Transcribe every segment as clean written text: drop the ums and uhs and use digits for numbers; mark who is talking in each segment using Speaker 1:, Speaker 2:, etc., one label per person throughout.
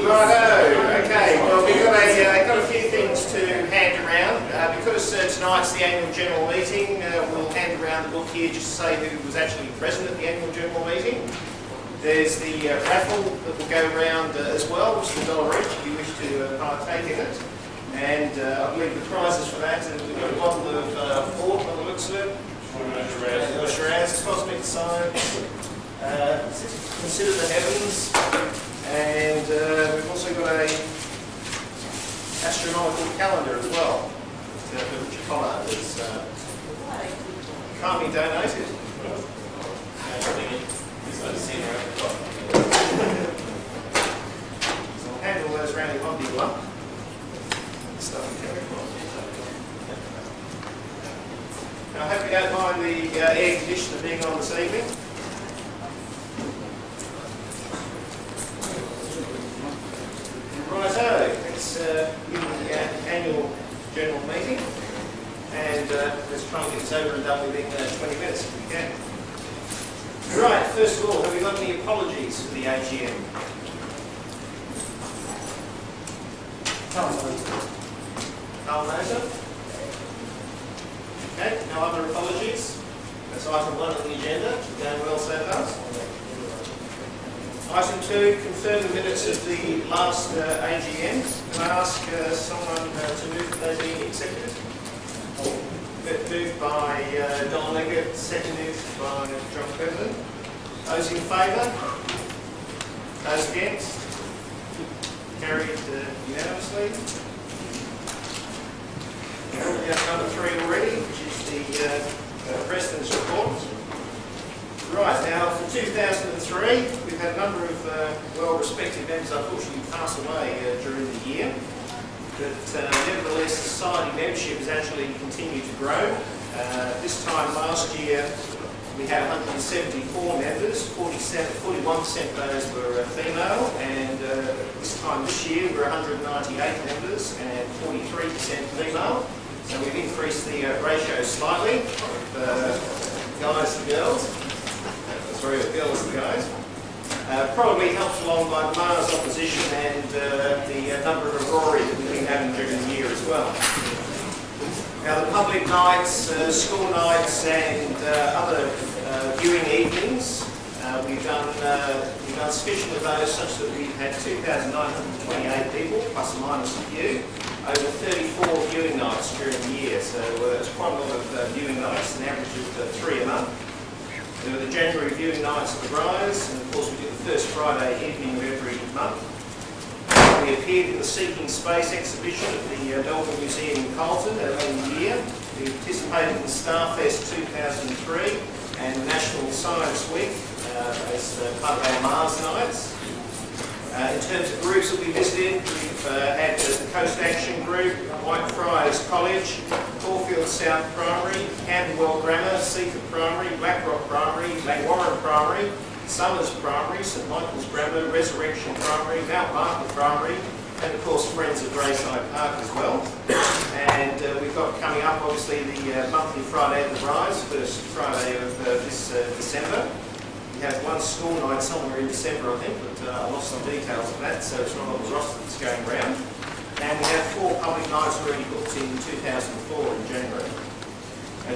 Speaker 1: Righto, okay, well we've got a few things to hand around. Because tonight's the annual general meeting, we'll hand around the book here just to say who was actually present at the annual general meeting. There's the raffle that will go around as well, which is $1 each if you wish to partake in it. And I believe the prizes for that, we've got a bottle of port by the looks of it, Shiraz, Cosmic Science, Consider the Heavens, and we've also got a astronomical calendar as well, that Richard Collard has kindly donated. So I'll handle those around in one big lump. Now, I hope you don't mind the air conditioner being on this evening. Righto, it's the annual general meeting, and let's try and get this over and done within 20 minutes if we can. Right, first of all, have we got any apologies for the AGM? Carl Moser? Okay, no other apologies. That's item 1 on the agenda. Going well so far. Item 2, confirm the minutes of the last AGM. Can I ask someone to Executed. Moved by Don Leggett, seconded by John Quinlan. Those in favour? Those against? Carried unanimously. We have number 3 already, which is the President's report. Right, now for 2003, we've had a number of well-respected members unfortunately pass away during the year. But nevertheless, society membership has actually continued to grow. This time last year, we had 174 members, 41% of those were female, and this time this year we're 198 members and 43% female. So we've increased the ratio slightly of guys to girls. Sorry, girls to guys. Probably helped along by Mars opposition and the number of Aurora that we've been having during the year as well. Now the public nights, school nights and other viewing evenings, we've done sufficient of those such that we've had 2,928 people, plus or minus a few, over 34 viewing nights during the year. So it's quite a lot of viewing nights, an average of 3 a month. There were the January viewing nights at the Rise, and of course we do the first Friday evening of every month. We appeared in the Seeking Space exhibition at the Melbourne Museum in Carlton earlier in the year. We participated in Starfest 2003 and the National Science Week as part of our Mars Nights. In terms of groups that we visited, we've had the Coast Action Group, Whitefriars College, Caulfield South Primary, Camberwell Grammar, Seaford Primary, Blackrock Primary, Langwarrin Primary, Summers Primary, St Michael's Grammar, Resurrection Primary, Mount Martha Primary, and of course Friends of Greyside Park as well. And we've got coming up obviously the monthly Friday at the Rise, first Friday of this December. We have one school night somewhere in December, I think, but I lost some details of that, so it's not on the roster that's going around. And we have 4 public nights already booked in 2004 in January.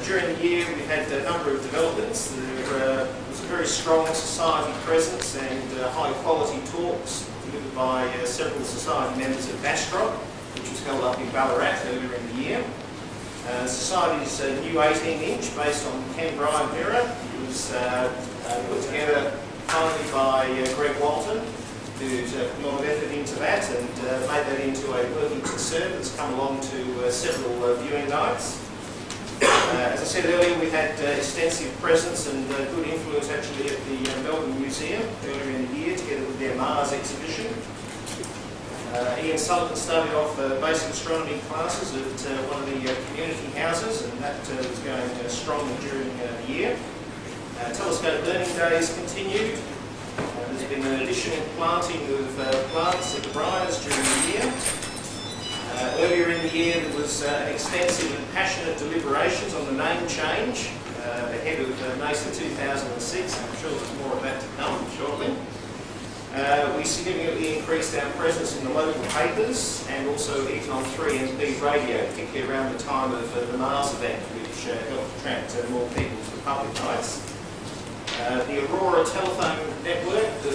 Speaker 1: During the year, we've had a number of developments. There was a very strong society presence and high-quality talks delivered by several society members at Bastrop, which was held up in Ballarat earlier in the year. Society's new 18-inch, based on the Ken Bryant mirror, was put together finally by Greg Walton, who's put a lot of effort into that and made that into a working concern that's come along to several viewing nights. As I said earlier, we had extensive presence and good influence actually at the Melbourne Museum earlier in the year together with their Mars exhibition. Ian Sullivan started off basic astronomy classes at one of the community houses, and that was going strongly during the year. Telescope learning days continued. There's been an additional planting of plants at the briars during the year. Earlier in the year there was an extensive and passionate deliberations on the name change ahead of NASA 2006. I'm sure there's more of that to come shortly. We significantly increased our presence in the local papers and also even on 3MB radio, particularly around the time of the Mars event, which helped attract more people to the public nights. The Aurora telephone network that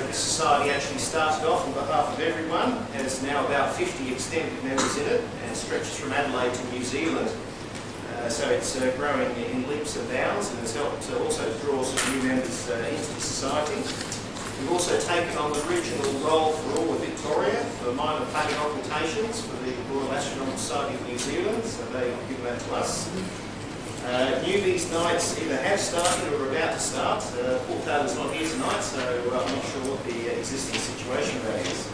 Speaker 1: this society actually started off on behalf of everyone has now about 50 extended members in it and stretches from Adelaide to New Zealand. So it's growing in leaps and bounds and has helped also draw some new members into the society. We've also taken on the regional role for all of Victoria for minor planet occultations for the Royal Astronomical Society of New Zealand, so they've given that to us. Newbies nights either have started or are about to start. Paul Taylor's not here tonight, so I'm not sure what the existing situation of that is.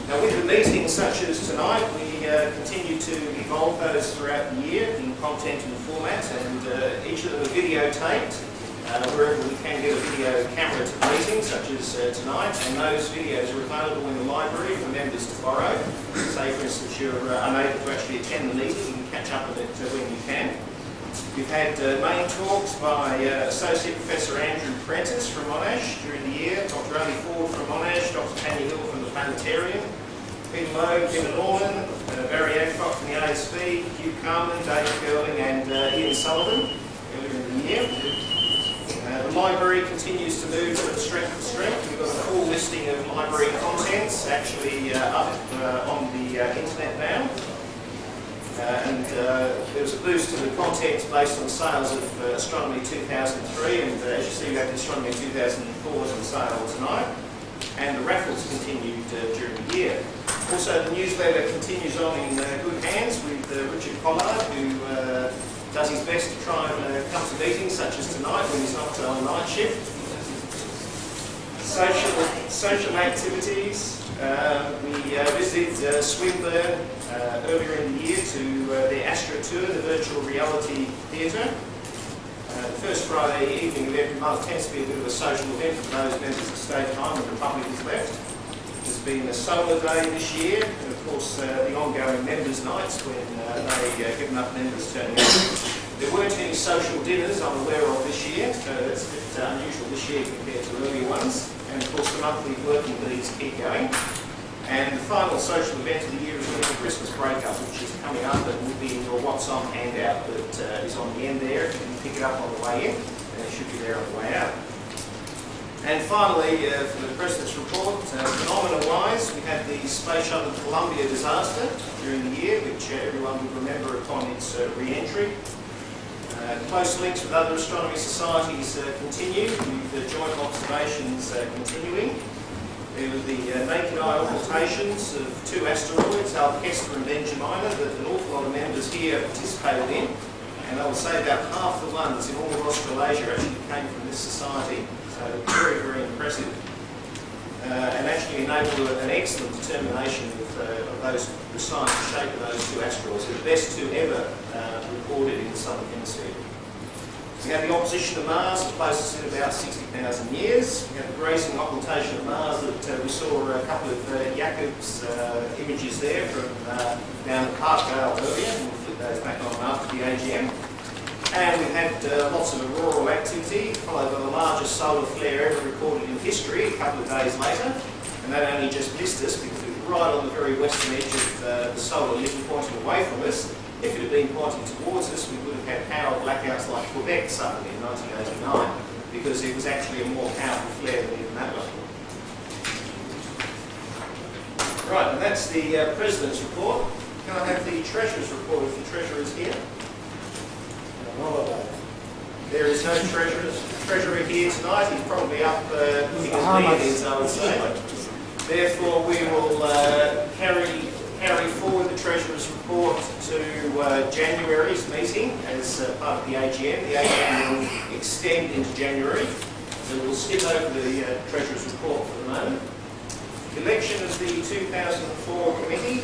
Speaker 1: Now with the meetings such as tonight, we continue to evolve those throughout the year in content and format, and each of them are videotaped wherever we can get a video camera to the meeting, such as tonight, and those videos are available in the library for members to borrow. Say for instance you're unable to actually attend the meeting, you can catch up with it when you can. We've had main talks by Associate Professor Andrew Prentice from Monash during the year, Dr. Andy Ford from Monash, Dr. Tanya Hill from the Planetarium, Peter Lowe, Peter Norman, Barry Adcock from the ASF, Hugh Carman, David Girling and Ian Sullivan earlier in the year. The library continues to move from strength to strength. We've got a full listing of library contents actually up on the internet now. There was a boost to the contents based on sales of Astronomy 2003, and as you see, we have the Astronomy 2004s on sale tonight, and the raffles continued during the year. Also, the newsletter continues on in good hands with Richard Pollard, who does his best to try and come to meetings such as tonight when he's not on night shift. Social activities. We visited Swinburne earlier in the year to their Astro Tour, the virtual reality theatre. The first Friday evening of every month tends to be a bit of a social event for those members of State Time when the Republic is left. There's been a solar day this year, and of course the ongoing members' nights when they get enough members turning up. There weren't any social dinners I'm aware of this year, so that's a bit unusual this year compared to earlier ones. And of course the monthly working leagues keep going. And the final social event of the year is the Christmas breakup, which is coming up and will be in your What's On handout that is on the end there. You can pick it up on the way in, and it should be there on the way out. And finally, for the President's report, phenomena-wise, we had the Space Shuttle Columbia disaster during the year, which everyone would remember upon its re-entry. Close links with other astronomy societies continue, with joint observations continuing. There were the naked eye occultations of two asteroids, Alcester and Benjamina, that an awful lot of members here participated in. And I would say about half the ones in all of Australasia actually came from this society. So very, very impressive. And actually enabled an excellent determination of those, the science shape of those two asteroids. They're the best two ever recorded in the Southern Hemisphere. We had the opposition of Mars that places us in about 60,000 years. We had the grazing occultation of Mars that we saw a couple of Jacob's images there from down at Parkdale earlier, and we'll flip those back on after the AGM. And we had lots of auroral activity, followed by the largest solar flare ever recorded in history a couple of days later. And that only just missed us because it was right on the very western edge of the solar limb pointing away from us. If it had been pointing towards us, we would have had power blackouts like Quebec suffered in 1989, because it was actually a more powerful flare than even that one. Right, and that's the President's report. Can I have the Treasurer's report if the Treasurer is here? There is no Treasurer here tonight. He's probably up looking at Leonids, I would say. Therefore, we will carry forward the Treasurer's report to January's meeting as part of the AGM. The AGM will extend into January, so we'll skip over the Treasurer's report for the moment. Election of the 2004 committee.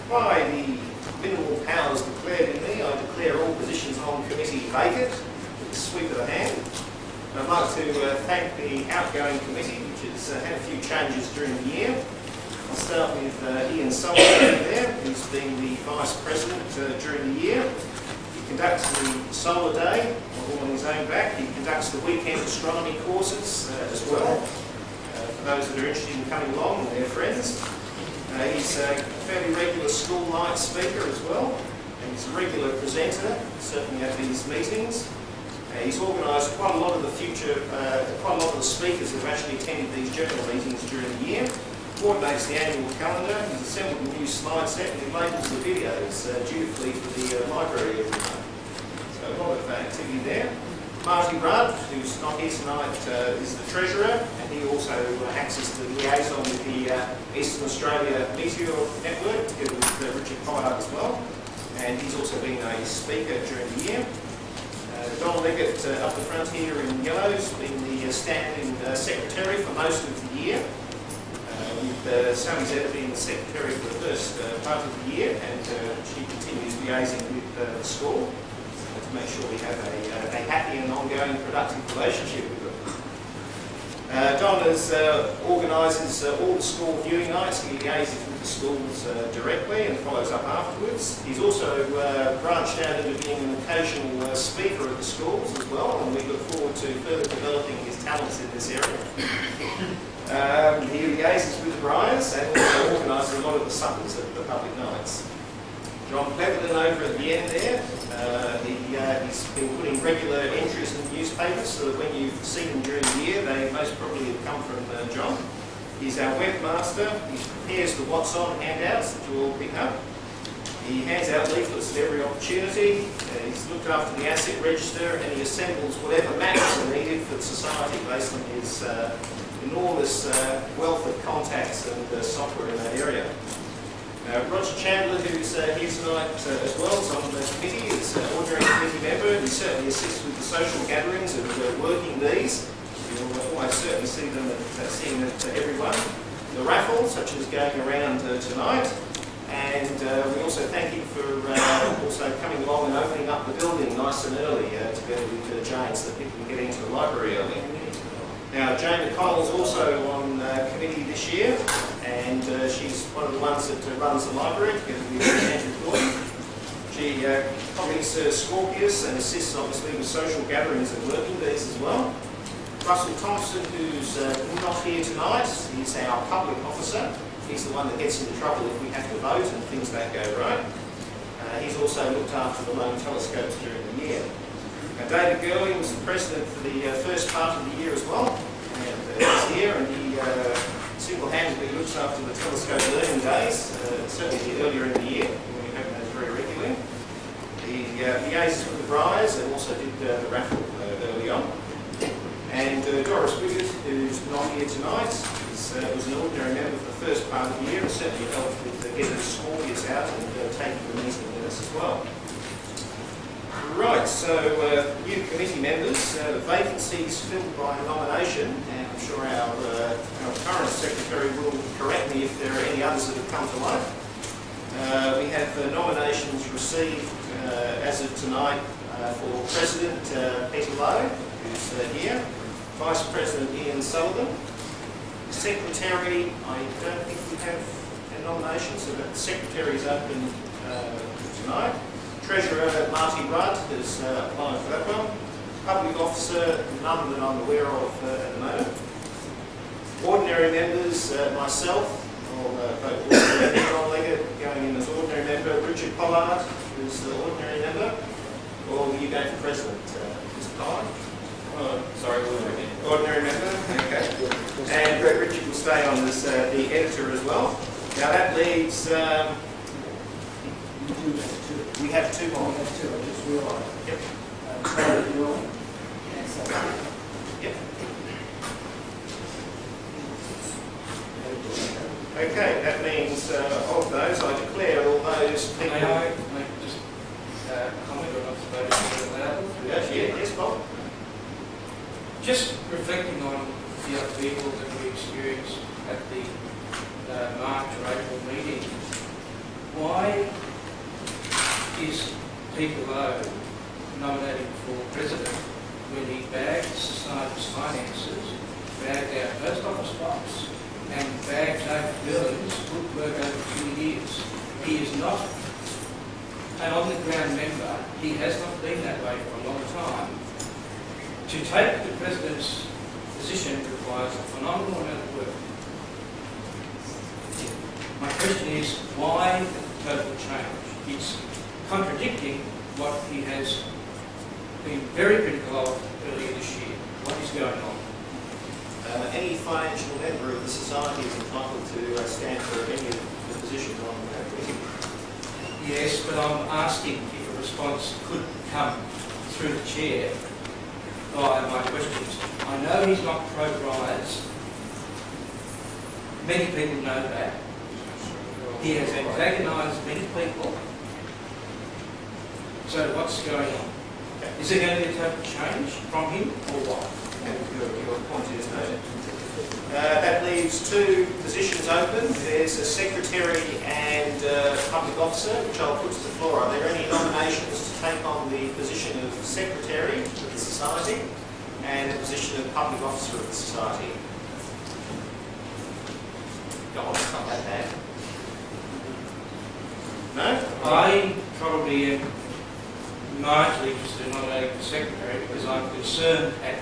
Speaker 1: By the minimal powers declared in me, I declare all positions on committee vacant with a sweep of the hand. And I'd like to thank the outgoing committee, which has had a few changes during the year. I'll start with Ian Sullivan there, who's been the Vice President during the year. He conducts the Solar Day all on his own back. He conducts the weekend astronomy courses as well, for those that are interested in coming along and their friends. He's a fairly regular school night speaker as well, and he's a regular presenter, certainly at these meetings. He's organised quite a lot of the speakers that have actually attended these general meetings during the year. Coordinates the annual calendar. He's assembled a new slide set and he labels the videos dutifully for the library every month. So a lot of activity there. Marty Rudd, who's not here tonight, is the Treasurer, and he also acts as the liaison with the Eastern Australia Meteor Network, together with Richard Pollard as well. And he's also been a speaker during the year. Leggett up the front here in yellow has been the standing secretary for most of the year. With Sally Zeta being the secretary for the first part of the year, and she continues liaising with the school to make sure we have a happy and ongoing productive relationship with them. Don organises all the school viewing nights. He liaises with the schools directly and follows up afterwards. He's also branched out into being an occasional speaker at the schools as well, and we look forward to further developing his talents in this area. He liaises with Briars and also organises a lot of the suppers at the public nights. John Cleverton over at the end there, he's been putting regular entries in the newspapers so that when you've seen them during the year, they most probably have come from John. He's our webmaster. He prepares the What's On handouts that you all pick up. He hands out leaflets at every opportunity. He's looked after the asset register, and he assembles whatever maps are needed for the society based on his enormous wealth of contacts and software in that area. Roger Chandler, who's here tonight as well, is on the committee, is an ordinary committee member. He certainly assists with the social gatherings and working these. You'll almost certainly see them at everyone. The raffle, such as going around tonight. And we also thank him for also coming along and opening up the building nice and early together with Jane, so that people can get into the library early. Now, Jane McConnell's also on committee this year, and she's one of the ones that runs the library together with Andrew Gordon. She copy Scorpius and assists obviously with social gatherings and working days as well. Russell Thompson, who's not here tonight, he's our public officer. He's the one that gets into trouble if we have to vote and things don't go right. He's also looked after the lone telescopes during the year. David Gurley was the president for the first part of the year as well. And he's here, and he single-handedly looks after the telescope learning days, certainly earlier in the year, when we have those very regularly. He liaises with the Briars and also did the raffle early on. And Doris Wiggett, who's not here tonight, was an ordinary member for the first part of the year and certainly helped with getting the Scorpius out and taking the meeting with us as well. Right, so new committee members, vacancies filled by nomination, and I'm sure our current secretary will correct me if there are any others that have come to light. We have nominations received as of tonight for President Peter Lowe, who's here, Vice President Ian Sullivan, Secretary, I don't think we have a nomination, so the Secretary is open tonight. Treasurer Marty Rudd is applying for that one. Public Officer, none that I'm aware of at the moment. Ordinary members, myself, I'll vote ordinary. Leggett going in as ordinary member. Richard Pollard is the ordinary member. Or will you go for President, Mr. Pollard?
Speaker 2: Sorry,
Speaker 1: ordinary member, okay. And Richard will stay on as the editor as well. Now that leaves, we have two more.
Speaker 3: We have two, I just realised.
Speaker 1: Yep. Yep. Okay, that means of those, I declare all those people.
Speaker 2: May I make just a comment or observation loud?
Speaker 1: Yes, Bob.
Speaker 2: Just reflecting on the upheaval that we experienced at the March or April meeting, why is Peter Lowe nominating for president when he bagged society's finances, bagged our post office box, and bagged David Gurley's good work over 2 years? He is not an on-the-ground member. He has not been that way for a long time. To take the president's position requires a phenomenal amount of work. My question is, why the total change? It's contradicting what he has been very critical of earlier this year. What is going on?
Speaker 1: Any financial member of the society is entitled to stand for any of the positions on the committee.
Speaker 2: Yes, but I'm asking if a response could come through the chair via my questions. I know he's not pro-rise. Many people know that. He has antagonised many people. So what's going on? Is there going to be a total change from him or what?
Speaker 1: Your point is noted. That leaves two positions open. There's a secretary and public officer, which I'll put to the floor. Are there any nominations to take on the position of secretary of the society and the position of public officer of the society? Go on, it's not that bad. No?
Speaker 2: I probably am largely interested in nominating the secretary because I'm concerned at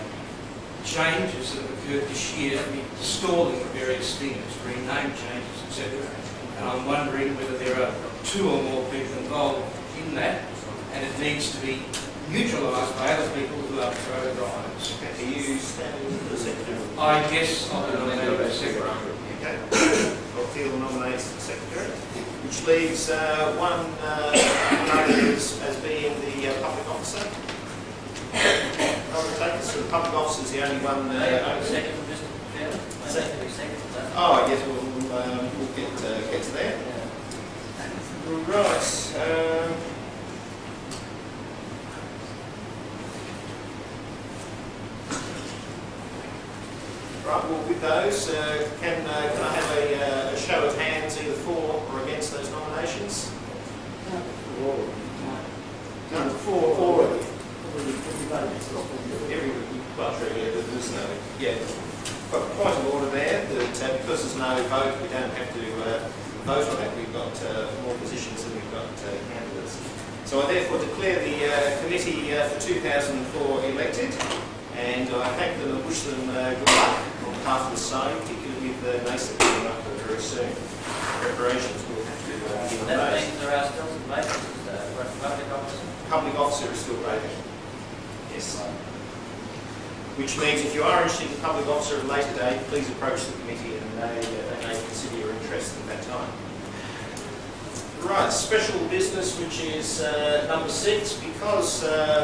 Speaker 2: changes that have occurred this year, the stalling of various things, rename changes, etc. And I'm wondering whether there are two or more people involved in that, and it needs to be neutralised by other people who are pro-rise.
Speaker 1: Are you standing for the secretary?
Speaker 2: I guess I'll be nominated as secretary.
Speaker 1: Okay. Heale nominates the secretary. which leaves one nominated as being the public officer. I'll take this. So the public officer is the only one.
Speaker 3: Second, Mr. Chairman. Second.
Speaker 1: Oh, yes, we'll get to that. Right. Right, well, with those, can I have a show of hands either for or against those nominations? No, for there's no, yeah, got quite an order there that because there's no vote, we don't have to vote on it. We've got more positions than we've got candidates. So I therefore declare the committee for 2004 elected, and I thank them and wish them good luck on behalf of the society, particularly with NASA coming up very soon. Preparations will have to begin on
Speaker 3: That
Speaker 1: those.
Speaker 3: means there are still some vacancies, public officer.
Speaker 1: Public officer is still vacant. Yes. Which means if you are interested in the public officer at a later date, please approach the committee and they may consider your interest at that time. Right, special business, which is number 6, because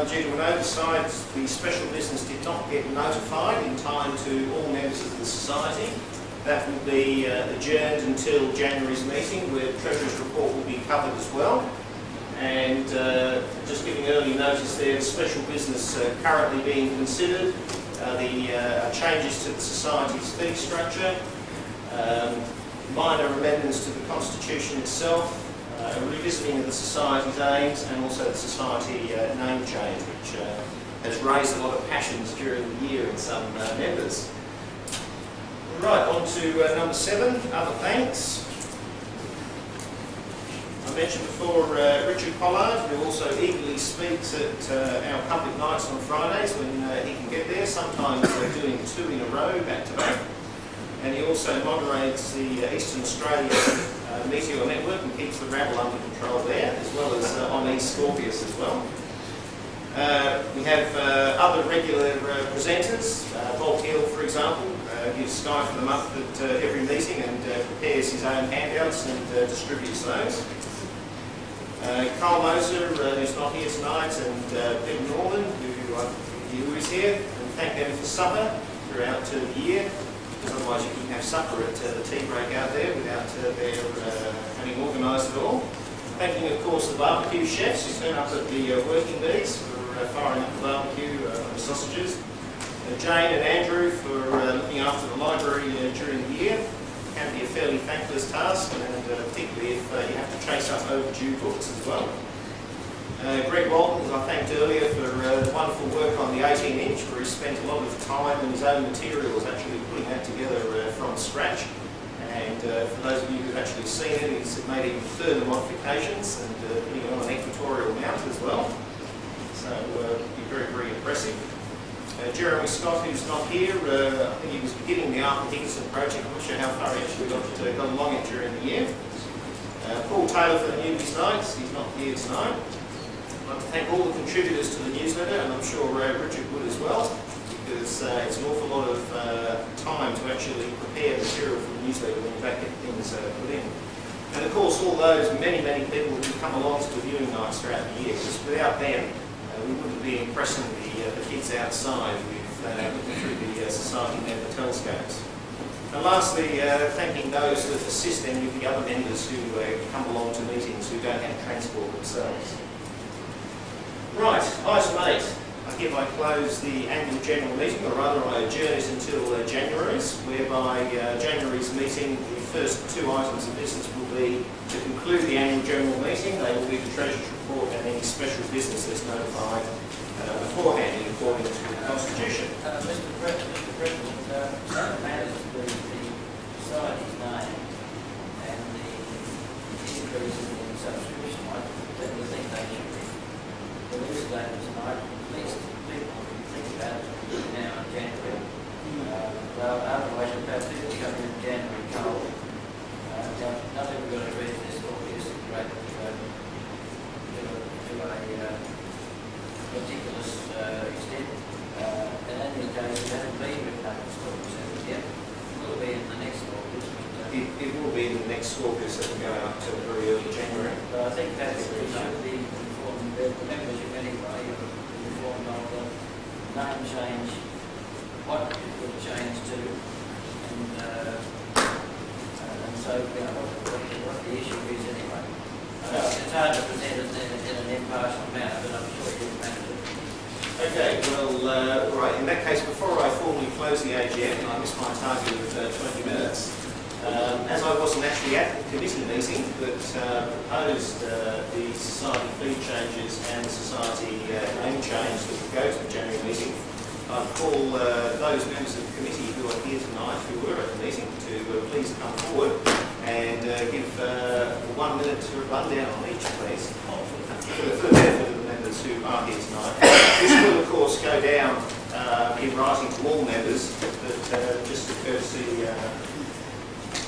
Speaker 1: due to an oversight, the special business did not get notified in time to all members of the society. That will be adjourned until January's meeting, where the Treasurer's report will be covered as well. And just giving early notice there, the special business currently being considered, the changes to the society's fee structure, minor amendments to the constitution itself, revisiting of the society's aims, and also the society name change, which has raised a lot of passions during the year in some members. Right, on to number 7, other thanks. I mentioned before Richard Pollard, who also eagerly speaks at our public nights on Fridays when he can get there, sometimes doing 2 in a row back to back. And he also moderates the Eastern Australia Meteor Network and keeps the raffle under control there, as well as on East Scorpius as well. We have other regular presenters. Bob Heale, for example, gives Sky for the month at every meeting and prepares his own handouts and distributes those. Carl Moser, who's not here tonight, and Peter Norman, who is here, and thank them for supper throughout the year, because otherwise you couldn't have supper at the tea break out there without their having organised it all. Thanking, of course, the barbecue chefs who turn up at the working bees for firing up the barbecue and sausages. Jane and Andrew for looking after the library during the year. It can be a fairly thankless task, and particularly if you have to chase up overdue books as well. Greg Walton, as I thanked earlier, for the wonderful work on the 18-inch, where he spent a lot of time and his own materials actually putting that together from scratch. And for those of you who've actually seen it, he's made even further modifications and putting it on an equatorial mount as well. So very, very impressive. Jeremy Scott, who's not here, I think he was beginning the Arthur Higginson project. I'm not sure how far he actually got along it during the year. Paul Taylor for the Newbies Nights, he's not here tonight. I'd like to thank all the contributors to the newsletter, and I'm sure Richard would as well, because it's an awful lot of time to actually prepare material for the newsletter when you get things put in. And of course all those many people who come along to the viewing nights throughout the year, because without them we wouldn't be impressing the kids outside with looking through the society member telescopes. And lastly, thanking those that assist any of the other members who come along to meetings who don't have transport themselves. Right, item 8. I hereby close the annual general meeting, or rather I adjourn it until January's, whereby January's meeting, the first 2 items of business will be to conclude the annual general meeting. They will be the Treasurer's report and any special business that's notified beforehand in accordance with the Constitution.
Speaker 3: Mr. President, some matters with the society's name and the increase in subscription. I certainly think they should be elucidated tonight. At least people think about it now in January. Otherwise, you've got people coming in January cold. Not everybody reads this or is great to a meticulous extent. In any case, it hasn't been written up in Scorpius as of yet. It will be in the next Scorpius.
Speaker 1: It will be in the next Scorpius that we're going up to very early
Speaker 3: think that we should be informed, the membership anyway, informed of the name change, what it would change to, and so, you know, what the issue is anyway. It's hard to present it in an impartial manner, but I'm sure you'll manage it.
Speaker 1: Okay, well, right, in that case, before I formally close the AGM, I missed my target of 20 minutes. As I wasn't actually at the committee meeting that proposed the society fee changes and the society name change that would go to the January meeting, I'd call those members of the committee who are here tonight, who were at the meeting, to please come forward and give 1 minute to rundown on each, please, for the benefit of the members who are here tonight. This will, of course, go down in writing to all members, but just a courtesy.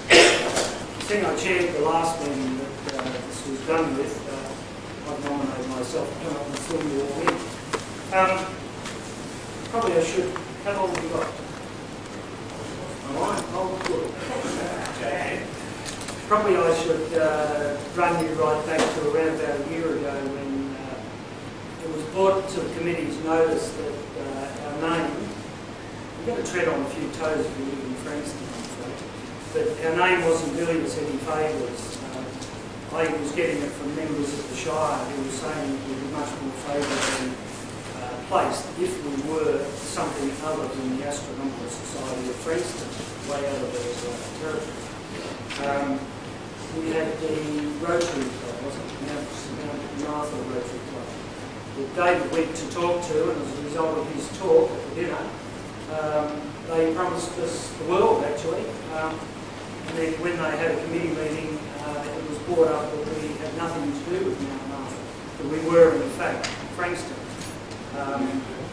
Speaker 4: I think I chaired the last meeting that this was done with. I've nominated myself to come up and fill you all in. Probably I should. How long have we got? Oh, good. Okay. Probably I should run you right back to around about a year ago when it was brought to the committee's notice that our name, we've got to tread on a few toes if we live in Frankston. But our name wasn't doing us any favours. I was getting it from members of the Shire who were saying it would be much more favourably placed if we were something other than the Astronomical Society of Frankston, way out of their territory. We had the Rotary Club, wasn't it? Mount Martha Rotary Club, that David went to talk to, and as a result of his talk at the dinner, they promised us the world, actually. And then when they had a committee meeting, it was brought up that we had nothing to do with Mount Martha, that we were, in fact, Frankston.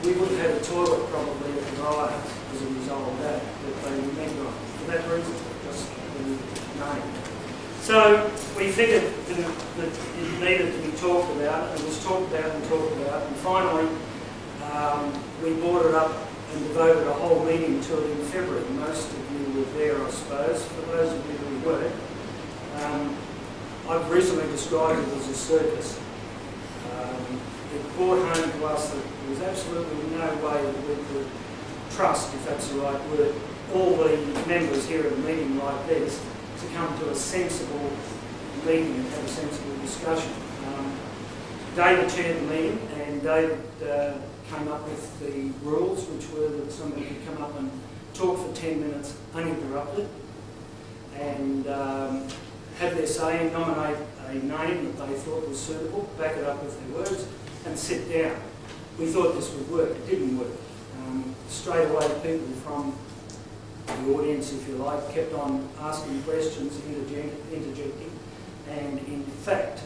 Speaker 4: We would have had a toilet probably at the riots as a result of that, but they remember for that reason, just the name. So we figured that it needed to be talked about, and it was talked about, and finally we brought it up and devoted a whole meeting to it in February. Most of you were there, I suppose. For those of you who weren't, I've recently described it as a circus. It brought home to us that there was absolutely no way that we could trust, if that's the right word, all the members here at a meeting like this to come to a sensible meeting and have a sensible discussion. David chaired the meeting, and David came up with the rules, which were that somebody could come up and talk for 10 minutes uninterrupted and have their say and nominate a name that they thought was suitable, back it up with their words, and sit down. We thought this would work. It didn't work. Straight away, people from the audience, if you like, kept on asking questions, interjecting, and in fact,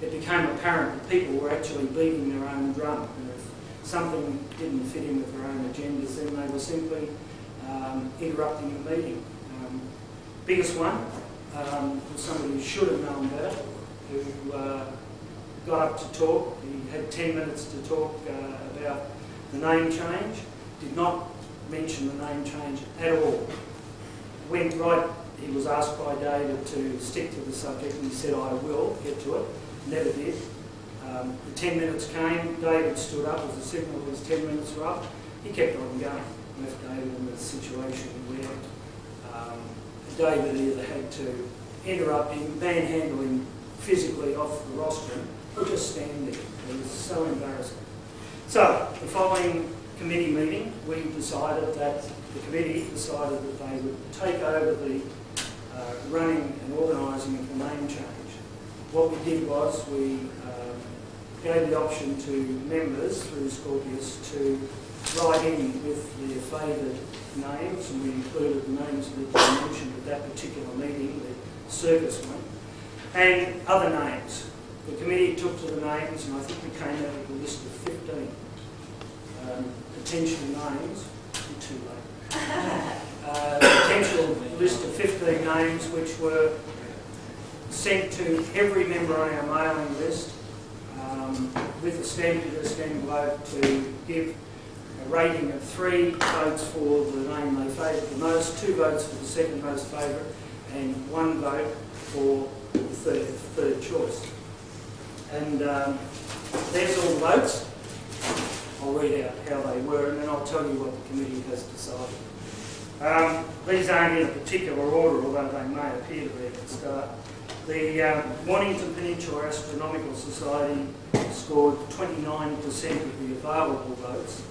Speaker 4: it became apparent that people were actually beating their own drum, and if something didn't fit in with their own agendas, then they were simply interrupting the meeting. Biggest one was somebody who should have known better, who got up to talk. He had 10 minutes to talk about the name change, did not mention the name change at all. Went right, he was asked by David to stick to the subject, and he said, I will get to it. Never did. The 10 minutes came, David stood up as a signal his 10 minutes were up. He kept on going, left David in a situation where David either had to interrupt him, manhandle him physically off the rostrum, or just stand there. It was so embarrassing. So, the following committee meeting, the committee decided that they would take over the running and organising of the name change. What we did was we gave the option to members through Scorpius to write in with their favoured names, and we included the names that they mentioned at that particular meeting, the circus one, and other names. The committee took to the names, and I think we came out with a list of 15 potential names. Too late. Potential list of 15 names which were sent to every member on our mailing list with a stamped envelope to give a rating of 3 votes for the name they favoured the most, 2 votes for the second most favourite, and 1 vote for third choice. And there's all the votes. I'll read out how they were, and then I'll tell you what the committee has decided. These aren't in a particular order, although they may appear to be at the start. The Mornington Peninsula Astronomical Society scored 29% of the available votes.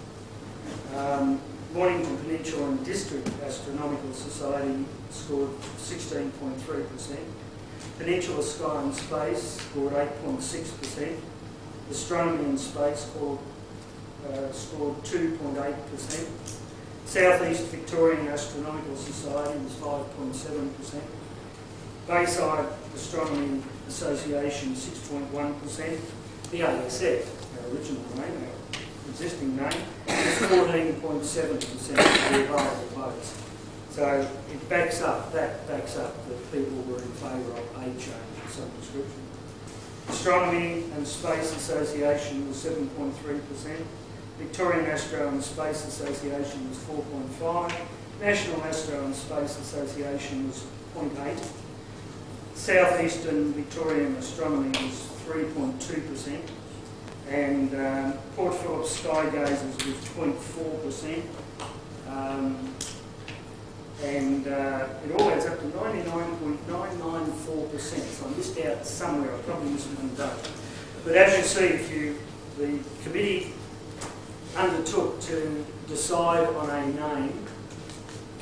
Speaker 4: Mornington Peninsula and District Astronomical Society scored 16.3%. Peninsula Sky and Space scored 8.6%. Astronomy and Space scored 2.8%. Southeast Victorian Astronomical Society was 5.7%. Bayside Astronomy Association 6.1%. The ASF, our original name, our existing name, is 14.7% of the available votes. So it backs up that people were in favour of a change of some description. Astronomy and Space Association was 7.3%. Victorian Astro and Space Association was 4.5%. National Astro and Space Association was 0.8%. Southeastern Victorian Astronomy was 3.2%. And Port Phillip Skygazers was 0.4%. And it all adds up to 99.994%. So I missed out somewhere. I probably missed one vote. But as you see, the committee undertook to decide on a name,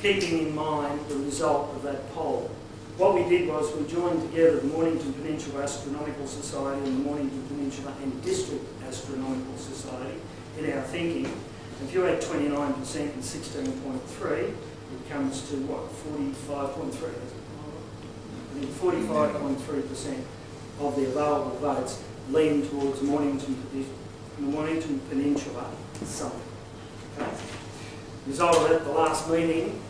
Speaker 4: keeping in mind the result of that poll. What we did was we joined together the Mornington Peninsula Astronomical Society and the Mornington Peninsula and District Astronomical Society in our thinking. If you add 29% and 16.3%, it comes to what, 45.3%? I think 45.3% of the available votes lean towards Mornington Peninsula something. Okay? Result of it, the last meeting,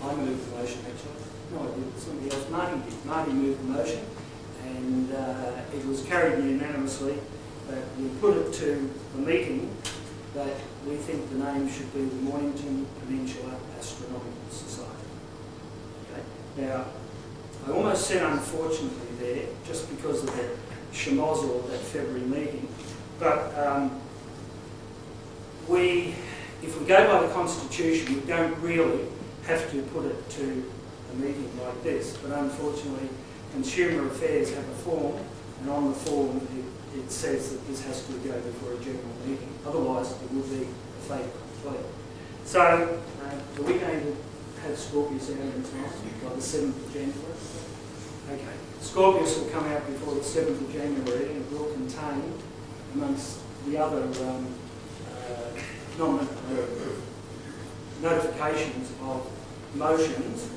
Speaker 4: I moved the motion actually. No, I didn't. Somebody else, Marty did. Marty moved the motion, and it was carried unanimously that we put it to the meeting that we think the name should be the Mornington Peninsula Astronomical Society. Okay? Now, I almost said unfortunately there, just because of the schmozzle of that February meeting, but if we go by the Constitution, we don't really have to put it to a meeting like this, but unfortunately Consumer Affairs have a form, and on the form it says that this has to go before a general meeting, otherwise it would be a fait accompli. So, are we going to have Scorpius out in time by the 7th of January? Okay. Scorpius will come out before the 7th of January, and it will contain, amongst the other notifications of motions,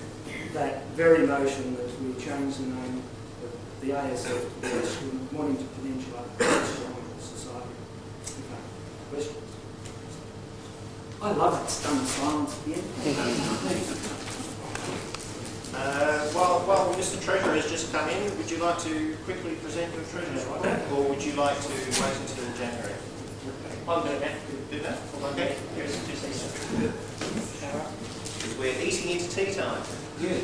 Speaker 4: that very motion that we change the name of the ASF to the Mornington Peninsula Astronomical Society. Okay. Questions? I love it, stunned silence again. While Mr. Treasurer has just come in, would you like to quickly present your Treasurer's report, or would you like to wait until January?
Speaker 2: I'll do that.
Speaker 1: Do that? Okay. Because we're eating into tea time.
Speaker 2: Good.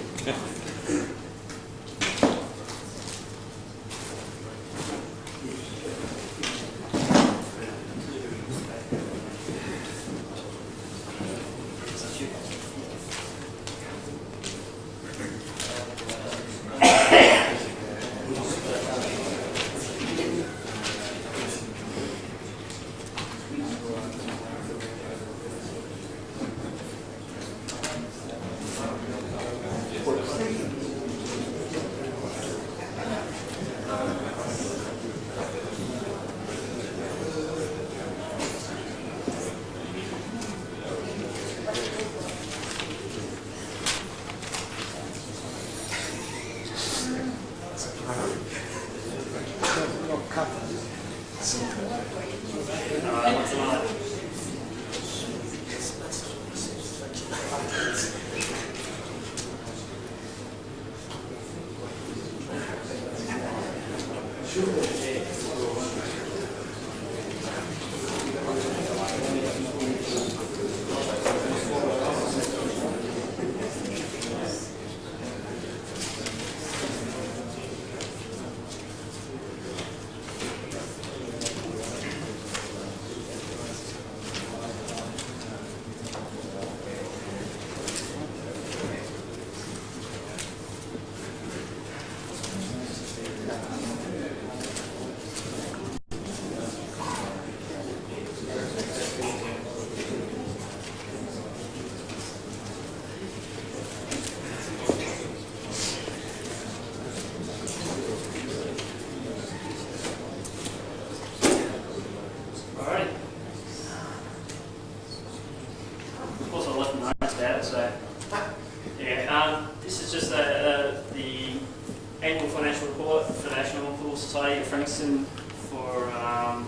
Speaker 5: annual financial report for the National Pool Society of Frankston for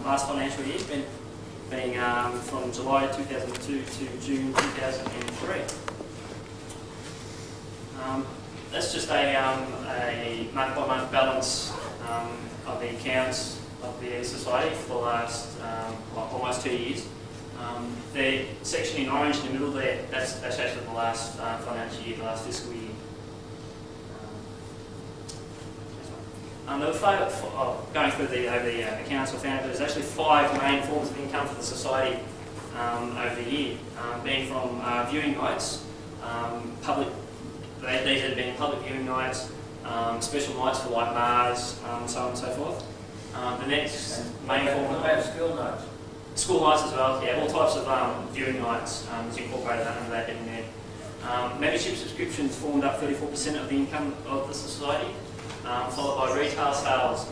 Speaker 5: last financial year, being from July 2002 to June 2003. That's just a month-by-month balance of the accounts of the Society for the last almost 2 years. The section in orange in the middle there, that's actually the last financial year, the last fiscal year. Going through the accounts, we found that there's actually 5 main forms of income for the Society over the year, being from viewing nights, these have been public viewing nights, special nights for like Mars, so on and so forth. The next main form
Speaker 3: of school nights.
Speaker 5: School nights as well, yeah, all types of viewing nights is incorporated under that in there. Membership subscriptions formed up 34% of the income of the Society, followed by retail sales,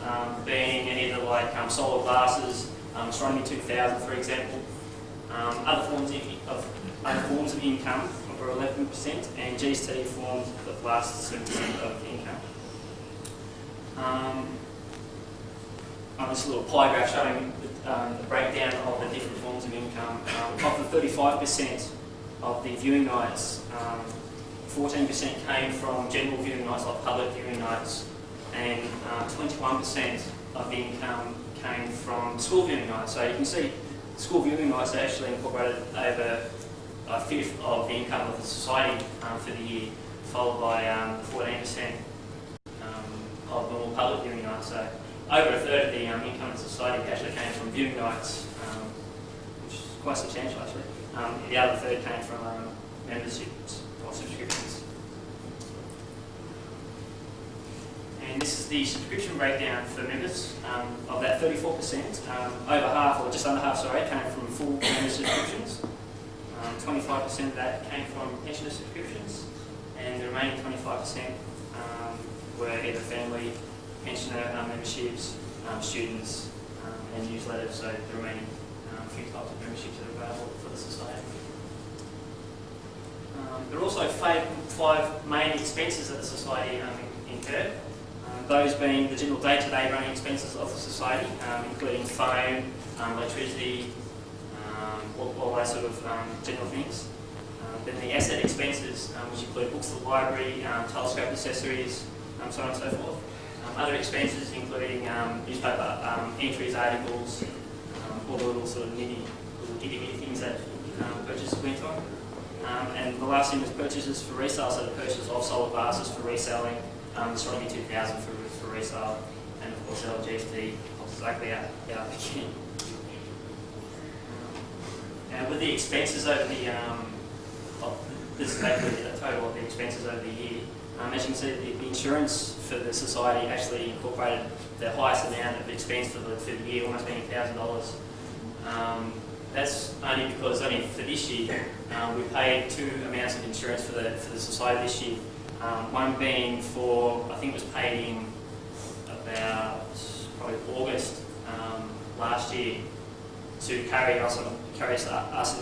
Speaker 5: being either like solar glasses, Astronomy 2000 for example. Other forms of income were 11%, and GST formed the last 7% of income. On this little pie graph showing the breakdown of the different forms of income. Of the 35% of the viewing nights, 14% came from general viewing nights like public viewing nights, and 21% of the income came from school viewing nights. So you can see school viewing nights are actually incorporated over a fifth of the income of the Society for the year, followed by 14% of normal public viewing nights. So over a third of the income of the Society actually came from viewing nights, which is quite substantial actually. The other third came from memberships or subscriptions. And this is the subscription breakdown for members. Of that 34%, over half, or just under half, sorry, came from full member subscriptions. 25% of that came from pensioner subscriptions, and the remaining 25% were either family, pensioner memberships, students, and newsletters, so the remaining few types of memberships that are available for the Society. There are also 5 main expenses that the Society incurred, those being the general day-to-day running expenses of the Society, including phone, electricity, all those sort of general things. Then the asset expenses, which include books to the library, telescope accessories, so on and so forth. Other expenses including newspaper entries, articles, all the little sort of nitty-gritty things that purchases went on. And the last thing was purchases for resale, so the purchase of solar glasses for reselling, Astronomy 2000 for resale, and of course LGST pops exactly out again. And with the expenses over the, this is basically the total of the expenses over the year. As you can see, the insurance for the Society actually incorporated the highest amount of expense for the year, almost being $1,000. That's only because only for this year we paid 2 amounts of insurance for the Society this year. One being for, I think it was paid in about probably August last year to carry us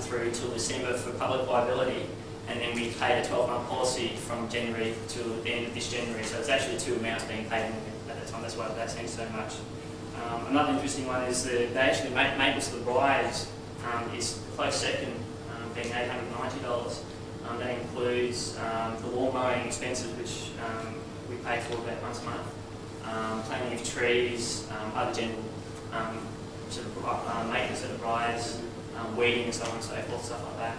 Speaker 5: through till December for public liability, and then we paid a 12-month policy from January to the end of this January. So it's actually 2 amounts being paid at that time. That's why that seems so much. Another interesting one is that they actually maintenance of the brides is close second, being $890. That includes the lawn mowing expenses, which we pay for about once a month, planting of trees, other general sort of maintenance of the brides, weeding and so on and so forth, stuff like that,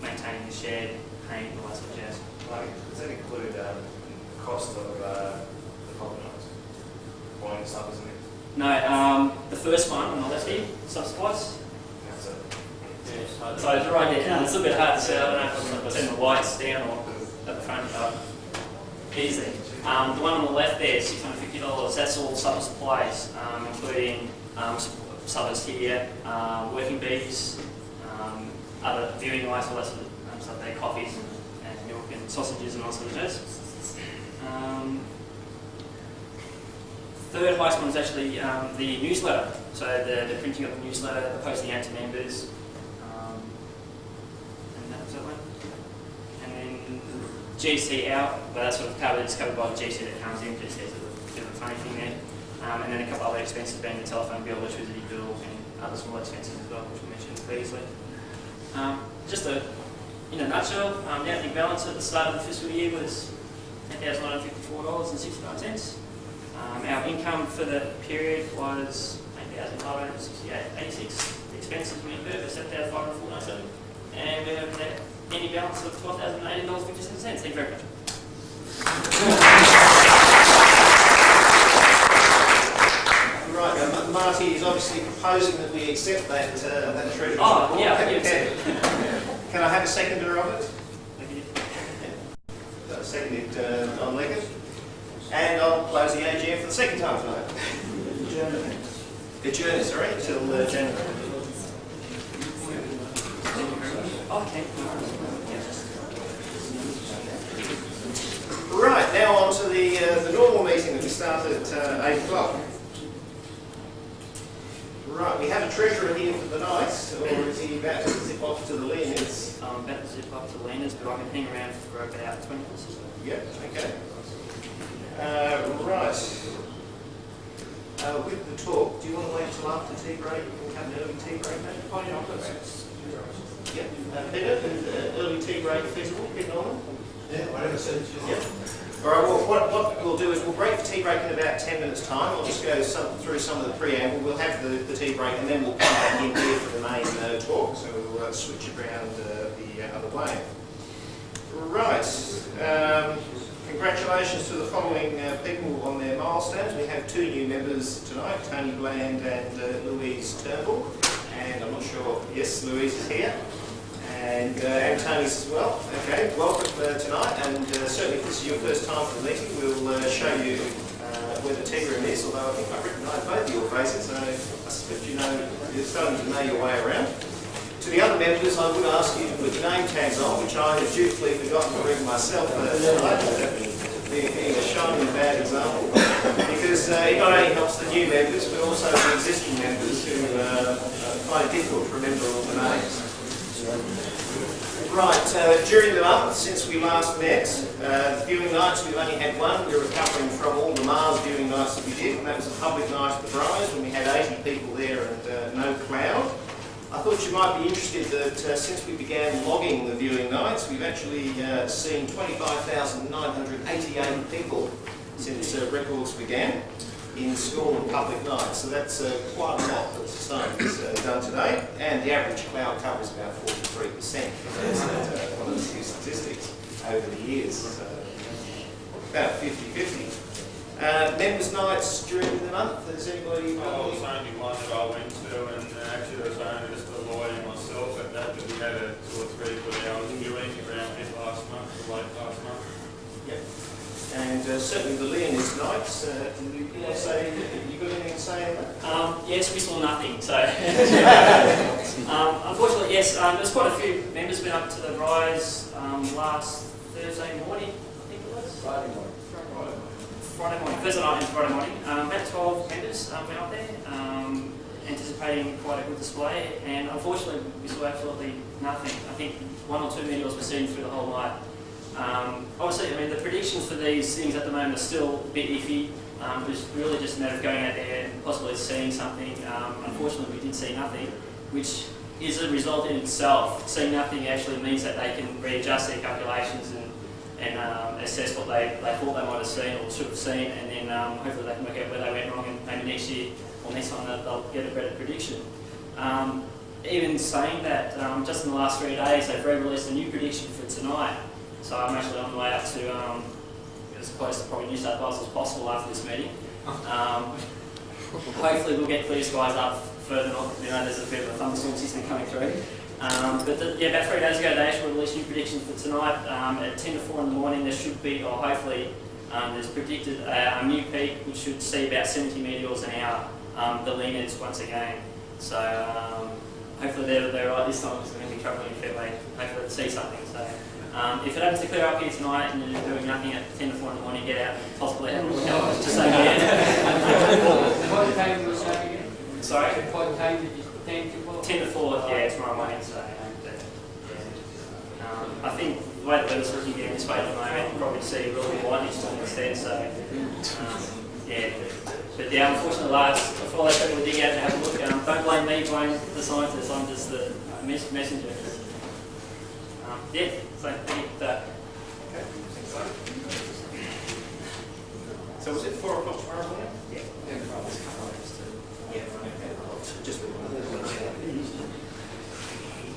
Speaker 5: maintaining the shed, paint, all that sort of jazz.
Speaker 6: Does that include the cost of the property nights? Buying stuff, isn't it?
Speaker 5: No, the first one on the left here, subsplice.
Speaker 6: That's it.
Speaker 5: Yes. So it's right there. It's a little bit hard to see. I don't know if I'm turning the lights down or at the front. Easy. The one on the left there, $650. That's all summer supplies, including summers here, working bees, other viewing lights, all that sort of stuff there, coffees and milk and sausages and all sorts of jazz. Third highest one is actually the newsletter. So the printing of the newsletter, the posting out to members, and that was that one. And then GC out, but that's sort of covered. It's covered by the GC that comes in. GC and then a couple other expenses being the telephone bill, electricity bill, and other small expenses as well, which we mentioned previously. In a nutshell, the opening balance at the start of the fiscal year was $8,954.69. Our income for the period was $8,568.86. The expenses we incurred were $7,504.97. And we have an ending balance of $12,018.57. Thank you very much.
Speaker 1: Right, Marty is obviously proposing that we accept that treasurer's
Speaker 5: Oh,
Speaker 1: report.
Speaker 5: yeah.
Speaker 1: Can I have a seconder of it? Seconded on Leggett. And I'll close the AGM for the second time tonight. Adjourn, sorry, until January.
Speaker 5: Okay.
Speaker 1: Right, now on to the normal meeting that we start at 8 o'clock. Right, we have a treasurer here for the night, or is he about to zip off to the Leonids?
Speaker 5: I'm about to zip up to Leonids, but I can hang around for about 20 minutes or so.
Speaker 1: Yep, okay. Right. With the talk, do you want to wait until after tea break? We'll have an early tea break, maybe? Oh, yeah, I've got that. Yep. Peter, early tea break feasible, get Norman?
Speaker 6: Yeah, whatever suits you.
Speaker 1: Yep. All right, well, what we'll do is we'll break the tea break in about 10 minutes' time. I'll just go through some of the preamble. We'll have the tea break and then we'll come back in here for the main talk. So we'll switch around the other way. Right. Congratulations to the following people on their milestones. We have 2 new members tonight, Tony Bland and Louise Turnbull. And I'm not sure, yes, Louise is here. And Tony's as well. Okay, welcome tonight. And certainly if this is your first time for the meeting, we'll show you where the tea room is, although I think I've recognised both of your faces, so I suspect you're starting to know your way around. To the other members, I would ask you to put your name tags on, which I have dutifully forgotten to read myself tonight, being a shining bad example, because it not only helps the new members, but also the existing members who find it difficult to remember all the names. Right, during the month since we last met, the viewing nights, we've only had one. We're recovering from all the Mars viewing nights that we did, and that was a public night at the Briars when we had 80 people there and no crowd. I thought you might be interested that since we began logging the viewing nights, we've actually seen 25,988 people since records began in school and public nights. So that's quite a lot that society's done today. And the average cloud cover is about 43%. That's one of the few statistics over the years. So about 50-50. Members' nights during the month, has anybody...
Speaker 7: Well, it was only one that I went to, and actually there was only just a lawyer and myself at that, but we had a 2 or 3 good hours viewing around late last month.
Speaker 1: Yep. And certainly the Leonids nights, you want to say, you got anything to say on that?
Speaker 5: Yes, we saw nothing, so... unfortunately, yes, there's quite a few members went up to the Rise last Thursday morning, I think it was? Friday morning, Thursday night and Friday morning. About 12 members went up there, anticipating quite a good display, and unfortunately we saw absolutely nothing. I think 1 or 2 meteors were seen through the whole night. Obviously, I mean, the predictions for these things at the moment are still a bit iffy. It's really just a matter of going out there and possibly seeing something. Unfortunately, we did see nothing, which is a result in itself. Seeing nothing actually means that they can readjust their calculations and assess what they thought they might have seen or should have seen, and then hopefully they can work out where they went wrong, and maybe next year or next time they'll get a better prediction. Even saying that, just in the last 3 days they've re-released a new prediction for tonight, so I'm actually on the way up to as close to probably New South Wales as possible after this meeting. Hopefully we'll get clear skies up further north. You know, there's a bit of a thunderstorm system coming through. About 3 days ago they actually released new predictions for tonight. At 10 to 4 in the morning there should be, or hopefully, there's predicted a new peak which should see about 70 meteors an hour, the Leonids once again. So hopefully they're right this time. It's going to be travelling a fair way. Hopefully they'll see something. So if it happens to clear up here tonight and you're doing nothing at 10 to 4 in the morning, get out and possibly have a look out to say again.
Speaker 2: What time was that again?
Speaker 5: Sorry?
Speaker 2: What time did you 10 to 4?
Speaker 5: 10 to 4, yeah, tomorrow morning. So, I think the way the weather's looking down this way at the moment, you'll probably see a really lightning storm instead. So, But yeah, unfortunately, for all those people who dig out to have a look, don't blame me, blame the scientists. I'm just the messenger. Yeah, so thank you for that.
Speaker 1: Okay, thanks, Larry. So was it 4 o'clock tomorrow morning? Yeah. Yeah. Just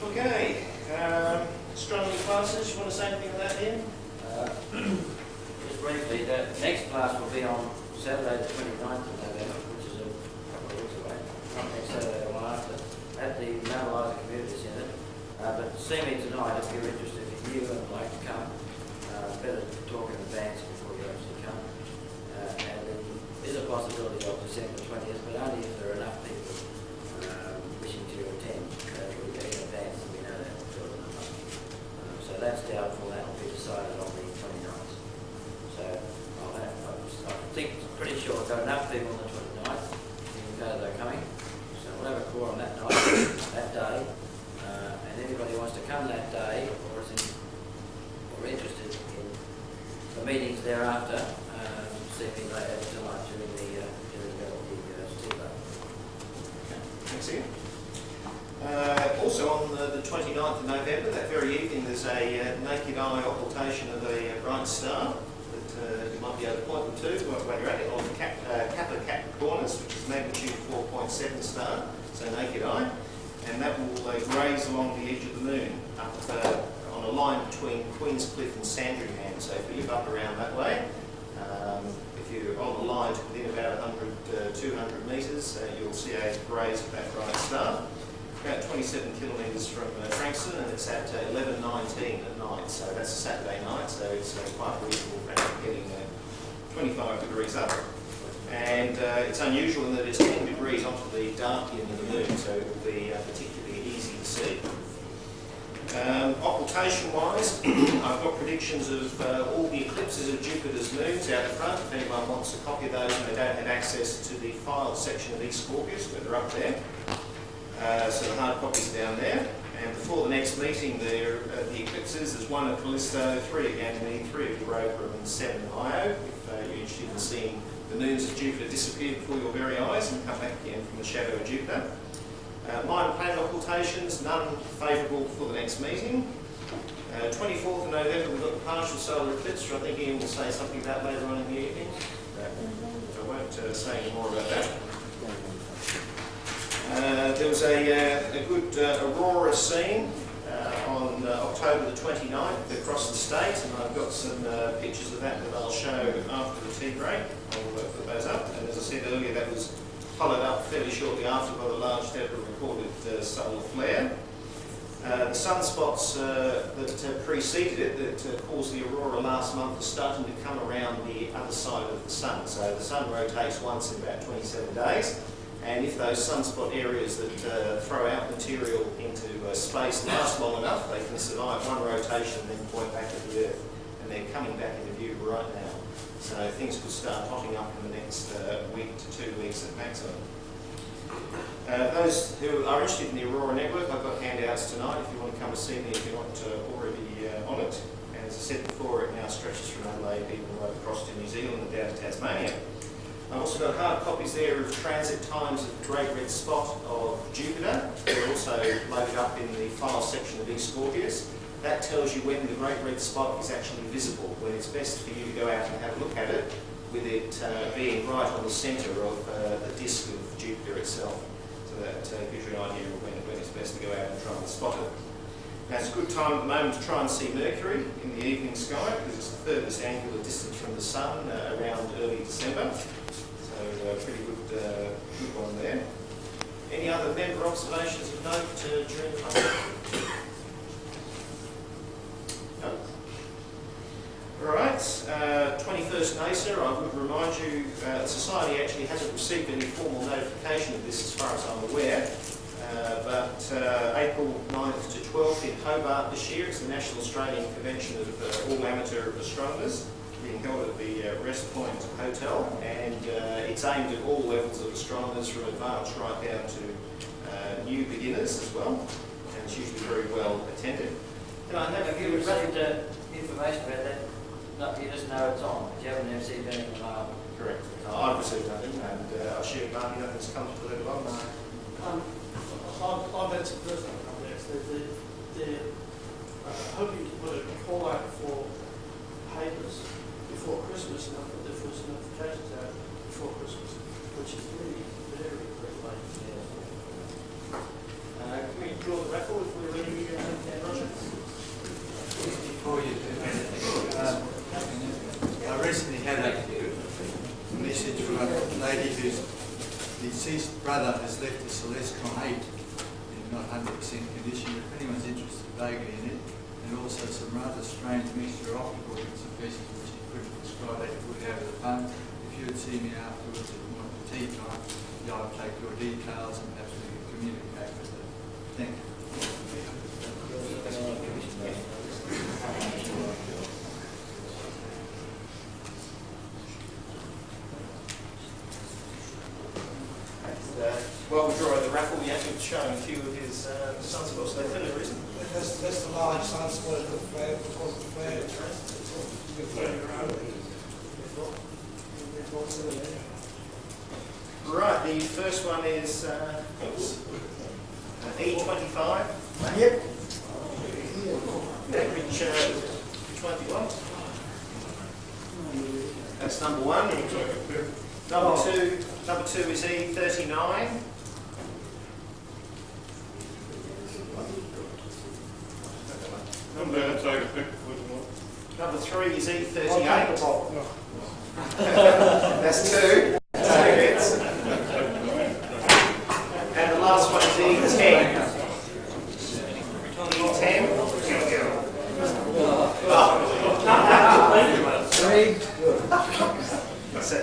Speaker 1: okay. Astronomy classes, you want to say anything about that, Ian?
Speaker 3: Just briefly, the next class will be on Saturday the 29th of November, which is a couple of weeks away, not next Saturday, the one after, at the Mount Eliza Community Centre. But see me tonight if you're interested, if you would like to come. Better talk in advance before you actually come. And there is a possibility of December 20th, but only if there are enough people wishing to attend. We'll get in advance and we know that for the number. So that's doubtful, that will be decided on the 29th. So I think it's pretty sure I've got enough people on the 29th, even though they're coming. So we'll have a quorum that night, that day. And anybody wants to come that day or is interested in the meetings thereafter, see me later tonight during the steeper.
Speaker 1: Thanks, Ian. Also on the 29th of November, that very evening, there's a naked eye occultation of a bright star that you might be able to point them to while you're at it, on Kappa Capricornus, which is magnitude 4.7 star, so naked eye. And that will graze along the edge of the moon up on a line between Queenscliff and Sandringham. So if you live up around that way, if you're on the line to within about 100, 200 metres, you'll see a graze of that bright star. About 27 kilometres from Frankston, and it's at 11:19 at night. So that's a Saturday night, so it's quite reasonable for actually getting 25 degrees up. And it's unusual in that it's 10 degrees onto the dark end of the moon, so it will be particularly easy to see. Occultation-wise, I've got predictions of all the eclipses of Jupiter's moons out the front. If anyone wants a copy of those and they don't have access to the file section of East Scorpius, where they're up there. So the hard copies are down there. And before the next meeting, the eclipses, there's 1 at Callisto, 3 at Ganymede, 3 at Europa, and 7 at Io. If you're interested in seeing the moons of Jupiter disappear before your very eyes and come back again from the shadow of Jupiter. Minor planet occultations, none favourable for the next meeting. 24th of November, we've got the partial solar eclipse, which I think Ian will say something about later on in the evening. I won't say any more about that. There was a good aurora seen on October the 29th across the state, and I've got some pictures of that I'll show after the tea break. I'll put those up, and as I said earlier, that was followed up fairly shortly after by the large ever recorded solar flare. The sunspots that preceded it, that caused the aurora last month, are starting to come around the other side of the sun. So the sun rotates once in about 27 days. And if those sunspot areas that throw out material into space last long enough, they can survive one rotation and then point back at the Earth. And they're coming back into view right now. So things could start hotting up in the next week to 2 weeks at maximum. Those who are interested in the Aurora Network, I've got handouts tonight if you want to come and see me if you're not already on it. And as I said before, it now stretches from Adelaide even right across to New Zealand and down to Tasmania. I've also got hard copies there of transit times of the Great Red Spot of Jupiter. They're also loaded up in the file section of East Scorpius. That tells you when the Great Red Spot is actually visible, when it's best for you to go out and have a look at it, with it being right on the centre of the disk of Jupiter itself. So that gives you an idea of when it's best to go out and try and spot it. Now it's a good time at the moment to try and see Mercury in the evening sky, because it's the furthest angular distance from the Sun around early December. So pretty good one there. Any other member observations of note during the month? No. All right, 21st NASA, I would remind you, the Society actually hasn't received any formal notification of this as far as I'm aware, but April 9th to 12th in Hobart this year is the National Australian Convention of All Amateur Astronomers, being held at the Rest Point Hotel, and it's aimed at all levels of astronomers from advanced right down to new beginners as well, and it's usually very well attended.
Speaker 3: Can I have you received information about that? No, you just know it's on, but you haven't received anything.
Speaker 1: Correct. I've received nothing, and Marty, nothing's come to the level of Marty.
Speaker 8: I've had some personal comments. They're hoping to put a call out for papers before Christmas, and I'll put their first notifications out before Christmas, which is really very, very late. Can we draw the raffle if we're ready, Roger?
Speaker 9: Before you do anything, I recently had a message from a lady whose deceased brother has left a celestial 8 in not 100% condition. If anyone's interested vaguely in it, and also some rather strange mixture of optical bits and pieces which he couldn't describe, they put over the phone. If you would see me afterwards at more tea time, I'll take your details and perhaps we can communicate with them. Thank you.
Speaker 1: While we're drawing the raffle, we have to show a few of his sunspots. They fill the reason.
Speaker 10: That's the large sunspot of the flag, because the flag is floating around.
Speaker 1: Right, the first one is E25.
Speaker 10: Yep.
Speaker 1: Which one do you want? That's number one. Number two is E39.
Speaker 7: I'm going to take a picture with them.
Speaker 1: Number three is E38. That's two. Two hits. And the last one is E10. E10.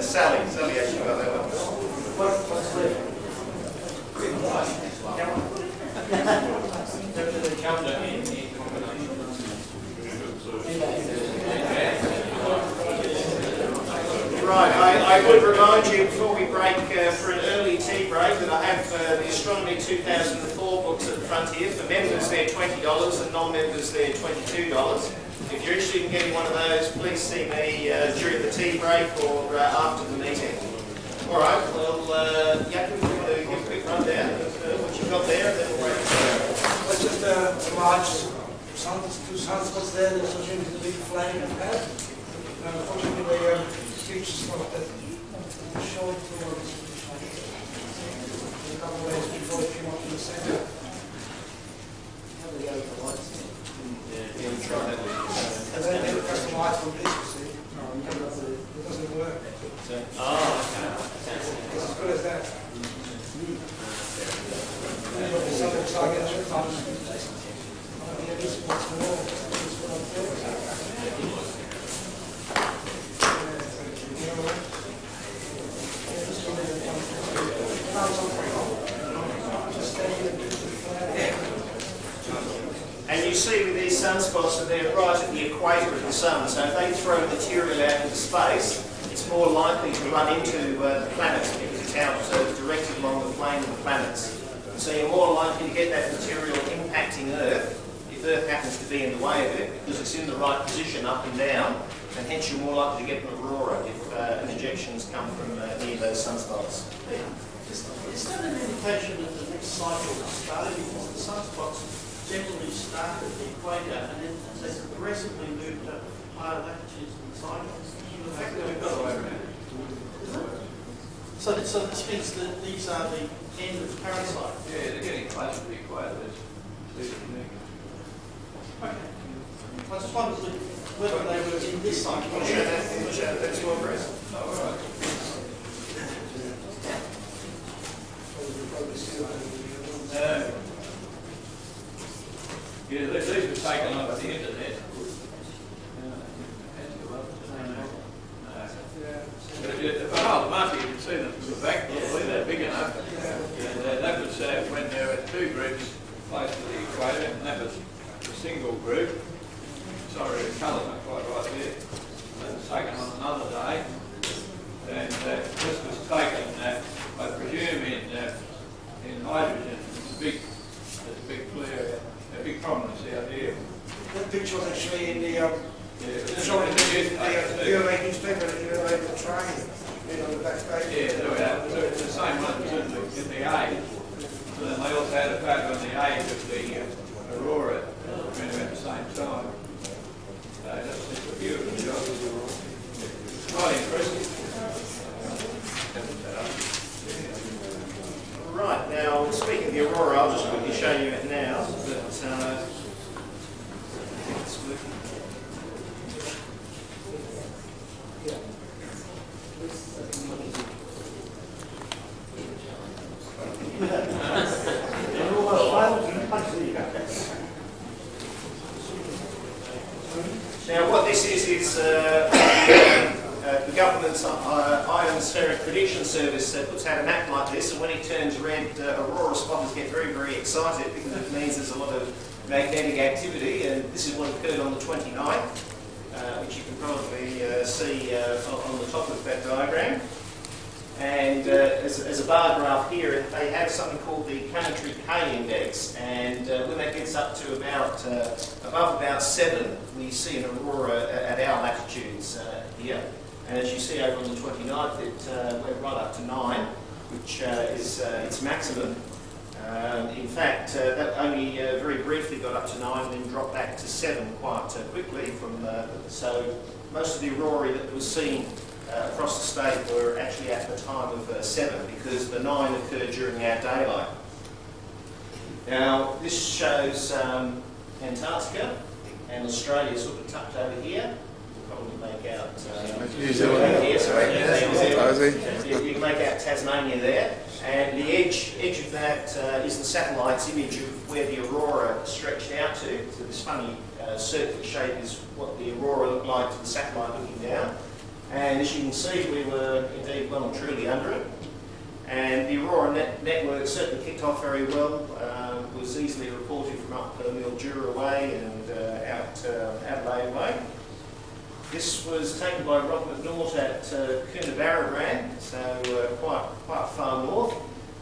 Speaker 1: Sally actually got that one.
Speaker 4: What's left?
Speaker 1: Right, I would remind you before we break for an early tea break that I have the Astronomy 2004 books at the front here. For members they're $20 and non-members they're $22. If you're interested in getting one of those, please see me during the tea break or after the meeting. All right, well, Jakob, we're going to give a quick rundown of what you've got there, and then we'll break.
Speaker 10: That's just a large two sunspots there that associated with the big flag and pad. Unfortunately, the features of that showed towards a couple of days before it came up in the center.
Speaker 3: How do they go with the lights?
Speaker 1: Yeah, we'll try that.
Speaker 10: And then they press the lights on this, you see. It doesn't work. It's as good as that. The sun looks like it should come. Yeah, this one's more. This one up there.
Speaker 1: And you see with these sunspots that they're right at the equator of the sun, so if they throw material out into space, it's more likely to run into the planets because it's out directed along the plane of the planets. So you're more likely to get that material impacting Earth if Earth happens to be in the way of it, because it's in the right position up and down, and hence you're more likely to get an aurora if injections come from near those sunspots.
Speaker 8: Is that an indication that the next cycle is starting? Because the sunspots generally start at the equator and then they progressively move to higher latitudes in the cycle. The fact that we've got so this means that these are the end of the current cycle.
Speaker 11: Yeah, they're getting close to the equator.
Speaker 8: Okay. I just wondered whether they were in this cycle.
Speaker 1: We'll show that. That's your breast.
Speaker 11: Oh, all right. Yeah, these were taken off the internet. But the market, you can see them from the back, probably they're big enough. And that was when there were two groups close to the equator, and that was a single group. Sorry, the colour's not quite right there. That was taken on another day. And this was taken, I presume, in hydrogen. It's a big clear, a big prominence out here.
Speaker 10: That picture was actually in the
Speaker 11: Showing
Speaker 10: the newspaper that you were able to try on the back page.
Speaker 11: Yeah, it's the same one
Speaker 1: speaking of the aurora, I'll just quickly show you it now. But, it's working. Now, what this is the government's ionospheric prediction service puts out a map like this, and when it turns red, aurora spotters get very, very excited because it means there's a lot of magnetic activity, and this is what occurred on the 29th, which you can probably see on the top of that diagram. And as a bar graph here, they have something called the planetary K index, and when that gets up to about above about 7, we see an aurora at our latitudes here. And as you see over on the 29th, it went right up to 9, which is its maximum. In fact, that only very briefly got up to 9 and then dropped back to 7 quite quickly. So most of the aurorae that was seen across the state were actually at the time of 7, because the 9 occurred during our daylight. Now, this shows Antarctica and Australia sort of tucked over here. Probably make out
Speaker 12: New Zealand.
Speaker 1: New Zealand. You can make out Tasmania there, and the edge of that is the satellite's image of where the aurora stretched out to. So this funny circular shape is what the aurora looked like to the satellite looking down. And as you can see, we were indeed well and truly under it. And the Aurora network certainly kicked off very well, was easily reported from up Mildura way and out Adelaide way. This was taken by Rob McNaught at Coonabarabran, so quite far north.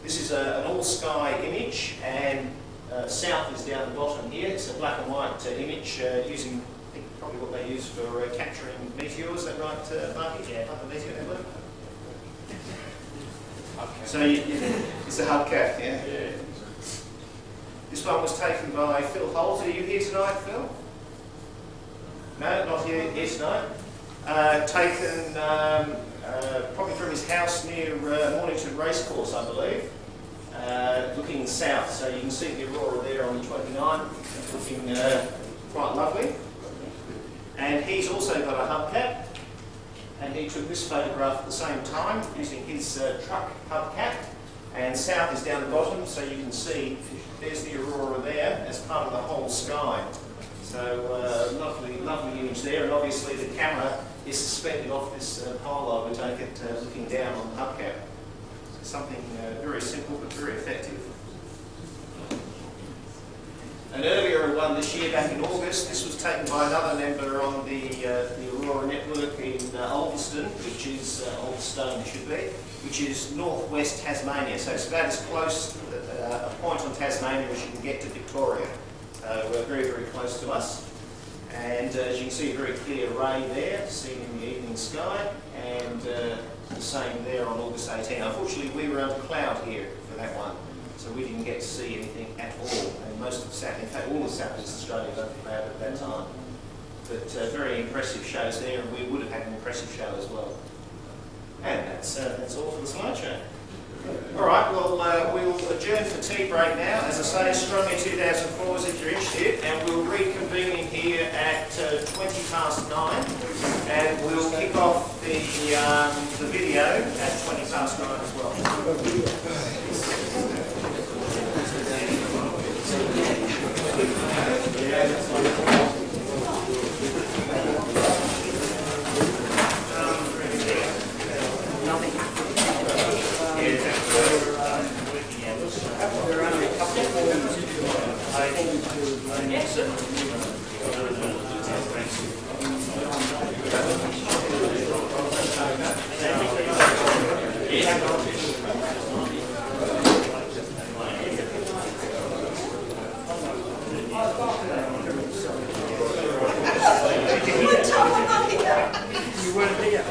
Speaker 1: This is an all-sky image, and south is down the bottom here. It's a black and white image using probably what they use for capturing meteors. Is that right, Marty? Yeah. Like the meteor network? So it's a hubcap, yeah? Yeah. This one was taken by Phil Holt. Are you here tonight, Phil? No, not here tonight. Taken probably from his house near Mornington Racecourse, I believe. Looking south, so you can see the aurora there on the 29th, looking quite lovely. And he's also got a hubcap, and he took this photograph at the same time using his truck hubcap. And south is down the bottom, so you can see there's the aurora there as part of the whole sky. So lovely image there, and obviously the camera is suspended off this pole, I would take it, looking down on the hubcap. So something very simple but very effective. An earlier one this year, back in August, this was taken by another member on the Aurora network in Ulverston, which is Ulverstone should be, which is northwest Tasmania. So it's about as close a point on Tasmania as you can get to Victoria. We're very, very close to us. And as you can see, a very clear ray there, seen in the evening sky, and the same there on August 18. Unfortunately, we were under cloud here for that one, so we didn't get to see anything at all. And most of South, in fact, all of South East Australia was under cloud at that time. But very impressive shows there, and we would have had an impressive show as well. And that's all for the slideshow. All right, well, we'll adjourn for tea break now. As I say, Astronomy 2004 if you're interested, and we'll reconvene in here at 9:20, and we'll kick off the video at 9:20 as well. There are only a couple of forms you weren't here.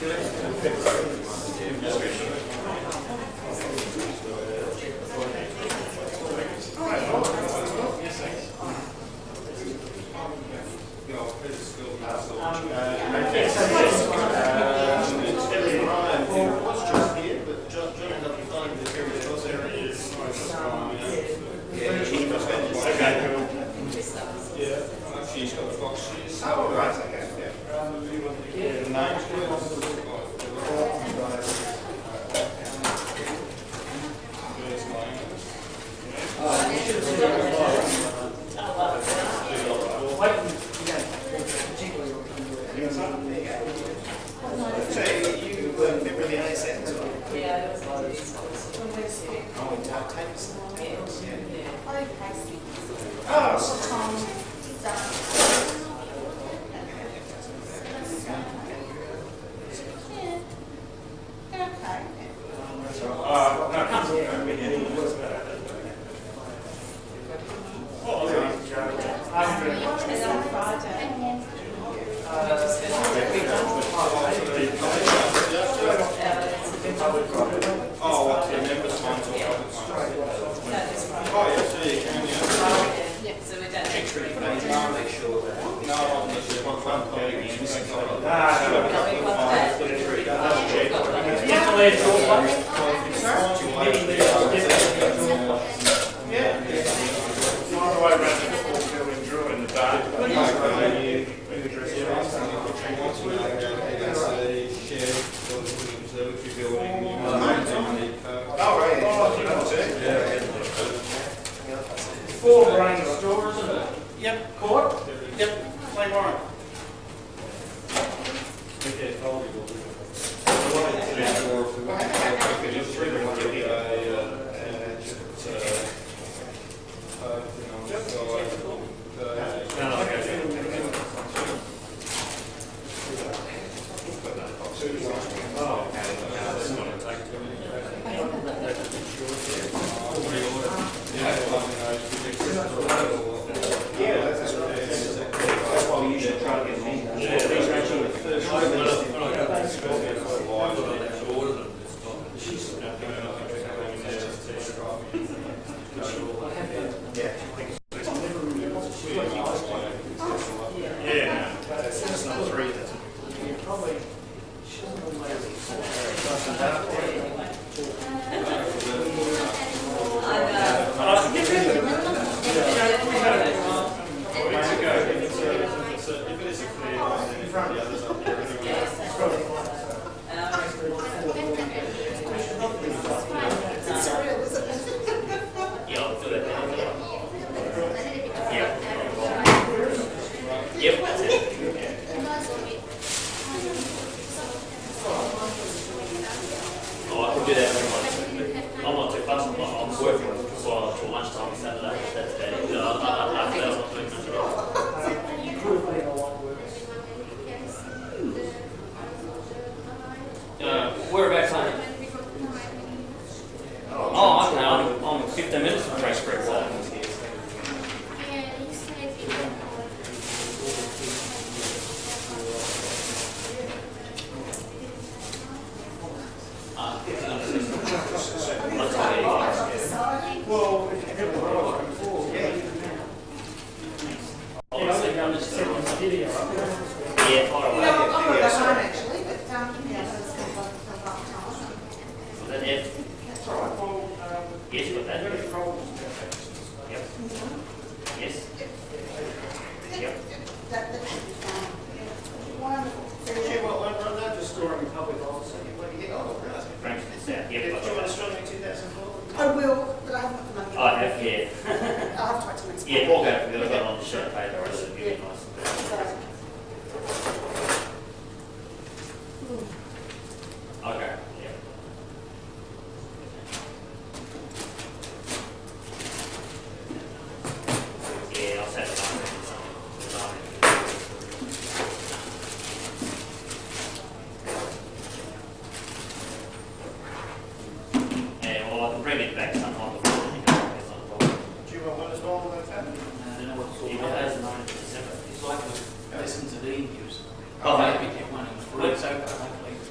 Speaker 1: So you were a member of the ASF as well?
Speaker 12: Yeah, it was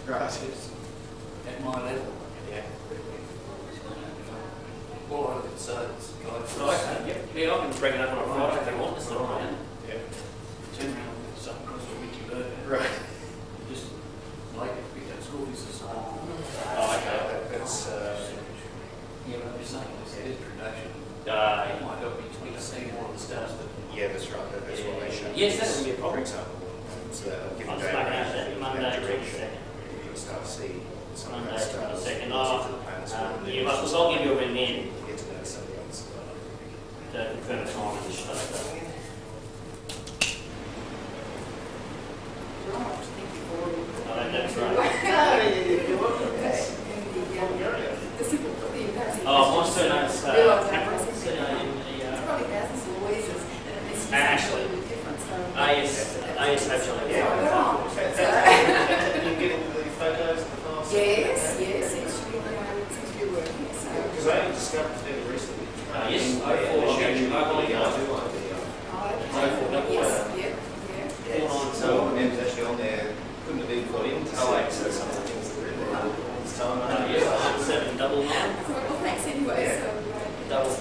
Speaker 6: Right.
Speaker 3: At my level.
Speaker 6: Yeah.
Speaker 3: All I could say is
Speaker 5: Okay, yeah, I can bring it up on a Friday if you want. It's not right.
Speaker 6: Yeah.
Speaker 3: turn around with something across the Ricky Bird.
Speaker 6: Right.
Speaker 3: Just like it, pick up school is this whole.
Speaker 6: Oh, okay. That's,
Speaker 3: Yeah, but I'm just saying, it's a good production. It
Speaker 5: Yeah.
Speaker 3: might help me to see more of the stars that.
Speaker 6: yeah, that's right. That's what they show.
Speaker 5: Yes, that wouldn't be a
Speaker 6: For
Speaker 5: problem.
Speaker 6: example, it's, given
Speaker 5: I'll just make it out that Monday,
Speaker 6: direction,
Speaker 5: 22nd.
Speaker 6: you'll start to see some of
Speaker 5: Monday,
Speaker 6: those stars.
Speaker 5: 22nd.
Speaker 6: into the planets.
Speaker 5: Yeah, but I'll give you a ring then
Speaker 6: Get to know some of the others.
Speaker 5: to confirm the time and the stuff. Oh, that's right. Oh, my surname's Ashley. ASF.
Speaker 1: You get into the photos and the files?
Speaker 12: Yes, seems to be working.
Speaker 1: Because I only discovered fairly recently.
Speaker 5: Yes,
Speaker 1: I So one of them is actually on there, couldn't have been put in. Oh, so some of the things that are in there all this time.
Speaker 5: Yes, 799,
Speaker 12: Well, thanks anyway, so.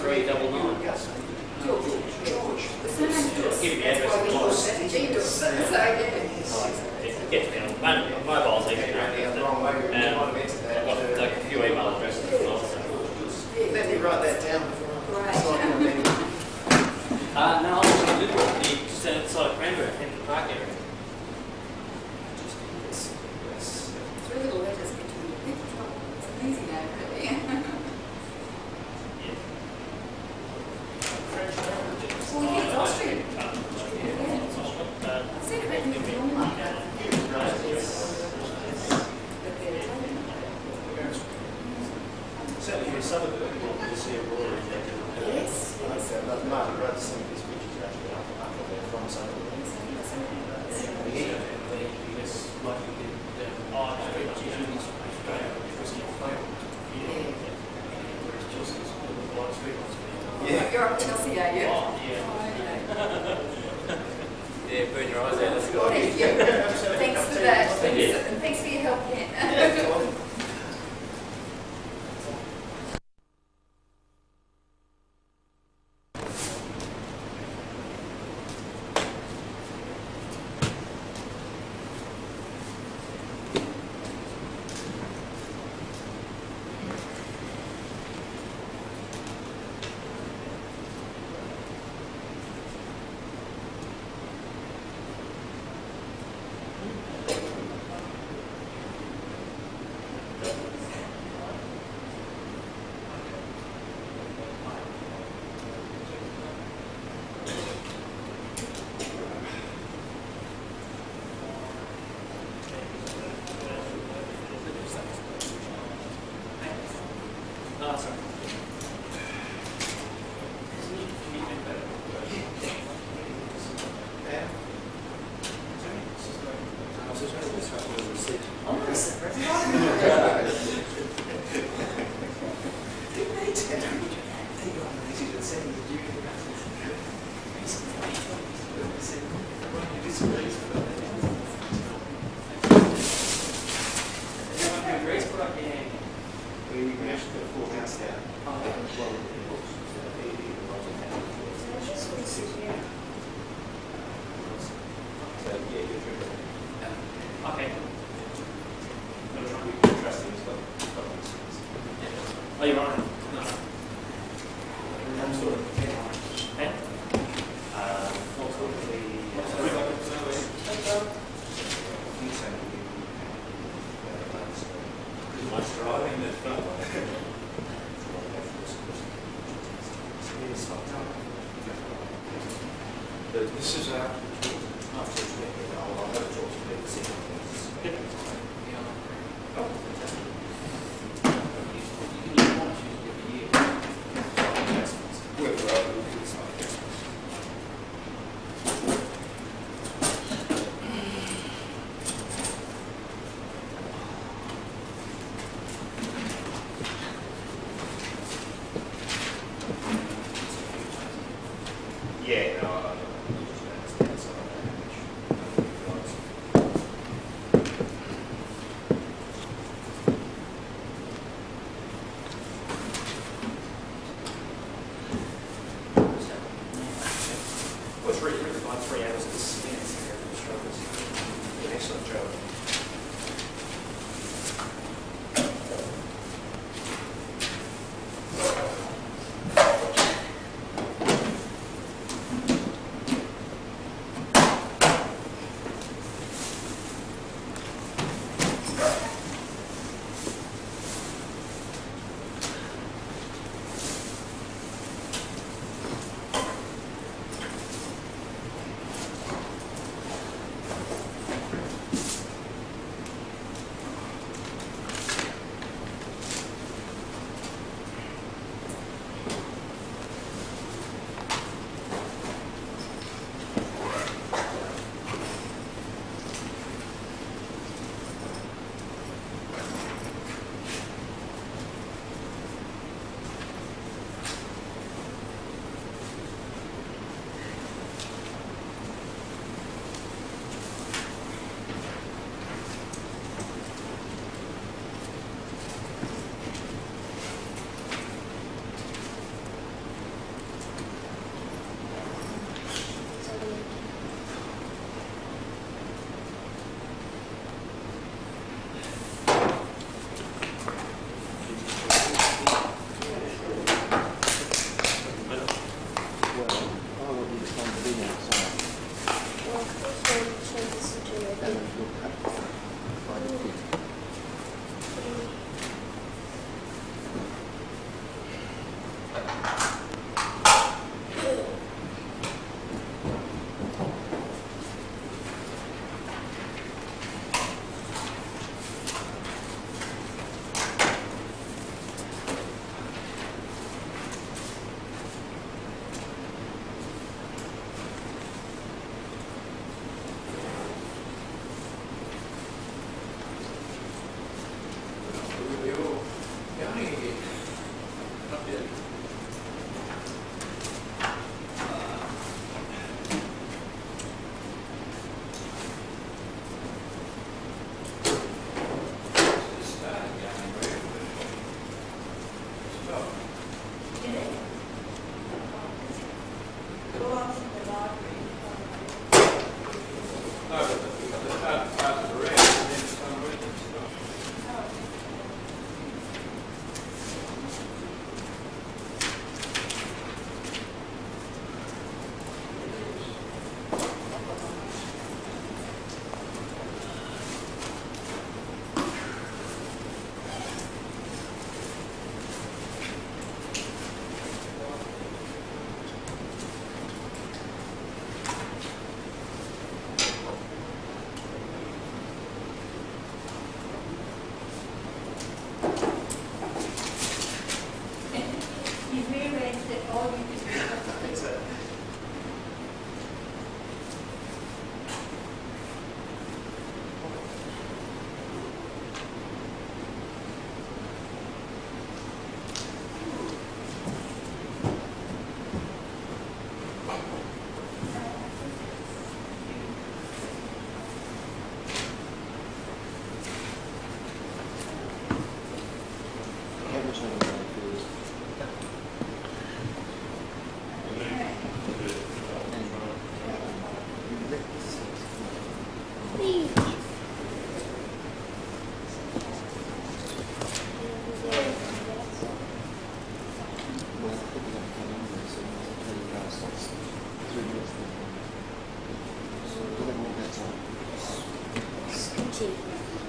Speaker 5: 3399.
Speaker 12: George. The surname's George.
Speaker 5: Give me the address.
Speaker 12: That's why we call it George. So, yeah.
Speaker 5: It gets me on mobile's easy.
Speaker 1: The wrong way, we might have entered
Speaker 5: I've got
Speaker 1: that.
Speaker 5: a few email addresses as well. So.
Speaker 1: Let me write that down before I
Speaker 12: Right.
Speaker 1: start my meeting.
Speaker 5: No, I'm actually good one. Just outside of Cranberry, Hampton Park area.
Speaker 12: Three little letters get you in a big trouble. It's an easy name, really. Well, yeah, it's Austrian. I've seen it written with your mark. But they're Italian.
Speaker 1: Certainly in some of it, you'll see Aurora reflected.
Speaker 12: Yes.
Speaker 1: Marty Rudd, some of his pictures are actually up on there from some of them.
Speaker 12: Yeah. You're up to Chelsea, are you?
Speaker 5: Oh, yeah. Yeah, burn your eyes out. Let's go.
Speaker 12: Thank you. Thanks for that.
Speaker 5: Thank you.
Speaker 12: And thanks for your help, Ken.
Speaker 5: No, sorry.
Speaker 1: We actually put a full house down. So, yeah, you're true.
Speaker 5: Okay.
Speaker 6: Trusting as well.
Speaker 5: Oh, you're right. No.
Speaker 6: I'm sort of,
Speaker 5: Hey?
Speaker 6: what sort of the...
Speaker 5: Nice driving the front one.
Speaker 6: This is our... Yeah, no, I just understand some of that.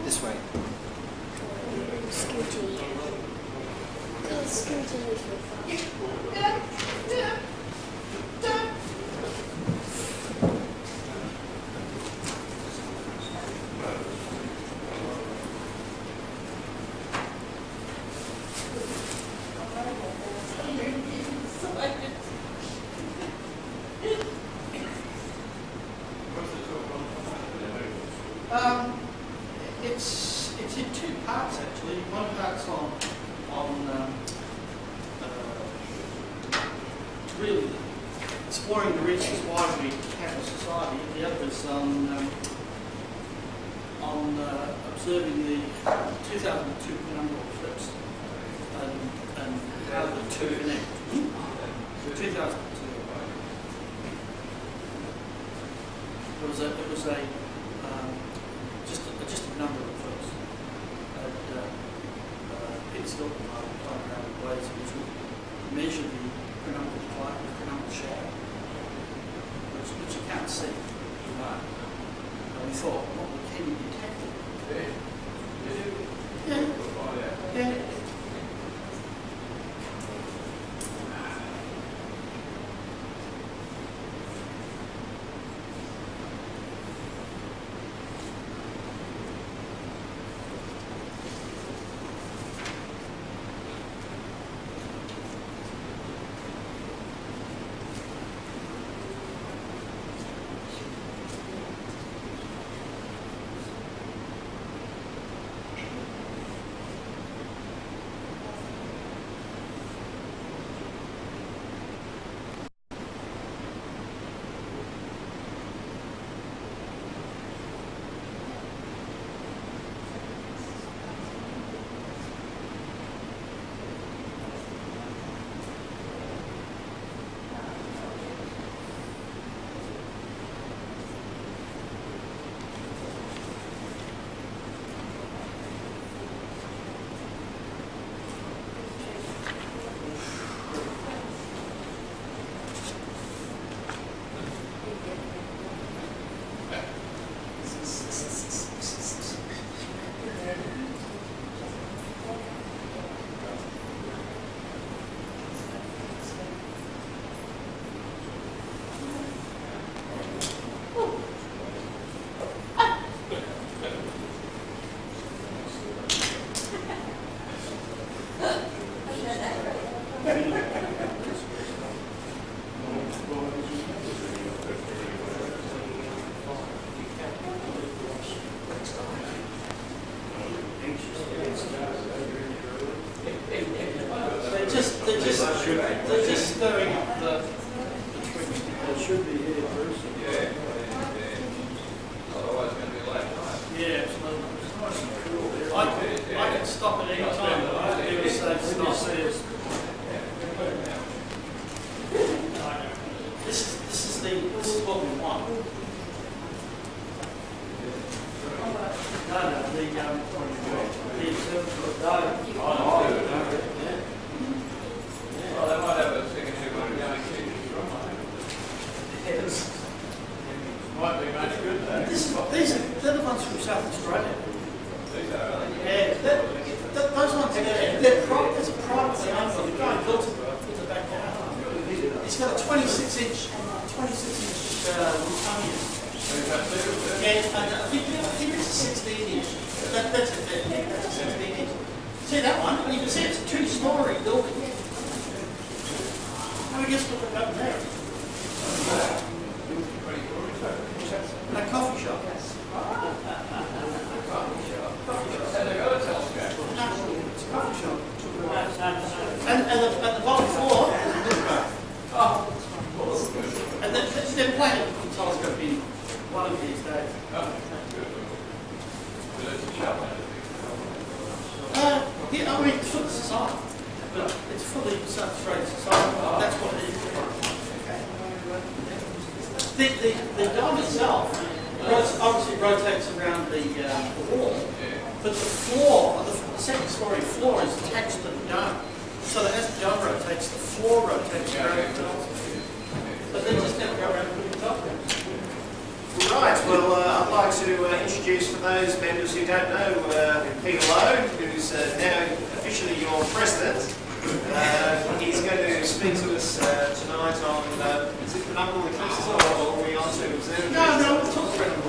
Speaker 13: This way. Scooty. Go, Scooty.
Speaker 8: It's in two parts actually. One part's on really exploring the reasons why we have a society. The other is on observing the 2002 penumbral eclipse and how the two connect. 2002. It was just a number of eclipse. Peter Skilton playing around with ways in which we measure the penumbral shadow, which you can't see. And we thought, well, can you detect it? Yeah. They're just stirring up the twitch. They should be here first.
Speaker 11: Yeah. Otherwise, it's going to be late night.
Speaker 8: Yeah, absolutely. It's nice and cool. I can stop at any time. All I have to do is say stop there. This is what we want. No, the observatory.
Speaker 11: Well, they might have a signature one going
Speaker 8: Yes.
Speaker 11: Might be much good though.
Speaker 8: They're the ones from South Australia.
Speaker 11: These are,
Speaker 8: Yeah, those ones, they're there's a privately owned one. The guy built it in the backyard. He's got a 26-inch Newtonian. Yeah, and I think it's a 16-inch. That's it. That's a 16-inch. See that one? You can see it's a two-story building. How do you guess what they've got there? A coffee shop.
Speaker 11: and they got a telescope.
Speaker 8: No, it's a coffee shop. And the bottom floor. And they're planning to put a telescope in one of these days.
Speaker 11: But it's a challenge.
Speaker 8: Yeah, I mean, for the society. but it's fully substrate society. That's what it is. The dome itself obviously rotates around the wall, but the floor, the second story floor is attached to the dome. So that as the dome rotates, the floor rotates around the dome. But they just never go around and put it up there.
Speaker 1: Right, well, I'd like to introduce for those members who don't know Peter Lowe, who's now officially your president. He's going to speak to us tonight on, is it penumbral eclipses or are we on to observatories?
Speaker 8: No, we'll talk about it.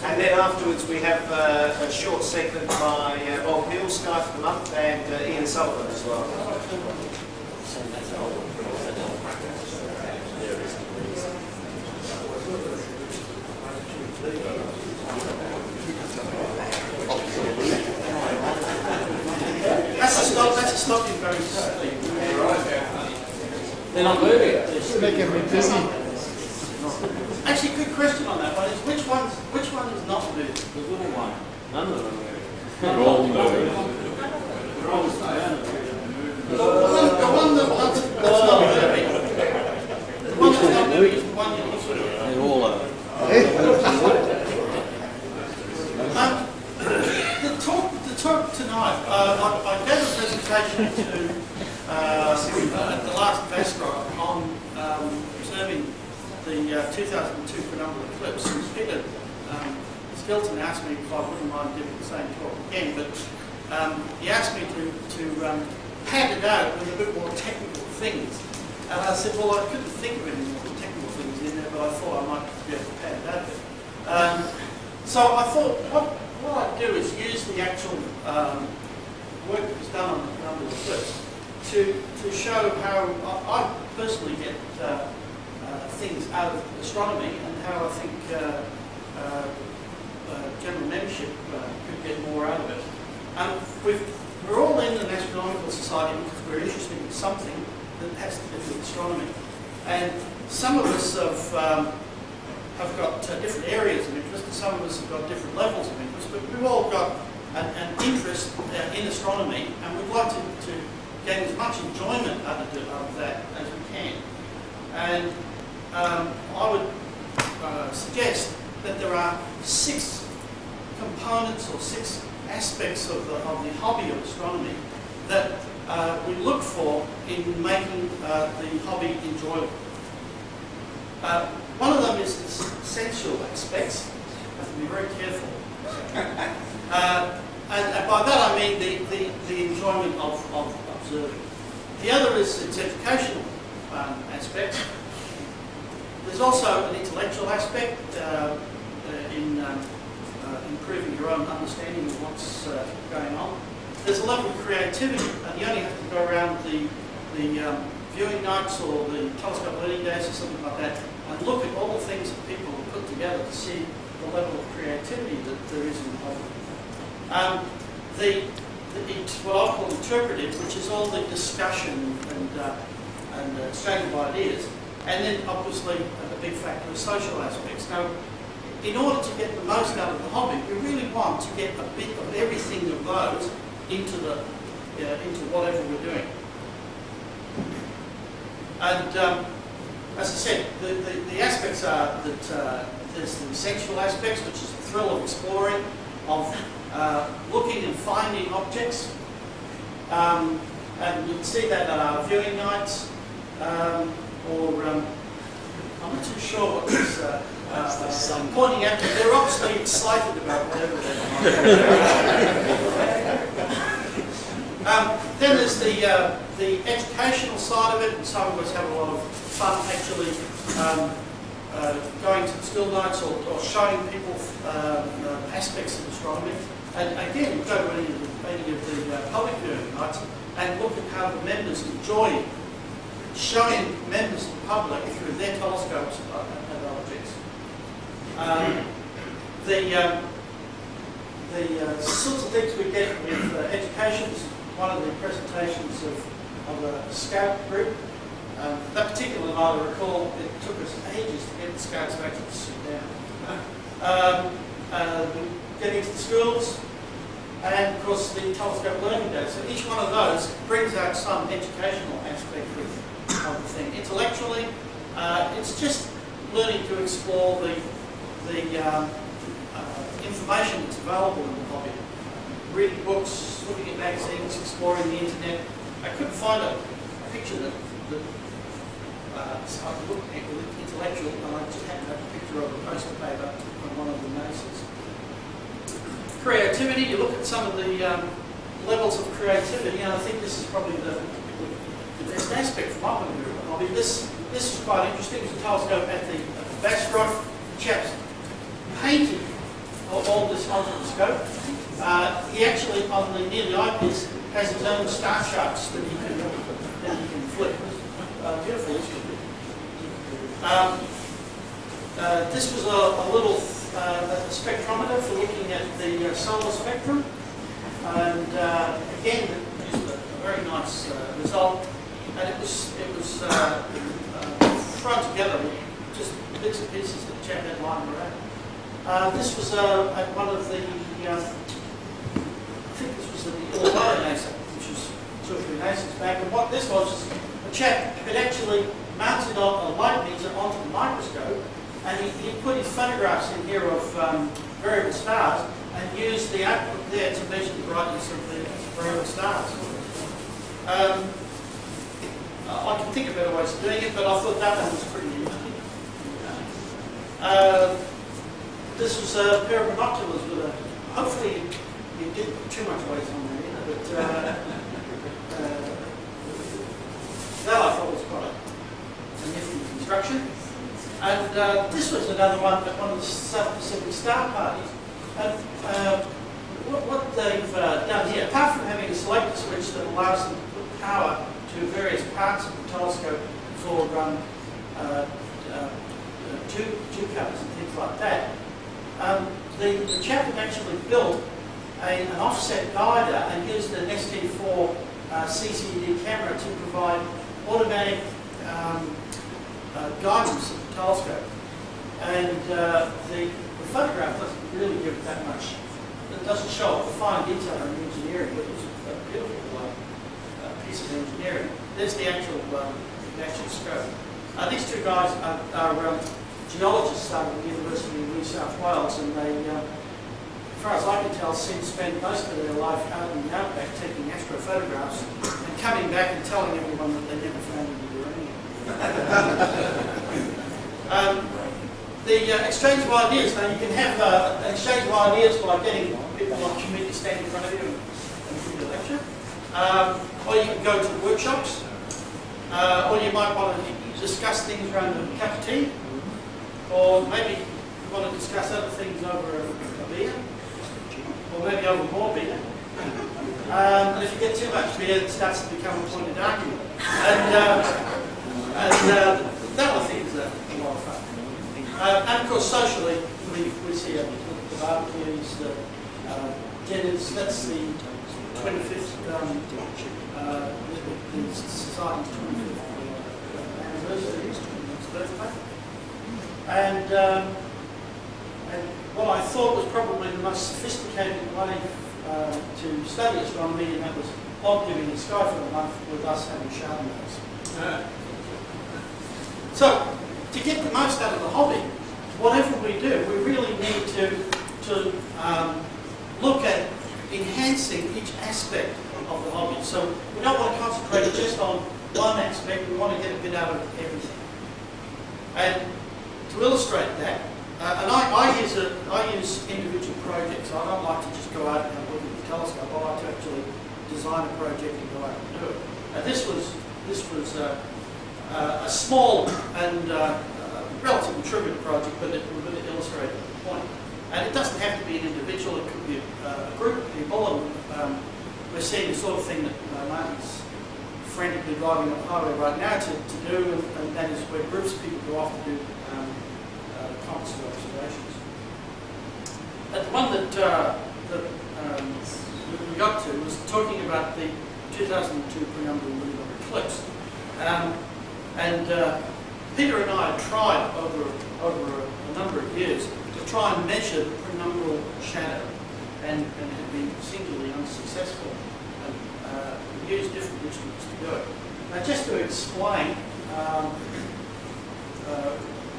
Speaker 1: And then afterwards we have a short segment by Bob Heale, Sky for the Month, and Ian Sullivan as well.
Speaker 8: That's a stop you very slowly.
Speaker 2: They're not moving.
Speaker 14: It's making me busy.
Speaker 8: Actually, good question on that one is which one is not moving?
Speaker 2: The little one. None of them are moving.
Speaker 11: They're all moving.
Speaker 2: They're all staying.
Speaker 8: The one that's not moving. The one that's not moving is the one you look at.
Speaker 2: They're all over.
Speaker 8: The talk tonight, I gave a presentation to at the last Vastra on observing the 2002 penumbral eclipse. And Peter Skilton asked me if I wouldn't mind giving the same talk again, but he asked me to pad it out with a bit more technical things. And I said, well, I couldn't think of any more technical things in there, but I thought I might be able to pad it out a bit. So I thought, what I'd do is use the actual work that was done on the penumbral eclipse to show how I personally get things out of astronomy and how I think general membership could get more out of it. We're all in an astronomical society because we're interested in something that has to do with astronomy. And some of us have got different areas of interest, and some of us have got different levels of interest, but we've all got an interest in astronomy, and we'd like to gain as much enjoyment out of that as we can. And I would suggest that there are 6 components or 6 aspects of the hobby of astronomy that we look for in making the hobby enjoyable. One of them is the sensual aspects. I have to be very careful. And by that I mean the enjoyment of observing. The other is its educational aspect. There's also an intellectual aspect in improving your own understanding of what's going on. There's a level of creativity, and you only have to go around the viewing nights or the telescope learning days or something like that and look at all the things that people have put together to see the level of creativity that there is in the hobby. It's what I call interpretive, which is all the discussion and exchange of ideas, and then obviously a big factor of social aspects. Now, in order to get the most out of the hobby, we really want to get a bit of everything of those into whatever we're doing. And as I said, the aspects are that there's the sensual aspects, which is the thrill of exploring, of looking and finding objects. And you can see that at our viewing nights, I'm not too sure what this I'm pointing at, but they're obviously excited about whatever they're then there's the educational side of it, and some of us have a lot of fun actually going to school nights or showing people aspects of astronomy. And again, go to any of the public viewing nights and look at how the members enjoy showing members of the public through their telescopes at objects. The sorts of things we get with education is one of the presentations of a scout group. That particular night, I recall, it took us ages to get the scouts to actually sit down. Getting to the schools, and of course, the telescope learning data. So each one of those brings out some educational aspect of the thing. Intellectually, it's just learning to explore the information that's available in the hobby. Reading books, looking at magazines, exploring the internet. I couldn't find a picture that I could look at with intellectual, and I just happened to have a picture of a poster paper on one of the naces. Creativity, you look at some of the levels of creativity, and I think this is probably the best aspect from my point of view of the hobby. This is quite interesting. There's a telescope at the backstrap. The chap's painted all this onto the scope. He actually, near the eyepiece, has his own star charts that he can flip. Beautiful, isn't it? This was a little spectrometer for looking at the solar spectrum, and again, it used a very nice result. And it was thrown together with just bits and pieces that the chap had lying around. This was at one of the, I think this was at the Aurora NASA, which was 2 or 3 NASAs back. And what this was a chap had actually mounted a light meter onto the microscope, and he put his photographs in here of variable stars and used the output there to measure the brightness of the variable stars. I can think of better ways of doing it, but I thought that one was pretty interesting. This was a pair of binoculars with a, hopefully you didn't put too much weight on there either, but that I thought was quite a nifty construction. And this was another one at one of the South Pacific Star Parties. And what they've done here, apart from having a selector switch that allows them to put power to various parts of the telescope for tube covers and things like that, the chap had actually built an offset guider and used an ST4 CCD camera to provide automatic guidance of the telescope. And the photograph doesn't really give it that much. It doesn't show up the fine detail in the engineering, but it's a beautiful piece of engineering. There's the actual scope. These two guys are geologists out of the University of New South Wales, and they, as far as I can tell, seem to spend most of their life out in the outback taking astrophotographs and coming back and telling everyone that they never found any uranium. The exchange of ideas. Now you can have an exchange of ideas by getting people on committee stand in front of you and give you a lecture. Or you can go to workshops. Or you might want to discuss things around a cup of tea. Or maybe you want to discuss other things over a beer. Or maybe over more beer. And if you get too much beer, it starts to become a pointed argument. And that I think is a lot of fun. And of course, socially, we see the barbecues, the dinners. That's the 25th, the Society's 25th anniversary, its birthday. And what I thought was probably the most sophisticated way to study astronomy, and that was Bob giving the sky for a month with us having Chardonnays. So, to get the most out of the hobby, whatever we do, we really need to look at enhancing each aspect of the hobby. So we don't want to concentrate just on one aspect, we want to get a bit out of everything. And to illustrate that, and I use individual projects. I don't like to just go out and look at the telescope. I like to actually design a project and go out and do it. And this was a small and relatively trivial project, but it illustrated the point. And it doesn't have to be an individual, it could be a group of people, and we're seeing the sort of thing that Marty's frantically driving up the highway right now to do, and that is where groups of people go off to do constant observations. And the one that we got to was talking about the 2002 penumbral lunar eclipse. Peter and I had tried over a number of years to try and measure the penumbral shadow. And and have been singularly unsuccessful, and used different instruments to do it. Now, just to explain,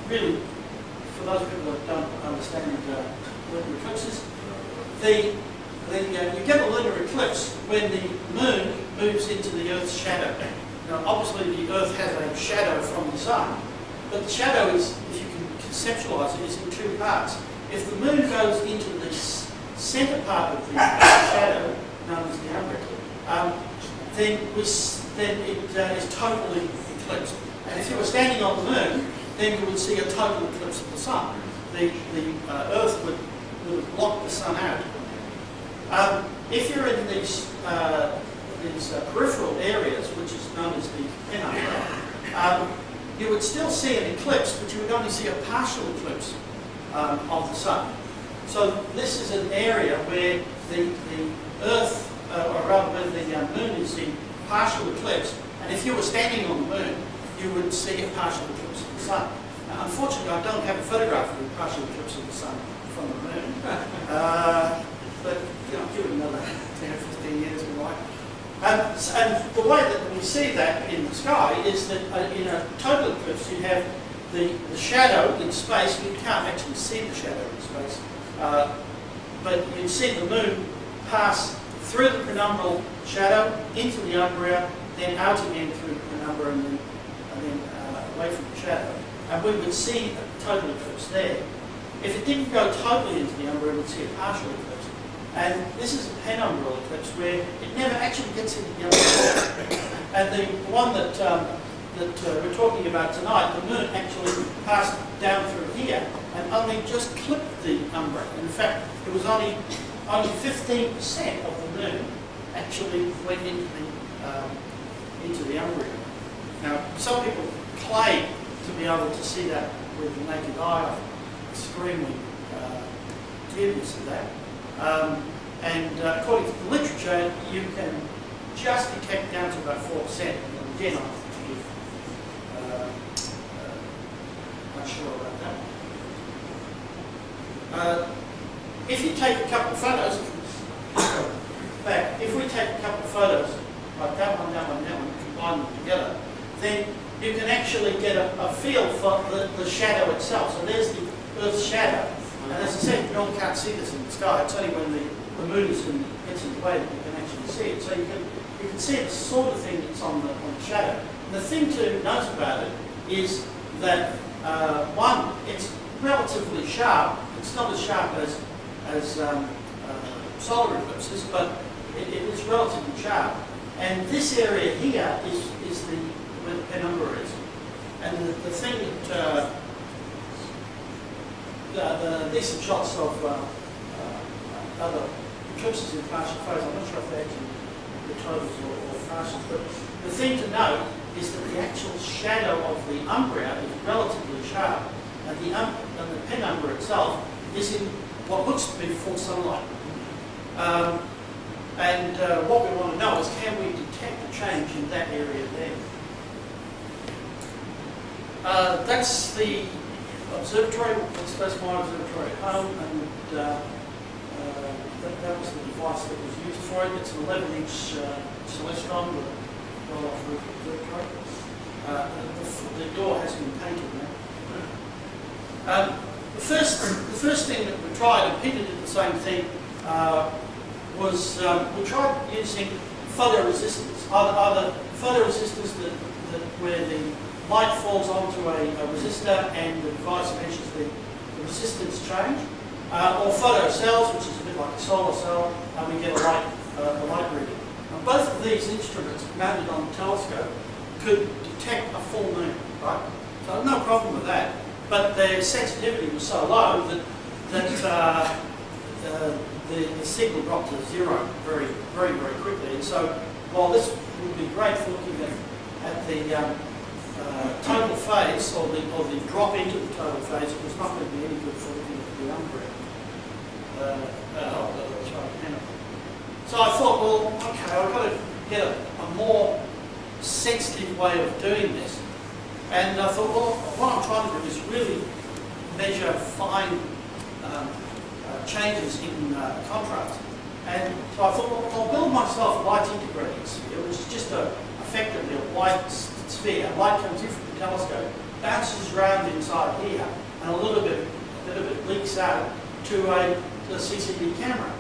Speaker 8: really, for those people that don't understand lunar eclipses, you get a lunar eclipse when the moon moves into the Earth's shadow. Now, obviously, the Earth has a shadow from the sun, but the shadow is, if you can conceptualise it, is in two parts. If the moon goes into the centre part of the shadow, known as the umbra, then it is totally eclipsed. And if you were standing on the moon, then you would see a total eclipse of the sun. The Earth would block the sun out. If you're in these peripheral areas, which is known as the penumbra, you would still see an eclipse, but you would only see a partial eclipse of the sun. So this is an area where the Earth, or rather where the moon is in partial eclipse, and if you were standing on the moon, you would see a partial eclipse of the sun. Now, unfortunately, I don't have a photograph of a partial eclipse of the sun from the moon, but give it another 10 or 15 years, we might. And the way that we see that in the sky is that in a total eclipse, you have the shadow in space. You can't actually see the shadow in space, but you can see the moon pass through the penumbral shadow into the umbra, then out again through the penumbra, and then away from the shadow. And we would see a total eclipse there. If it didn't go totally into the umbra, we would see a partial eclipse. And this is a penumbral eclipse where it never actually gets into the umbra. And the one that we're talking about tonight, the moon actually passed down through here and only just clipped the umbra. In fact, it was only 15% of the moon actually went into the umbra. Now, some people claim to be able to see that with the naked eye. I'm extremely dubious of that. And according to the literature, you can just detect down to about 4%. And again, I'm not sure about that. If you take a couple of photos, if we take a couple of photos, like that one, combine them together, then you can actually get a feel for the shadow itself. So there's the Earth's shadow. And as I said, you can't see this in the sky. It's only when the moon gets in the way that you can actually see it. So you can see the sort of thing that's on the shadow. And the thing to note about it is that one, it's relatively sharp. It's not as sharp as solar eclipses, but it is relatively sharp. And this area here is where the penumbra is. And the thing that these are shots of other eclipses in partial phase. I'm not sure if they're actually the totals or partials, but the thing to note is that the actual shadow of the umbra is relatively sharp, and the penumbra itself is in what looks to be full sunlight. What we want to know is, can we detect a change in that area there? That's the observatory. That's my observatory at home, and that was the device that was used for it. It's an 11-inch celestron with a roll-off roof observatory. The door has been painted now. The first thing that we tried, and Peter did the same thing, was we tried using photoresistors, either photoresistors that where the light falls onto a resistor and the device measures the resistance change, or photocells, which is a bit like a solar cell, and we get a light reading. Now, both of these instruments mounted on the telescope could detect a full moon, right? So no problem with that, but their sensitivity was so low that the signal dropped to zero very, very, very quickly. And so, while this would be great for looking at the total phase, or the drop into the total phase, it was not going to be any good for looking at the umbra. So I thought, well, okay, I've got to get a more sensitive way of doing this. And I thought, well, what I'm trying to do is really measure fine changes in contrast. And so I thought, well, I'll build myself a light integrating sphere, which is just effectively a white sphere. Light comes in from the telescope, bounces around inside here, and a little bit of it leaks out to a CCD camera.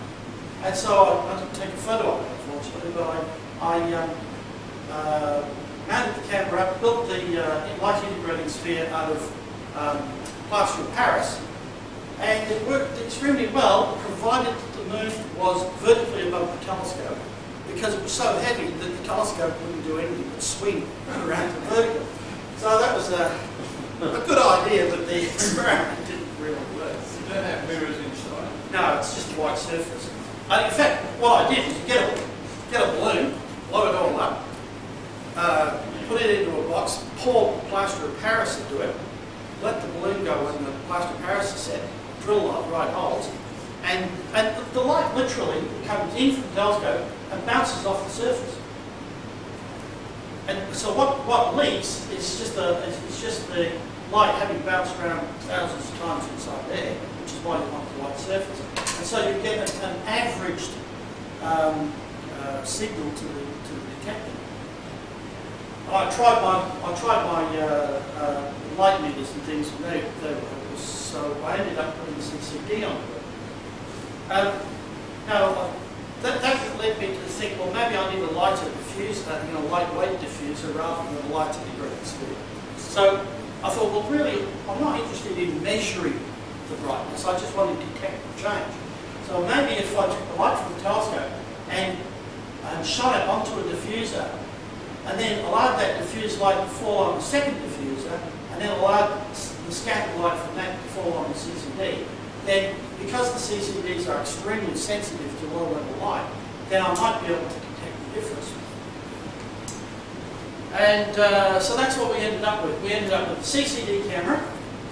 Speaker 8: And so I didn't take a photo of it, unfortunately, but I mounted the camera up, built the light integrating sphere out of plaster of Paris, and it worked extremely well, provided that the moon was vertically above the telescope, because it was so heavy that the telescope wouldn't do anything but swing around the vertical. So that was a good idea, but the experiment didn't really work.
Speaker 11: You don't have mirrors inside.
Speaker 8: No, it's just a white surface. In fact, what I did is get a balloon, blow it all up, put it into a box, pour plaster of Paris into it, let the balloon go when the plaster of Paris is set, drill the right holes, and the light literally comes in from the telescope and bounces off the surface. And so what leaks is just the light having bounced around thousands of times inside there, which is why you want the white surface. And so you get an averaged signal to the detector. I tried my light meters and things, and they were so I ended up putting the CCD on it. Now that led me to think, well, maybe I need a lighter diffuser, lightweight diffuser rather than a lighter integrating sphere. So I thought, well, really, I'm not interested in measuring the brightness. I just want to detect the change. So maybe if I took the light from the telescope and shone it onto a diffuser, and then allowed that diffused light to fall on the second diffuser, and then allowed the scattered light from that to fall on the CCD, then because the CCDs are extremely sensitive to low-level light, then I might be able to detect the difference. And so that's what we ended up with. We ended up with a CCD camera.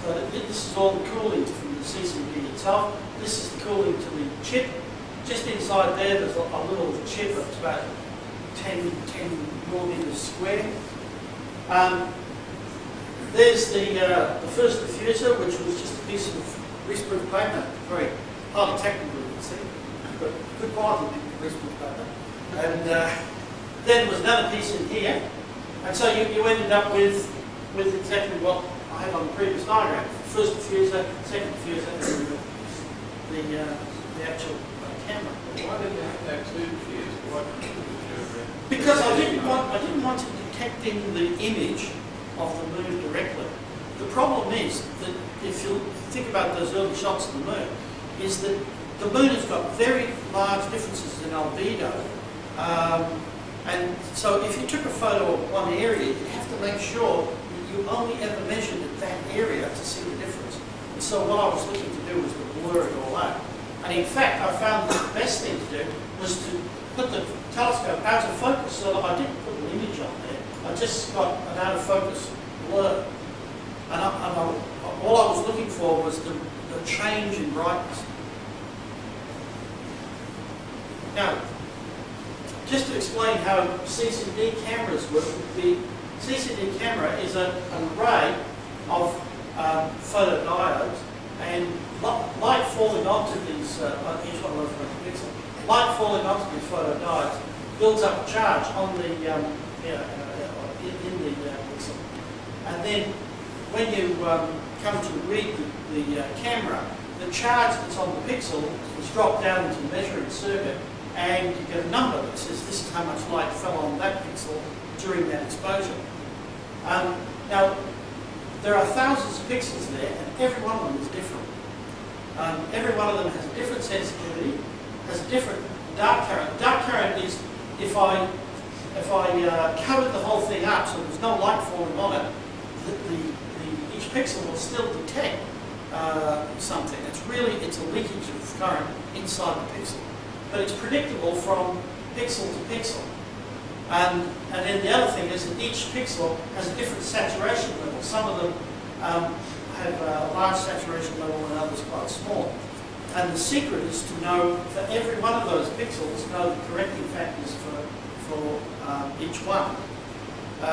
Speaker 8: So this is all the cooling from the CCD itself. This is the cooling to the chip. Just inside there's a little chip that's about 10 millimeters square. There's the first diffuser, which was just a piece of greaseproof paper, very highly technical, you can see, but good quality greaseproof paper. And then there was another piece in here, and so you ended up with exactly what I had on the previous diagram: first diffuser, second diffuser, and the actual camera.
Speaker 11: Why did you have to have two diffusers? Why couldn't you do it?
Speaker 8: Because I didn't want to detect in the image of the moon directly. The problem is that if you think about those early shots of the moon, is that the moon has got very large differences in albedo. And so if you took a photo of one area, you have to make sure that you only ever measured at that area to see the difference. And so what I was looking to do was to blur it all out. And in fact, I found that the best thing to do was to put the telescope out of focus so that I didn't put an image on there. I just got an out of focus blur. And all I was looking for was the change in brightness. Now, just to explain how CCD cameras work, CCD camera is an array of photodiodes, and light falling onto these, light falling onto these photodiodes builds up charge on the in the pixel, and then when you come to read the camera, the charge that's on the pixel is dropped down into the measuring circuit, and you get a number that says this is how much light fell on that pixel during that exposure. Now, there are thousands of pixels there, and every one of them is different. Every one of them has a different sensitivity, has a different dark current. Dark current is if I covered the whole thing up so there's no light falling on it, each pixel will still detect something. It's a leakage of current inside the pixel, but it's predictable from pixel to pixel. And then the other thing is that each pixel has a different saturation level. Some of them have a large saturation level and others quite small. And the secret is to know, for every one of those pixels, know the correcting factors for each one.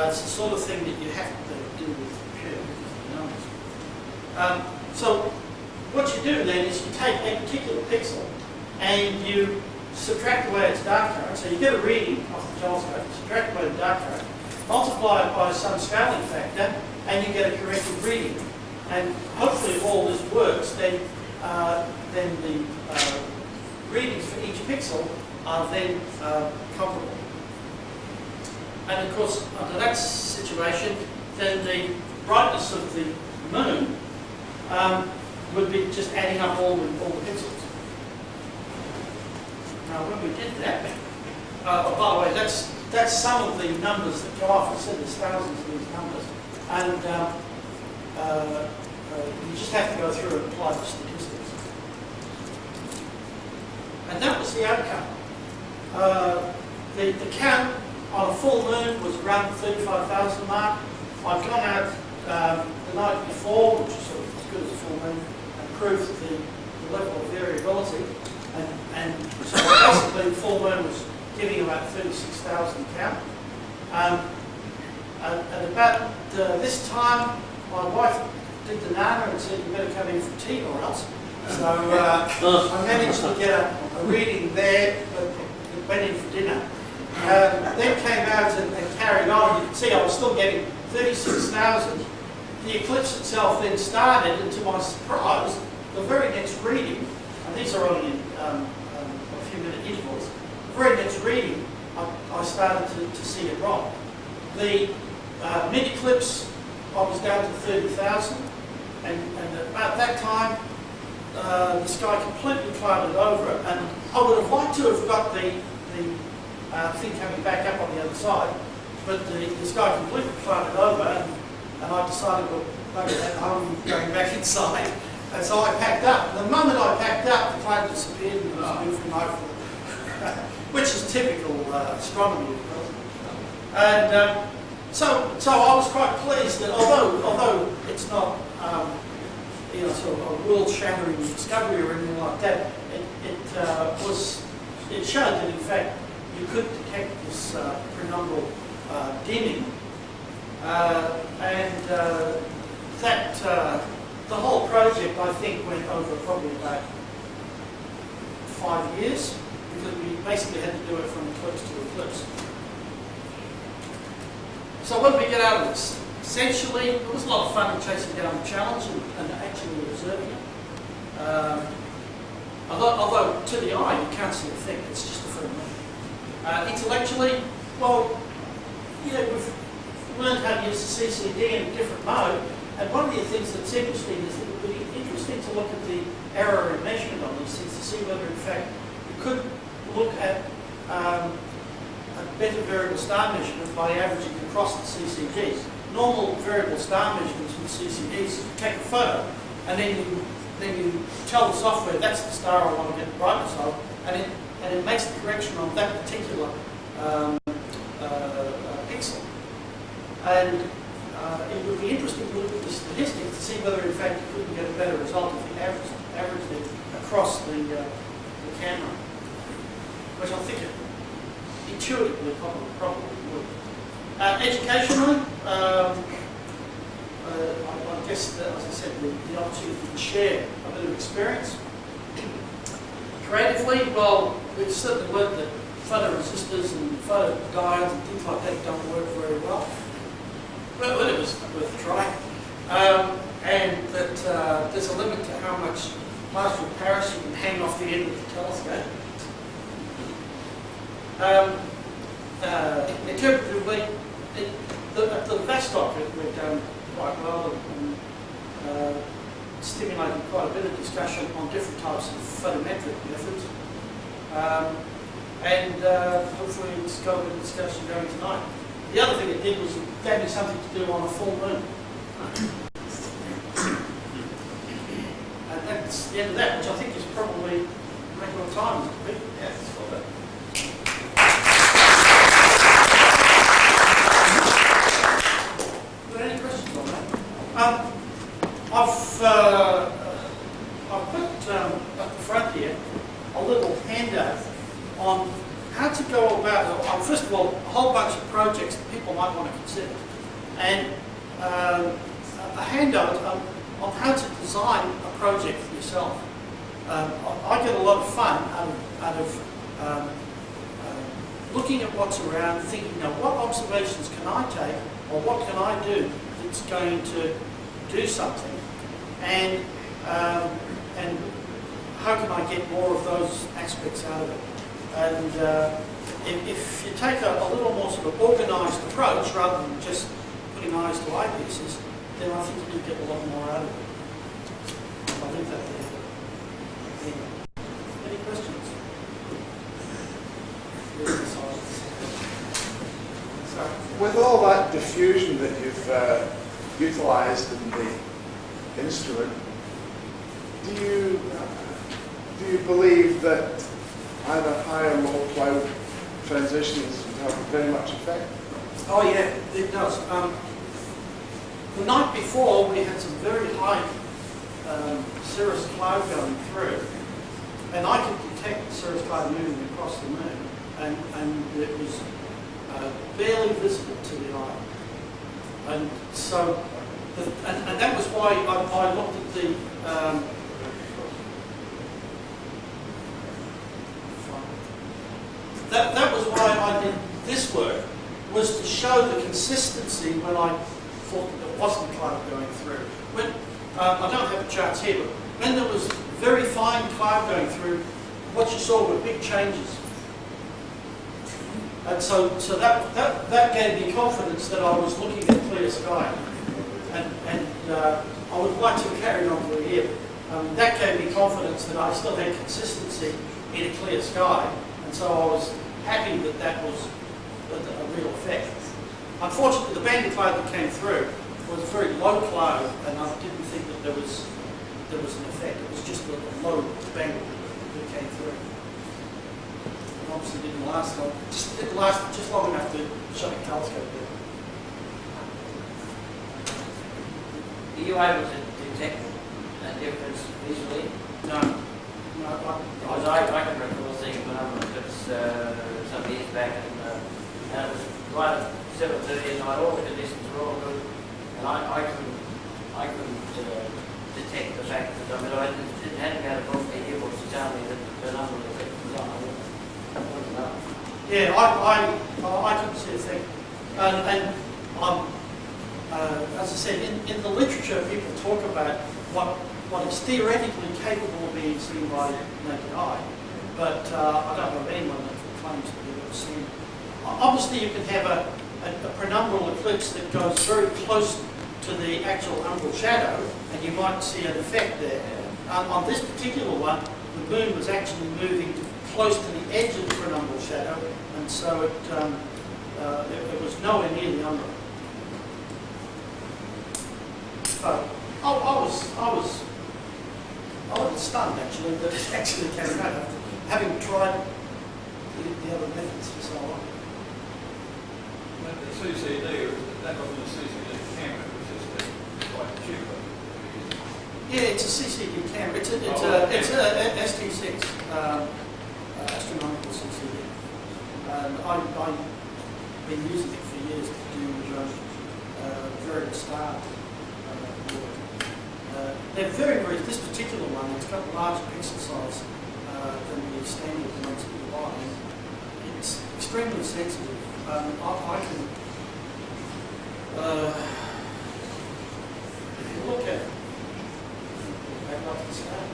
Speaker 8: It's the sort of thing that you have to do with computer numbers. So what you do then is you take a particular pixel and you subtract away its dark current, so you get a reading off the telescope, subtract away the dark current, multiply it by some scaling factor, and you get a corrected reading. And hopefully if all this works, then the readings for each pixel are then comparable. And of course, under that situation, then the brightness of the moon would be just adding up all the pixels. Now, when we did that, oh, by the way, that's some of the numbers that go off. I said there's thousands of these numbers, and you just have to go through and apply the statistics. And that was the outcome. The count on a full moon was around the 35,000 mark. I've gone out the night before, which is sort of as good as a full moon, and proved the level of variability. And so basically the full moon was giving about 36,000 count. At about this time, my wife did the nana and said, you better come in for tea or else. So I managed to get a reading there, but it went in for dinner. Then came out and carried on. You can see I was still getting 36,000. The eclipse itself then started, and to my surprise, the very next reading, and these are only in a few minute intervals, the very next reading, I started to see it wrong. The mid-eclipse, I was down to 30,000, and at that time, the sky completely clouded over, and I would have liked to have got the thing coming back up on the other side, but the sky completely clouded over, and I decided, well, maybe that I'm going back inside, and so I packed up. The moment I packed up, the cloud disappeared and it was moved from over, which is typical astronomy, of course. And so I was quite pleased that although it's not sort of a world-shattering discovery or anything like that, it showed that in fact you could detect this penumbral dimming, and that the whole project I think went over probably about 5 years, because we basically had to do it from eclipse to eclipse. So what did we get out of this? Essentially, it was a lot of fun chasing down the challenge and actually observing it. Although to the eye you can't see a thing, it's just a phenomenon. Intellectually, well, we've learned how to use the CCD in a different mode, and one of the things that's interesting is that it would be interesting to look at the error in measurement on these things to see whether in fact you could look at a better variable star measurement by averaging across the CCDs. Normal variable star measurements with CCDs, you take a photo, and then you tell the software that's the star I want to get the brightness of, and it makes the correction on that particular pixel. And it would be interesting to look at the statistics to see whether in fact you couldn't get a better result if you averaged it across the camera, which I think it intuitively probably would. Educationally, I guess that, as I said, the opportunity to share a bit of experience. Creatively, well, we've certainly learned that photoresistors and photodiodes and things like that don't work very well. But it was worth a try. And that there's a limit to how much plaster of Paris you can hang off the end of the telescope. Interpretively, the Vostok we've done quite well and stimulated quite a bit of discussion on different types of photometric methods. And hopefully it's got a bit of discussion going tonight. The other thing it did was it gave me something to do on a full moon. And that's the end of that, which I think is probably record time, isn't it?
Speaker 6: Yes, it's all that.
Speaker 8: Are there any questions on that? I've put at the front here a little handout on how to go about, first of all, a whole bunch of projects that people might want to consider, and a handout on how to design a project for yourself. I get a lot of fun out of looking at what's around, thinking, now what observations can I take, or what can I do that's going to do something, and how can I get more of those aspects out of it? And if you take a little more sort of organised approach rather than just putting eyes to eyepieces, then I think you do get a lot more out of it. I'll leave that there. Yeah. Any questions? There's the silence. Sorry.
Speaker 14: With all that diffusion that you've utilised in the instrument, do you believe that either high or low cloud transitions would have very much effect?
Speaker 8: Oh yeah, it does. The night before we had some very high cirrus cloud going through, and I could detect the cirrus cloud moving across the moon, and it was barely visible to the eye. And so, and that was why I looked at the that was why I did this work, was to show the consistency when I thought that there wasn't cloud going through. When I don't have the charts here, but when there was very fine cloud going through, what you saw were big changes. And so that gave me confidence that I was looking at clear sky. And I would like to carry on through here. That gave me confidence that I still had consistency in a clear sky. And so I was happy that that was a real effect. Unfortunately, the band of cloud that came through was a very low cloud, and I didn't think that there was an effect. It was just a low band that came through. And obviously didn't last long. Didn't last just long enough to shut the telescope down.
Speaker 3: Are you able to detect a difference visually?
Speaker 8: No.
Speaker 3: Because I can recall seeing a phenomenon some years back, and it was right at 7:30 at night. All the conditions were all good, and I couldn't detect the fact that I hadn't been able to book the yearbooks to tell me that the number of effects was on. I wouldn't know. Yeah,
Speaker 8: I couldn't see a thing, and as I said, in the literature, people talk about what is theoretically capable of being seen by naked eye, but I don't know of anyone that claims to be able to see it. Obviously, you can have a penumbral eclipse that goes very close to the actual umbral shadow, and you might see an effect there. On this particular one, the moon was actually moving close to the edge of the penumbral shadow, and so it was nowhere near the umbra. So I was stunned actually that it actually came out after having tried the other methods for so long.
Speaker 11: But the CCD, that wasn't a CCD camera, it was just like a cheaper.
Speaker 8: Yeah, it's a CCD camera. It's a ST6 astronomical CCD. I've been using it for years to do various star work. They're very, this particular one, it's got a larger pixel size than the standard ones that you buy. It's extremely sensitive. I can, if you look at, back up to the start.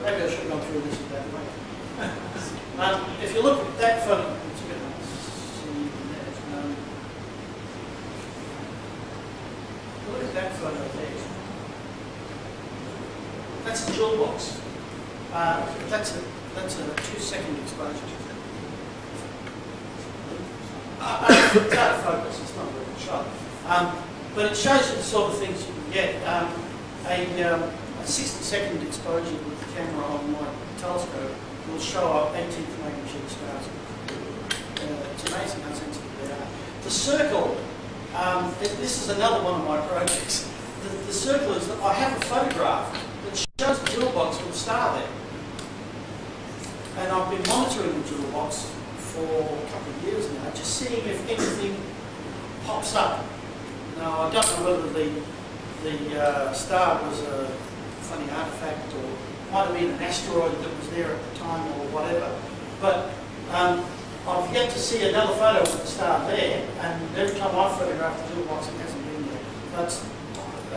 Speaker 8: Maybe I should have gone through this that way. If you look at that photo, it's good to see that. Look at that photo there. That's a jewel box. That's a 2-second exposure. It's out of focus. It's not really sharp. But it shows you the sort of things you can get. A 60-second exposure with the camera on my telescope will show up 18th magnitude stars. It's amazing how sensitive they are. The circle, this is another one of my projects. The circle is that I have a photograph that shows the jewel box with a star there. And I've been monitoring the jewel box for a couple of years now, just seeing if anything pops up No, I don't know whether the star was a funny artefact or might have been an asteroid that was there at the time or whatever. But I've yet to see another photo of the star there, and every time I've photographed the toolbox, it hasn't been there. That's,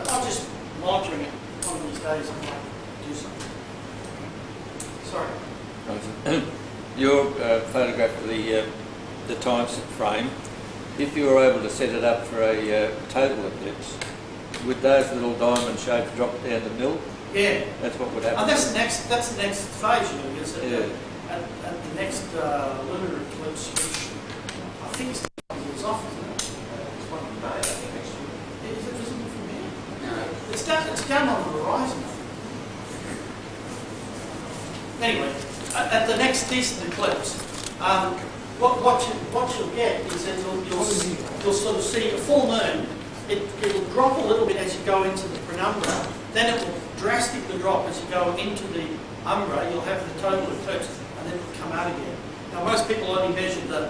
Speaker 8: I'm just monitoring it. One of these days I might do something. Sorry.
Speaker 11: Your photograph of the time frame, if you were able to set it up for a total eclipse, would those little diamond shapes drop down the middle?
Speaker 8: Yeah.
Speaker 11: That's what would happen.
Speaker 8: Oh, that's the next phase, you know, is it?
Speaker 11: Yeah.
Speaker 8: At the next lunar eclipse, which I think it's years off, isn't it?
Speaker 1: It's one in May, I think, next year.
Speaker 8: Is it visible from here? No. It's down on the horizon. Anyway, at the next decent eclipse, what you'll get is that you'll sort of see a full moon. It'll drop a little bit as you go into the penumbra, then it will drastically drop as you go into the umbra. You'll have the total eclipse, and then it'll come out again. Now, most people only measure the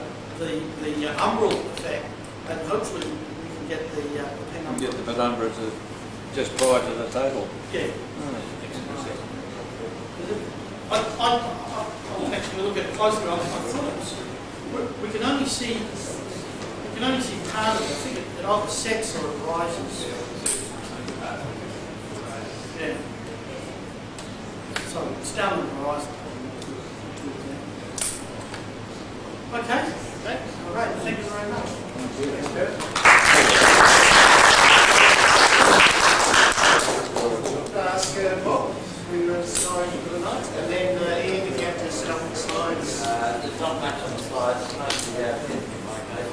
Speaker 8: umbral effect, and hopefully we can get the penumbra.
Speaker 11: Get the penumbra just prior to the total.
Speaker 8: Yeah. I'll actually look at it closer. I thought it was, we can only see part of it. I think it either sets or it rises. Yeah. So it's down on the horizon. Okay. All right. Thank you very much.
Speaker 1: Ask Bob, we were starting for the night, and then Ian, if you have to set up the slides.
Speaker 3: There's not much on the slides, mostly in my case.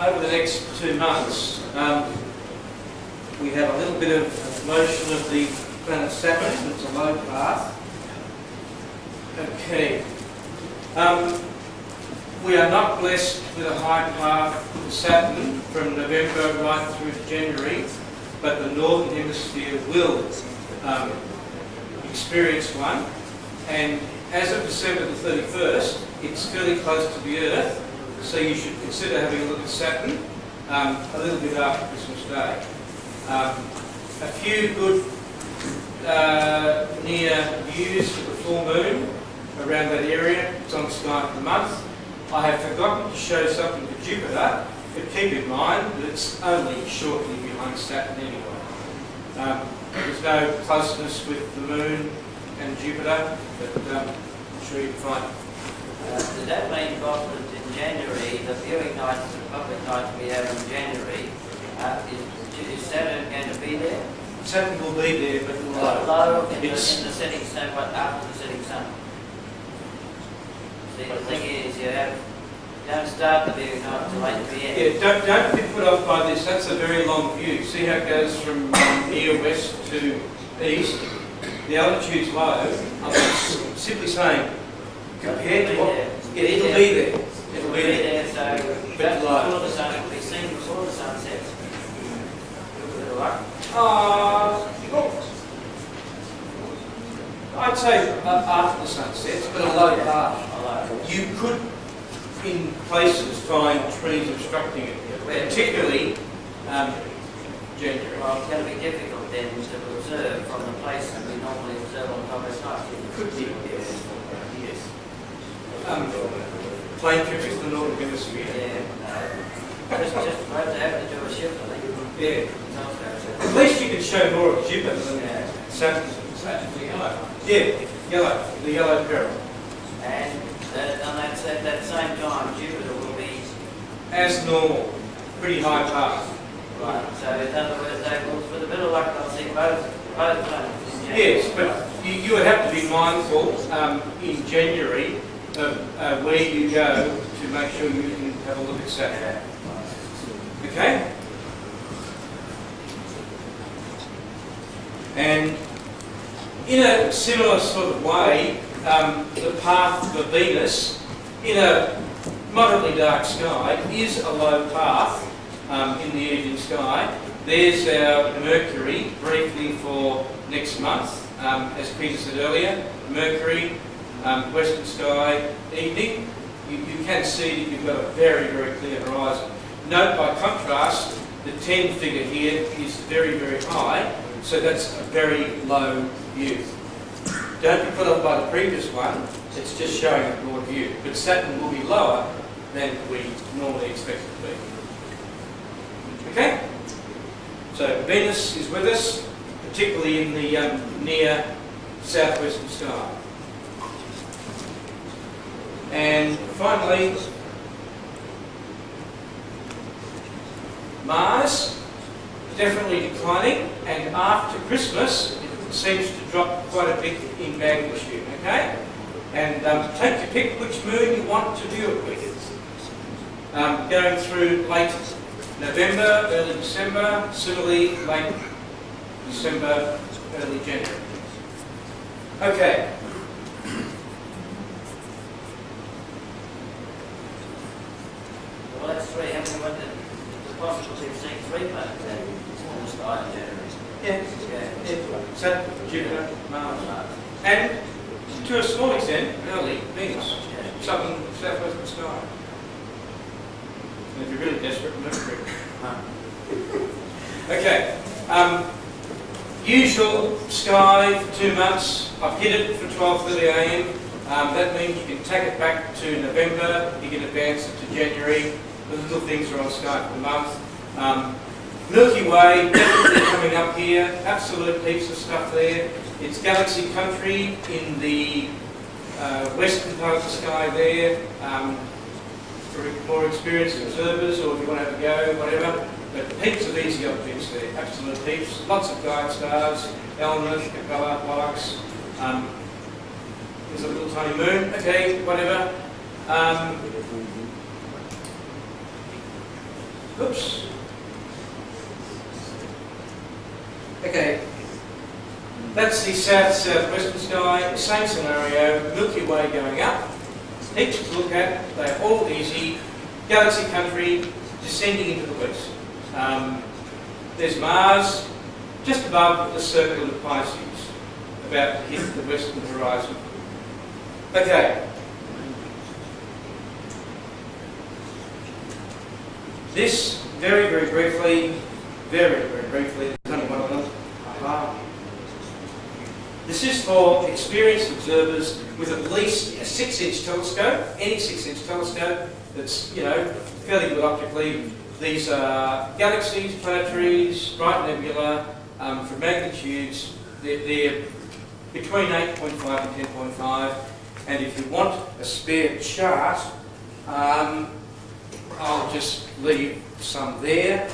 Speaker 2: Over the next 2 months, we have a little bit of motion of the planet Saturn. It's a low path. Okay. We are not blessed with a high path for Saturn from November right through to January, but the Northern Hemisphere will experience one. And as of December the 31st, it's fairly close to the Earth. So you should consider having a look at Saturn a little bit after Christmas Day. A few good near views of the full moon around that area. It's on the sky for the month. I have forgotten to show something for Jupiter, but keep in mind that it's only shortly behind Saturn anyway. There's no closeness with the moon and Jupiter, but I'm sure you can find it.
Speaker 3: Does that mean, Bob, that in January, the viewing nights, the public nights we have in January, is Saturn going to be there?
Speaker 2: Saturn will be there, but low.
Speaker 3: Low in the
Speaker 2: It's-
Speaker 3: setting sun, but after the setting sun. See, the thing is, don't start the view not until 8 p.m.
Speaker 2: Yeah, don't be put off by this. That's a very long view. See how it goes from near west to east? The altitude's low. I'm simply saying, compared to what... Yeah, it'll be there. It'll be there.
Speaker 3: So
Speaker 2: But
Speaker 3: just
Speaker 2: low.
Speaker 3: before the sun, it'll be seen before the sun sets. With a bit of luck.
Speaker 2: I'd say after the sun sets, but a low path.
Speaker 3: Although,
Speaker 2: You could, in places, find trees obstructing it, particularly January.
Speaker 3: well, it's going to be difficult then to observe from the place that we normally observe on top of the night.
Speaker 2: Could be, yes. Yes. Plane trip to the northern hemisphere.
Speaker 3: Yeah, just hope they have to do a shift, I think.
Speaker 2: Yeah.
Speaker 3: It's also-
Speaker 2: At least you can show more of Jupiter than
Speaker 3: Yeah.
Speaker 2: Saturn. Saturn's yellow. Yeah, yellow. The yellow peril.
Speaker 3: And at that same time, Jupiter will be
Speaker 2: As normal. Pretty high path.
Speaker 3: right. So in other words, they will, with a bit of luck, they'll see both planets in January.
Speaker 2: Yes, but you would have to be mindful in January of where you go to make sure you can have a look at Saturn. Okay? And in a similar sort of way, the path for Venus in a moderately dark sky is a low path in the evening sky. There's our Mercury, briefly for next month, as Peter said earlier. Mercury, western sky, evening. You can see that you've got a very, very clear horizon. Note, by contrast, the 10 figure here is very, very high, so that's a very low view. Don't be put off by the previous one, it's just showing a broad view. But Saturn will be lower than we normally expect it to be. Okay? So Venus is with us, particularly in the near southwestern sky. And finally, Mars, definitely declining, and after Christmas it seems to drop quite a bit in magnitude, okay? And take your pick which moon you want to view it with. Going through late November, early December, similarly late December, early January. Okay.
Speaker 3: Well, that's three. Haven't we got the possibility of seeing 3 planets in the sky in January?
Speaker 2: Yeah. Saturn, Jupiter, Mars. And to a small extent, early Venus, southern, southwestern sky. And if you're really desperate, Mercury. Okay. Usual sky for 2 months. I've hit it for 12:30 a.m. That means you can take it back to November, you can advance it to January. The little things are on sky for the month. Milky Way, definitely coming up here. Absolute heaps of stuff there. It's galaxy country in the western part of the sky there. For more experienced observers, or if you want to have a go, whatever. But heaps of easy objects there, absolute heaps. Lots of guide stars, Eleanor, Capella, Pollux. There's a little tiny moon, okay, whatever. Oops. Okay. That's the south-southwestern sky, same scenario, Milky Way going up. Heaps to look at, they're all easy. Galaxy country, descending into the west. There's Mars, just above the circle of Pisces, about to hit the western horizon. Okay. This, very, very briefly, there's only one of them. This is for experienced observers with at least a 6-inch telescope, any 6-inch telescope that's, you know, fairly good optically. These are galaxies, planetaries, bright nebula, for magnitudes, they're between 8.5 and 10.5. And if you want a spare chart, I'll just leave some there.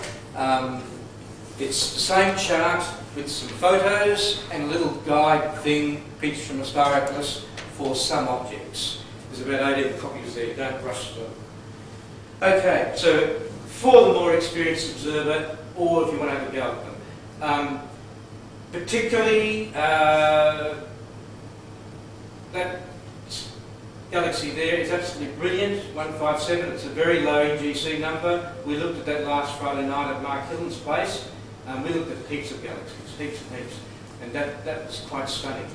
Speaker 2: It's the same chart with some photos and a little guide thing, pictures from a star atlas for some objects. There's about 18 copies there, don't rush them. Okay, so for the more experienced observer, or if you want to have a go at them. Particularly, that galaxy there is absolutely brilliant, 157. It's a very low NGC number. We looked at that last Friday night at Mark Hillen's place. We looked at heaps of galaxies, heaps and heaps, and that was quite stunning.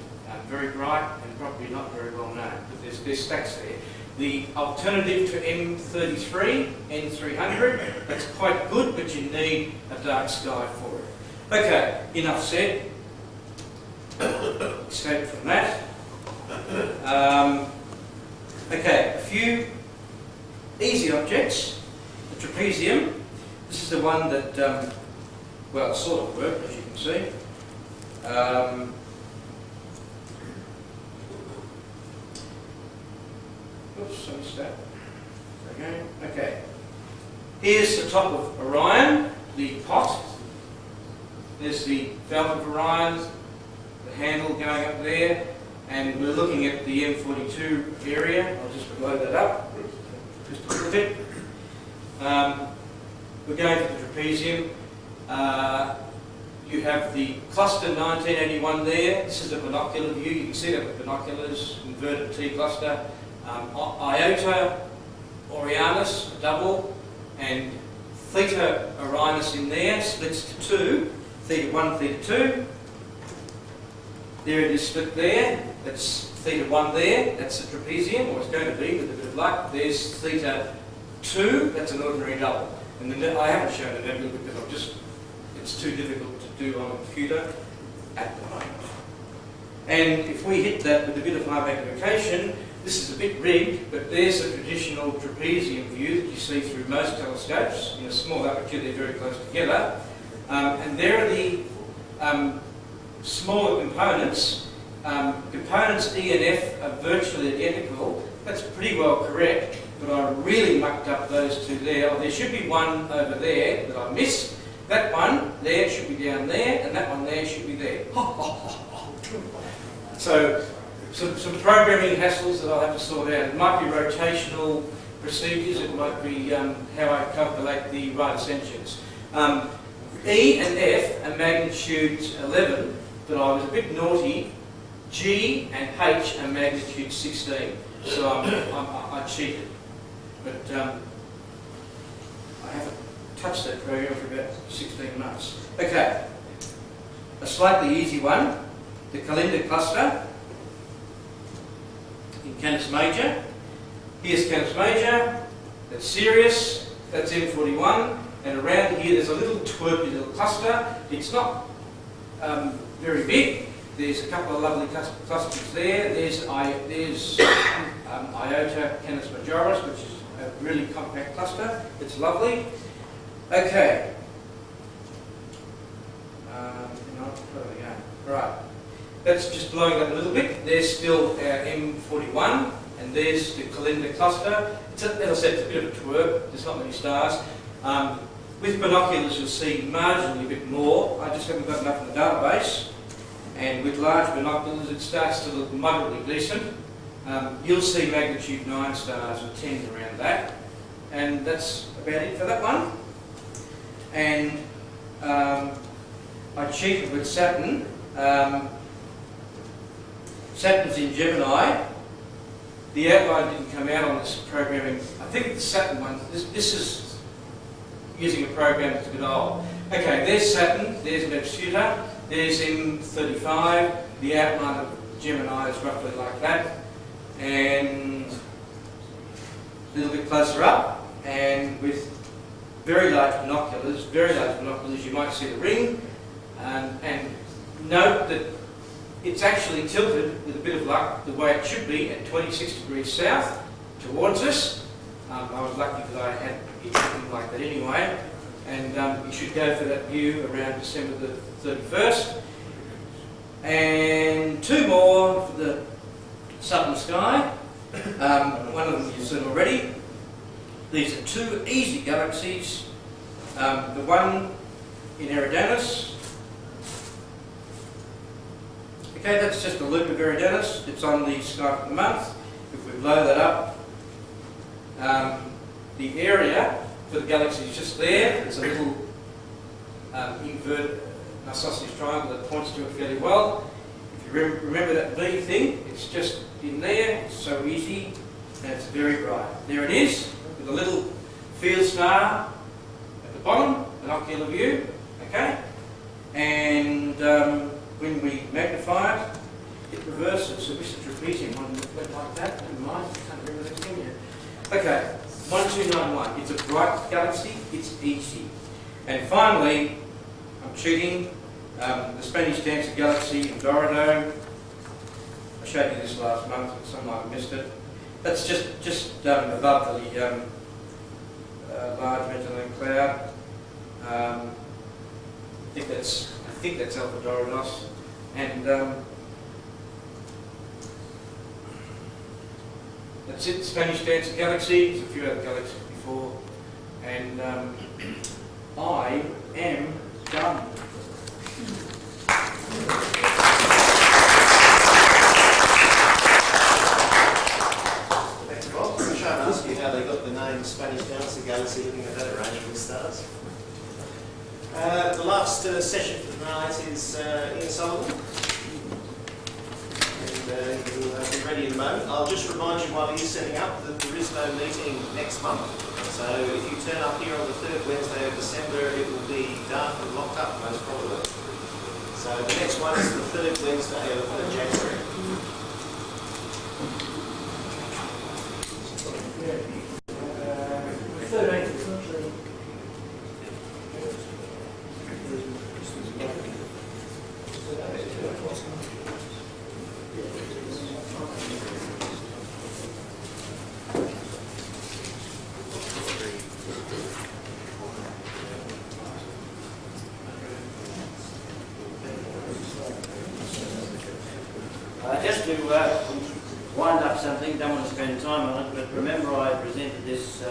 Speaker 2: Very bright and probably not very well known, but there's stats there. The alternative to M33, N300, that's quite good, but you need a dark sky for it. Okay, enough said. Escape from that. Okay, a few easy objects. The trapezium. This is the one that, well, sort of worked, as you can see. Oops, I missed that. Okay, okay. Here's the top of Orion, the pot. There's the belt of Orion, the handle going up there, and we're looking at the M42 area. I'll just blow that up just a little bit. We're going to the trapezium. You have the cluster 1981 there. This is a binocular view. You can see that with binoculars, inverted T cluster. Iota Orionis, a double, and Theta Orionis in there, splits to 2, Theta 1, Theta 2. There it is split there, that's Theta 1 there, that's a trapezium, or it's going to be with a bit of luck. There's Theta 2, that's an ordinary double. And I haven't shown the nebula because it's too difficult to do on a computer at the moment. And if we hit that with a bit of high magnification, this is a bit rigged, but there's a traditional trapezium view that you see through most telescopes. In a small aperture, they're very close together. And there are the smaller components. Components E and F are virtually identical. That's pretty well correct, but I really mucked up those two there. Oh, there should be one over there that I missed. That one there should be down there, and that one there should be there. So, some programming hassles that I'll have to sort out. It might be rotational procedures, it might be how I calculate the right ascensions. E and F are magnitude 11, but I was a bit naughty. G and H are magnitude 16, so I cheated. But I haven't touched that program for about 16 months. Okay, a slightly easy one, the Calendae cluster in Canis Major. Here's Canis Major, that's Sirius, that's M41, and around here there's a little twerpy little cluster. It's not very big. There's a couple of lovely clusters there. There's Iota Canis Majoris, which is a really compact cluster. It's lovely. Okay. Where are we going? Right. That's just blowing up a little bit. There's still our M41, and there's the Calendae cluster. As I said, it's a bit of a twerp. There's not many stars. With binoculars, you'll see marginally a bit more. I just haven't got enough in the database. And with large binoculars, it starts to look moderately decent. You'll see magnitude 9 stars or 10 around that. And that's about it for that one. And I cheated with Saturn. Saturn's in Gemini. The outline didn't come out on this programming. I think the Saturn one, this is using a program that's a bit old. Okay, there's Saturn, there's Neptuna, there's M35. The outline of Gemini is roughly like that. And a little bit closer up, and with very large binoculars, you might see the ring. And note that it's actually tilted, with a bit of luck, the way it should be at 26 degrees south towards us. I was lucky that I had it looking like that anyway. And you should go for that view around December the 31st. And two more for the southern sky. One of them you've seen already. These are two easy galaxies. The one in Eridanus, Okay, that's just a loop of Eridanus. It's on the sky for the month. If we blow that up, the area for the galaxy is just there. It's a little inverted isosceles triangle that points to it fairly well. If you remember that V thing, it's just in there. It's so easy, and it's very bright. There it is, with a little field star at the bottom, binocular view. Okay, and when we magnify it, it reverses. So this is trapezium. One went like that. Never mind. I can't remember the next thing yet. Okay, 1291. It's a bright galaxy. It's easy. And finally, I'm cheating. The Spanish Dancer Galaxy in Dorado. I showed you this last month, but some might have missed it. That's just above the large Magellanic Cloud. I think that's Alpha Doradus, and that's it. Spanish Dancer Galaxy. There's a few other galaxies before, and I am done.
Speaker 1: Thanks, Bob. I'm sure I'll ask you how they got the name Spanish Dancer Galaxy looking at that arrangement of stars. The last session for tonight is in Sullivan. And you'll be ready in a moment. I'll just remind you while you're setting up that there is no meeting next month. So if you turn up here on the 3rd Wednesday of December, it will be dark and locked up most probably. So the next one is the 3rd Wednesday of January.
Speaker 3: Just to wind up something, don't want to spend time on it, but remember I presented this,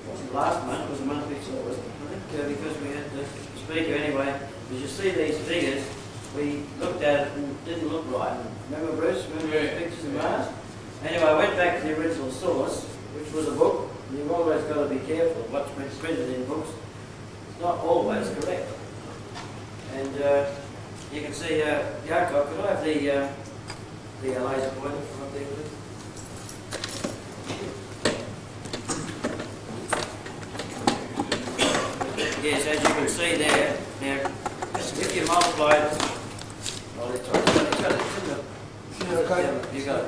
Speaker 3: wasn't last month, it was the month before, wasn't it? I think, because we had the speaker anyway. As you see these figures, we looked at it and it didn't look right. Remember Bruce, remember those pictures of Mars? Anyway, I went back to the original source, which was a book. You've always got to be careful of what's been printed in books. It's not always correct. And you can see, Jakob, could I have the laser pointer from up there, please? Yes, as you can see there, now, if you multiply it, oh, it's in the, you got it.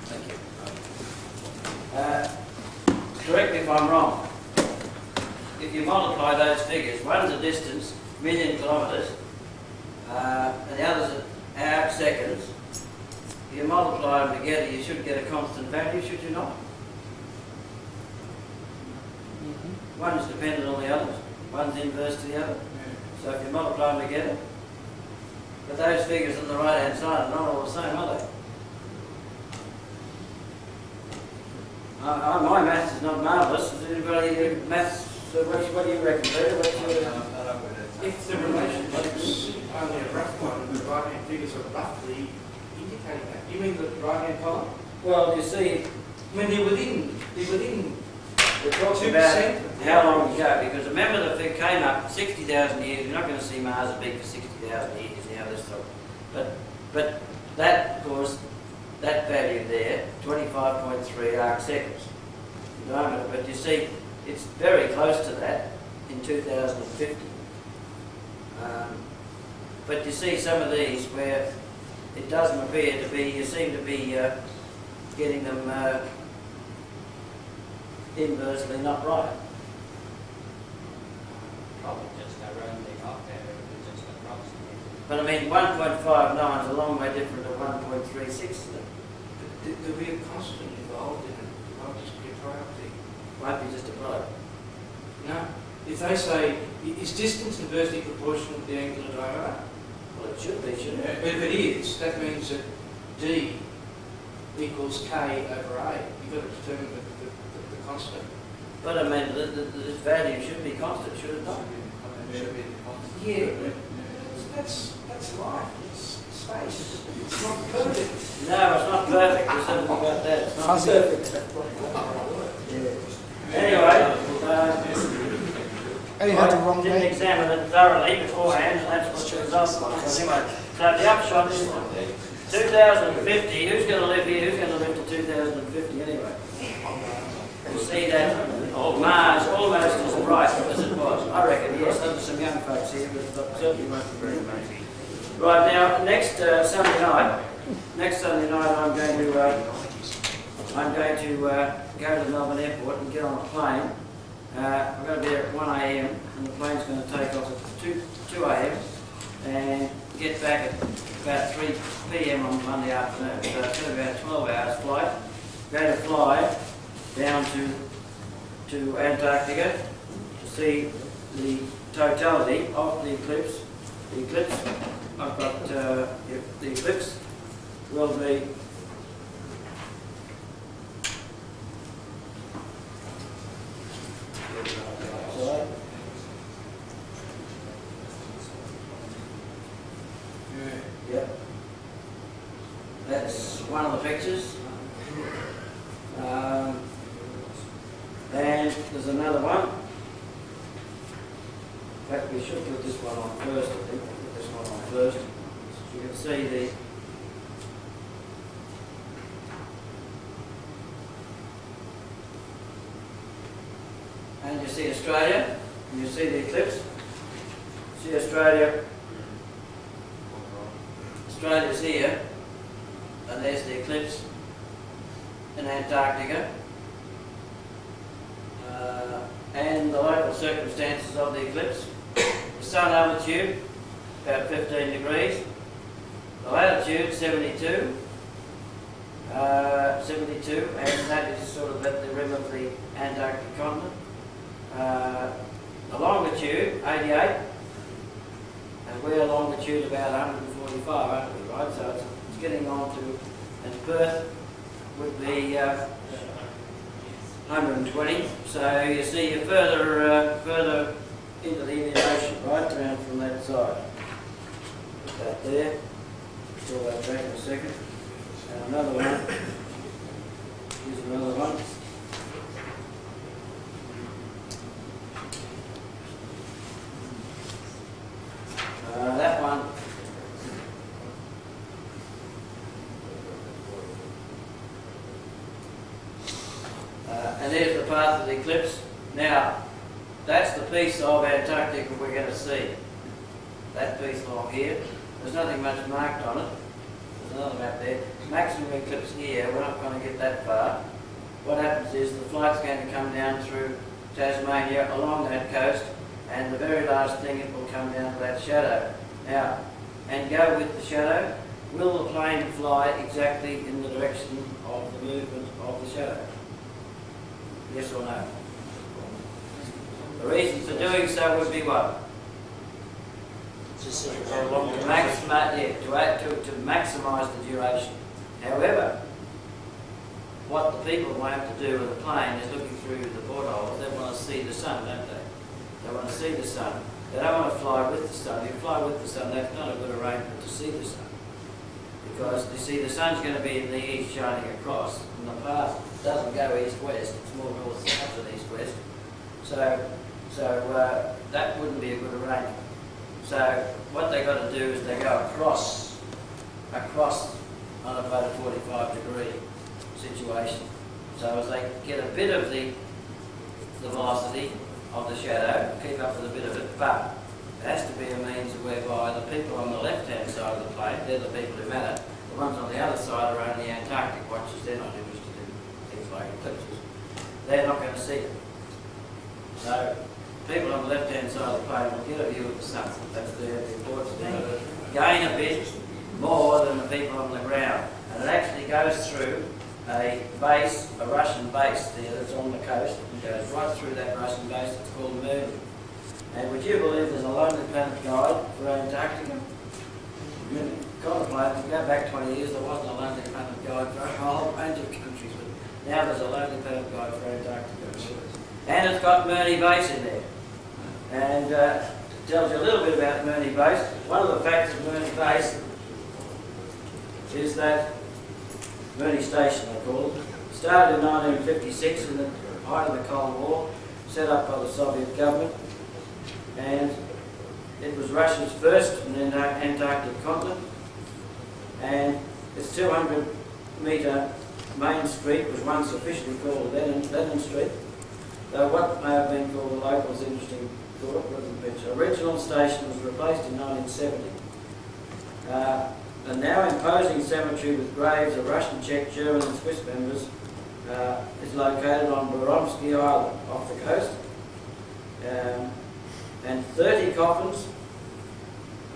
Speaker 3: Thank you. Correct me if I'm wrong. If you multiply those figures, one's a distance, million kilometres, and the other's arc seconds. If you multiply them together, you should get a constant value, should you not? One's dependent on the others. One's inverse to the other. So if you multiply them together, but those figures on the right-hand side are not all the same, are they? My maths is not marvellous. Is anybody maths? So what do you reckon, Peter?
Speaker 2: If the relationship's only a rough one and the right-hand figures are roughly indicating that, you mean the right-hand column?
Speaker 3: Well, you see,
Speaker 2: When they're within
Speaker 3: we're talking about how long ago, because remember that if it came up 60,000 years, you're not going to see Mars as big for 60,000 years, now this thought. But that, of course, that value there, 25.3 arc seconds in diameter, but you see, it's very close to that in 2050. But you see some of these where it doesn't appear to be, you seem to be getting them inversely not right.
Speaker 15: Probably just a rounding off there, just approximately.
Speaker 3: But I mean, 1.59 is a long way different to 1.36.
Speaker 2: There'll be a constant involved in it. It won't just be a product thing.
Speaker 3: Won't be just a product.
Speaker 2: No. If they say, is distance inversely proportional to the angular diameter?
Speaker 3: Well, it should be, shouldn't it?
Speaker 2: But if it is, that means that D equals K over A. You've got to determine the constant.
Speaker 3: But I mean, this value should be constant, should it not?
Speaker 10: Yeah, that's life. It's space. It's not perfect.
Speaker 3: No, it's not perfect. There's something about that. It's not perfect. Anyway, I didn't examine it thoroughly beforehand, and that's what the result was. Anyway, so the upshot is 2050. Who's going to live here? Who's going to live to 2050 anyway? You see that Mars almost as bright as it was. I reckon, yes, there's some young folks here, but certainly won't be very many. Right, now, next Sunday night, I'm going to go to Melbourne Airport and get on a plane. I'm going to be there at 1 a.m. and the plane's going to take off at 2 a.m. and get back at about 3 p.m. on Monday afternoon. So it's going to be about a 12 hours flight. Going to fly down to Antarctica to see the totality of the eclipse. The eclipse, I've got the eclipse will be Yep. That's one of the pictures. And there's another one. In fact, we should put this one on first, I think. Put this one on first. So you can see the and you see Australia, and you see the eclipse. See Australia. Australia's here, and there's the eclipse in Antarctica, and the local circumstances of the eclipse. The sun altitude, about 15 degrees. The latitude, 72, and that is sort of at the rim of the Antarctic continent. The longitude, 88, and we're longitude about 145, aren't we, right? So it's getting on to, and Perth would be 120. So you see you're further into the Indian Ocean, right, around from that side. Put that there. Pull that back in a second. And another one. Here's another one. That one. And there's the path of the eclipse. Now, that's the piece of Antarctica we're going to see. That piece along here. There's nothing much marked on it. There's another map there. Maximum eclipse here. We're not going to get that far. What happens is the flight's going to come down through Tasmania along that coast, and the very last thing it will come down to that shadow. Now, and go with the shadow. Will the plane fly exactly in the direction of the movement of the shadow? Yes or no? The reason for doing so would be what? To maximise the duration. However, what the people will have to do with the plane is looking through the portholes. They want to see the sun, don't they? They want to see the sun. They don't want to fly with the sun. If you fly with the sun, that's not a good arrangement to see the sun. Because, you see, the sun's going to be in the east shining across, and the path doesn't go east-west, it's more north-south than east-west. So that wouldn't be a good arrangement. So what they've got to do is they go across on about a 45-degree situation. So as they get a bit of the velocity of the shadow, keep up with a bit of it, but it has to be a means whereby the people on the left-hand side of the plane, they're the people who matter. The ones on the other side are only Antarctic watchers, they're not interested in things like eclipses. They're not going to see it. So people on the left-hand side of the plane will get a view of the sun. That's the important thing. Gain a bit more than the people on the ground. And it actually goes through a base, a Russian base there that's on the coast. It goes right through that Russian base. It's called Moon. And would you believe there's a Lonely Planet guide for Antarctica? Contemplate, if you go back 20 years, there wasn't a Lonely Planet guide for a whole range of countries. But now there's a Lonely Planet guide for Antarctica. And it's got Mooney Base in there. And tells you a little bit about Murney Base. One of the facts of Murney Base is that Murney Station, they call it, started in 1956 in the height of the Cold War, set up by the Soviet government, and it was Russia's first Antarctic continent, and its 200-metre main street was once officially called Lenin Street, though what may have been called the locals' interesting thought wasn't been. The original station was replaced in 1970. A now imposing cemetery with graves of Russian, Czech, German and Swiss members is located on Boromsky Island off the coast. And 30 coffins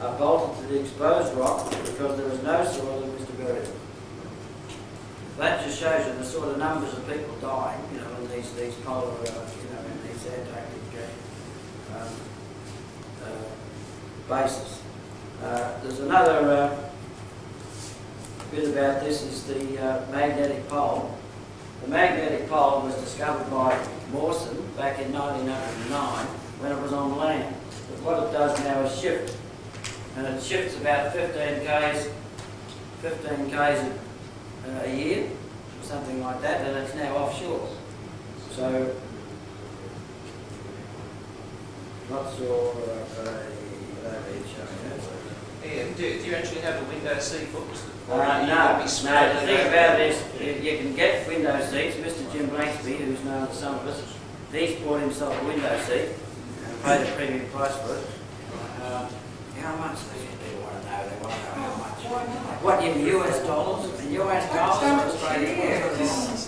Speaker 3: are bolted to the exposed rock because there is no soil in which to bury them. That just shows you the sort of numbers of people dying, you know, in these polar, in these Antarctic bases. There's another bit about this is the magnetic pole. The magnetic pole was discovered by Mawson back in 1909 when it was on land. But what it does now is shift, and it shifts about 15 k's a year, or something like that, and it's now offshore. So, not sure
Speaker 1: Ian, do you actually have a window seat for us?
Speaker 3: no, the thing about it is you can get window seats. Mr. Jim Blanksby, who's known to some of us, he's bought himself a window seat and paid a premium price for it. How much do people want to know? They want to know how much. What, in US dollars? In US dollars or Australian dollars?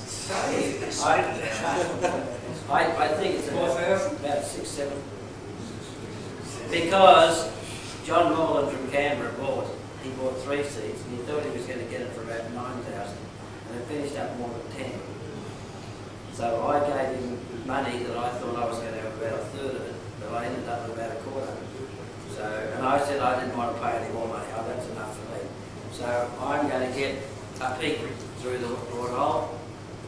Speaker 3: I think it's about 6, 7. Because John Morland from Canberra bought 3 seats, and he thought he was going to get it for about 9,000, and it finished up more than 10. So I gave him money that I thought I was going to have about a third of it, but I ended up with about a quarter. So, and I said I didn't want to pay any more money. Oh, that's enough for me. So I'm going to get a peek through the porthole,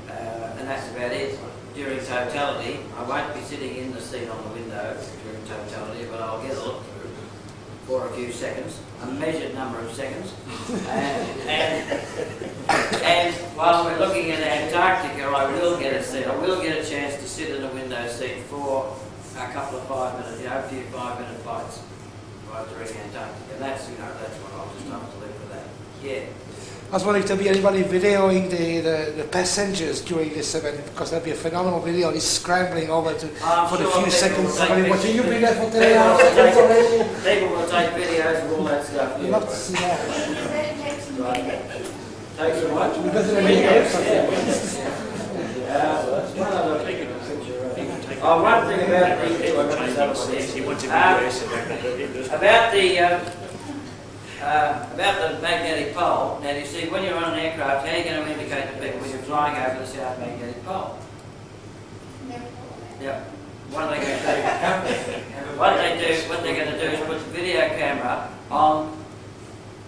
Speaker 3: and that's about it. During totality, I won't be sitting in the seat on the window during totality, but I'll get a look through for a few seconds, a measured number of seconds. And while we're looking at Antarctica, I will get a seat. I will get a chance to sit in a window seat for a couple of 5-minute, a few 5-minute flights during Antarctica. That's what I'll just have to leave for that. Yeah.
Speaker 10: I was wondering if there'll be anybody videoing the passengers during this event, because there'll be a phenomenal video. He's scrambling over for the few seconds. Somebody watching. You've been there for 10 hours.
Speaker 3: People will take videos of all that stuff.
Speaker 10: I'd love to see that.
Speaker 3: Thanks so much.
Speaker 10: We better than video.
Speaker 3: One other picture. One thing about the magnetic pole. Now, you see, when you're on an aircraft, how are you going to indicate to people when you're flying over the South Magnetic Pole? Yep. What are they going to do? What they're going to do is put the video camera on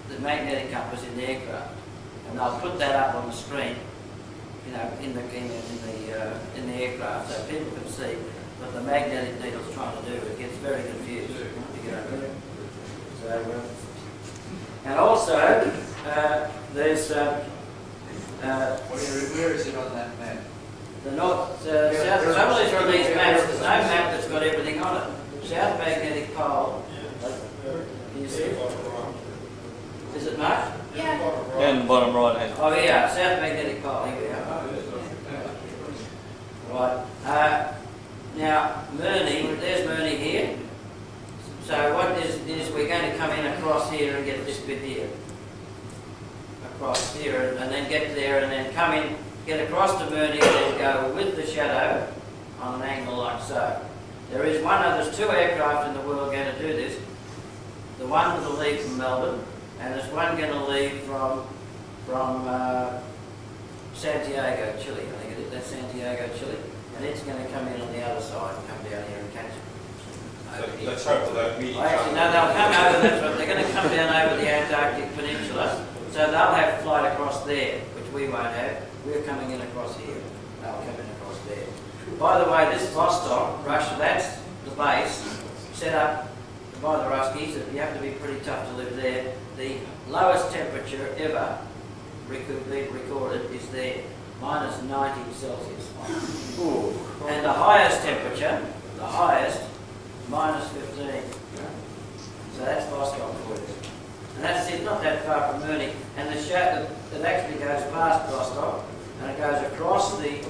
Speaker 3: the magnetic compass in the aircraft, and they'll put that up on the screen, in the aircraft, so people can see what the magnetic needle's trying to do. It gets very confused. So, and also, there's
Speaker 9: where is it on that map?
Speaker 3: the north, south. Some of these are on these maps. There's no map that's got everything on it. South Magnetic Pole. Can you see it? Is it marked?
Speaker 13: Yeah, in the bottom right hand.
Speaker 3: Oh yeah, South Magnetic Pole. Here we are. Right. Now, Murney. There's Murney here. So what is we're going to come in across here and get this bit here. Across here and then get there and then come in, get across to Murney and then go with the shadow on an angle like so. There's 2 aircraft in the world going to do this. The one will leave from Melbourne, and there's one going to leave from Santiago, Chile. I think it is. That's Santiago, Chile. And it's going to come in on the other side and come down here and catch it.
Speaker 7: Let's hope for that meeting.
Speaker 3: Actually, no, they'll come over. They're going to come down over the Antarctic Peninsula, so they'll have flight across there, which we won't have. We're coming in across here. They'll come in across there. By the way, this Vostok, Russia, that's the base set up by the Ruskies, you have to be pretty tough to live there. The lowest temperature ever been recorded is there, minus 90 Celsius. And the highest temperature, minus 15. So that's Vostok for you. And that's it, not that far from Murney. And the shadow, it actually goes past Vostok, and it goes across the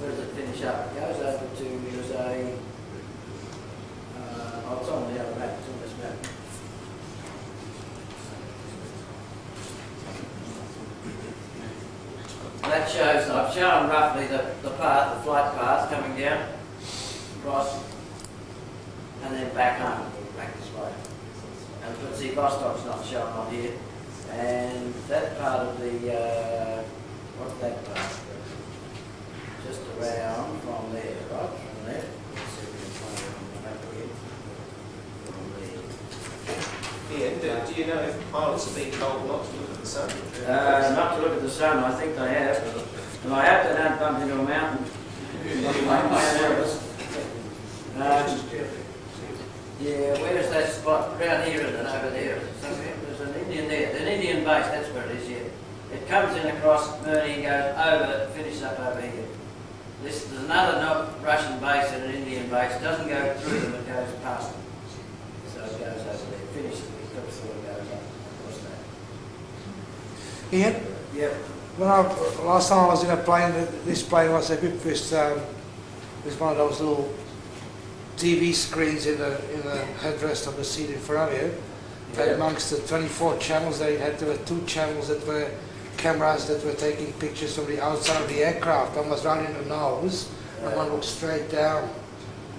Speaker 3: where does it finish up? It goes over to, there's a, oh, it's on the other map, it's on this map. That shows, I've shown roughly the path, the flight path coming down, across, and then back home, back this way. And but see, Vostok's not shown on here. And that part of the, what's that part? Just around from there, right? From there. Let's see if we can find it on the map again. From there.
Speaker 1: Ian, do you know if pilots have been told not to look at the sun?
Speaker 3: Not to look at the sun, I think they have. And I hope they don't bump into a mountain. I'm nervous. Yeah, where's that spot? Around here and over there. There's an Indian there. An Indian base, that's where it is, yeah. It comes in across Murney and goes over, finishes up over here. There's another Russian base and an Indian base. It doesn't go through them, it goes past them. So it goes over there, finishes the eclipse, sort of goes up across that.
Speaker 10: Ian?
Speaker 3: Yep.
Speaker 10: Last time I was in a plane, this plane was equipped with one of those little TV screens in the headrest of the seat in front of you.
Speaker 3: Yeah.
Speaker 10: And amongst the 24 channels there were 2 channels that were cameras that were taking pictures from the outside of the aircraft. One was right in the nose and one looked straight down.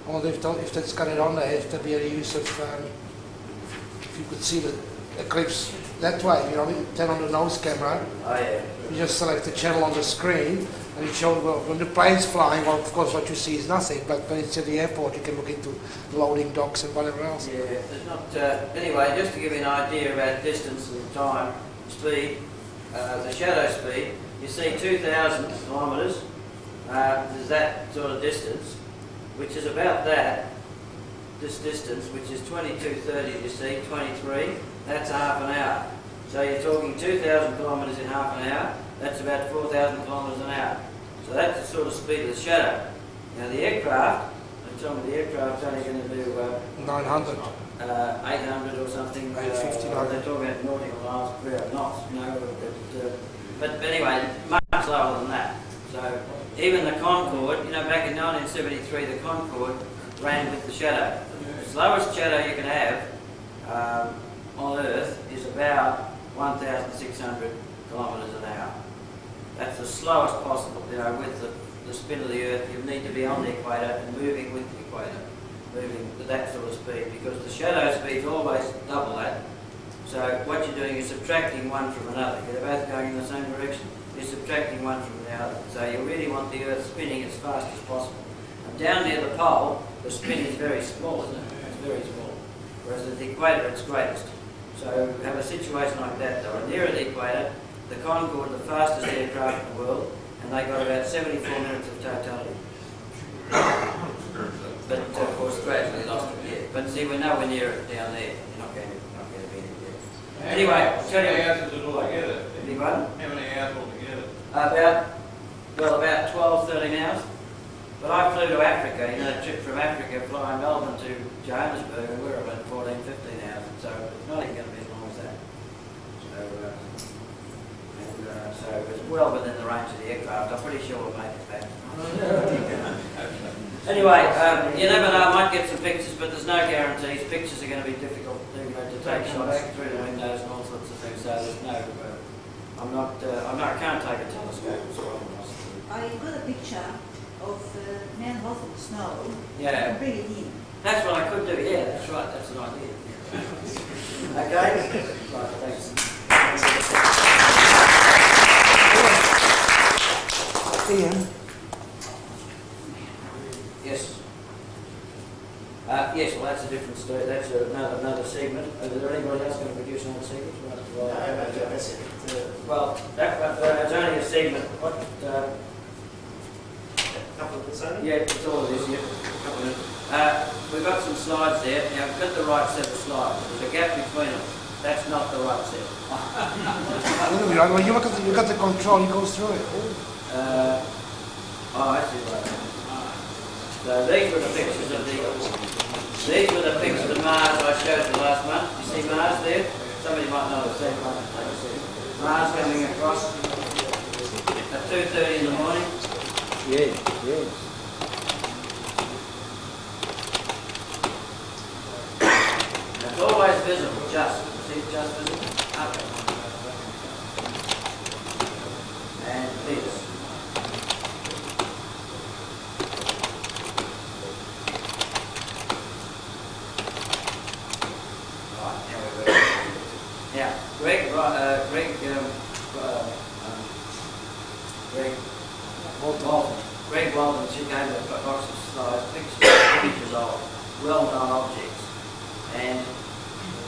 Speaker 10: I wonder if that's got it on there, if there'd be any use of, if you could see the eclipse that way, you know, you turn on the nose camera,
Speaker 3: Oh yeah.
Speaker 10: you just select the channel on the screen and it shows, well, when the plane's flying, well, of course what you see is nothing, but when it's at the airport you can look into loading docks and whatever else.
Speaker 3: Yeah, there's not, anyway, just to give you an idea about distance and time, speed, the shadow speed, you see 2,000 kilometres, there's that sort of distance, which is about that, this distance, which is 2230, you see, 23, that's half an hour. So you're talking 2,000 kilometres in half an hour, that's about 4,000 kilometres an hour. So that's the sort of speed of the shadow. Now the aircraft, they tell me the aircraft's only going to do
Speaker 10: 900.
Speaker 3: 800 or something.
Speaker 10: 850,
Speaker 3: they're talking about nautical miles per hour, knots, no, but anyway, much lower than that. So even the Concorde, you know, back in 1973, the Concorde ran with the shadow. The slowest shadow you can have on Earth is about 1,600 kilometres an hour. That's the slowest possible, you know, with the spin of the Earth. You need to be on the equator and moving with the equator, moving with that sort of speed, because the shadow speed's always double that. So what you're doing is subtracting one from another. They're both going in the same direction. You're subtracting one from the other. So you really want the Earth spinning as fast as possible. And down near the pole, the spin is very small, isn't it? It's very small. Whereas at the equator, it's greatest. So have a situation like that, though. Nearer the equator, the Concorde, the fastest aircraft in the world, and they got about 74 minutes of totality. But of course, gradually lost it, yeah. But see, we're nowhere near it down there. You're not going to be there. Anyway, I'll tell you.
Speaker 11: How many hours is it altogether?
Speaker 3: Anyone?
Speaker 11: How many hours altogether?
Speaker 3: About 12, 13 hours. But I flew to Africa, you know, a trip from Africa, flying Melbourne to Johannesburg, and we're about 14, 15 hours. So it's not even going to be as long as that. So it's well within the range of the aircraft. I'm pretty sure we'll make it back. Anyway, you never know, I might get some pictures, but there's no guarantees. Pictures are going to be difficult to take shots through the windows and all sorts of things, so there's no, I can't take a telescope as well.
Speaker 16: I got a picture of man lost in the snow.
Speaker 3: Yeah.
Speaker 16: Bring it in.
Speaker 3: That's what I could do, yeah, that's right, that's an idea. Okay? Right, thanks.
Speaker 10: Ian?
Speaker 3: Yes. Yes, well that's a different story, that's another segment. Is there anybody else going to produce another segment?
Speaker 1: No, that's it.
Speaker 3: Well, it's only a segment. What?
Speaker 1: A couple of minutes only?
Speaker 3: Yeah, it's all of this, yeah. A couple of minutes. We've got some slides there. Now, we've got the right set of slides. There's a gap between them. That's not the right set.
Speaker 10: When you look at you got the control, it goes through it.
Speaker 3: I see right. So these were the pictures of Mars I showed you last month. You see Mars there? Somebody might know the same one. Mars coming across at 2:30 in the morning.
Speaker 4: Yeah, yeah.
Speaker 3: It's always visible, just. See it just visible? Up. And this. Right, now we're ready. Now, Greg Walton, she gave me a box of slides, pictures of well-known objects. And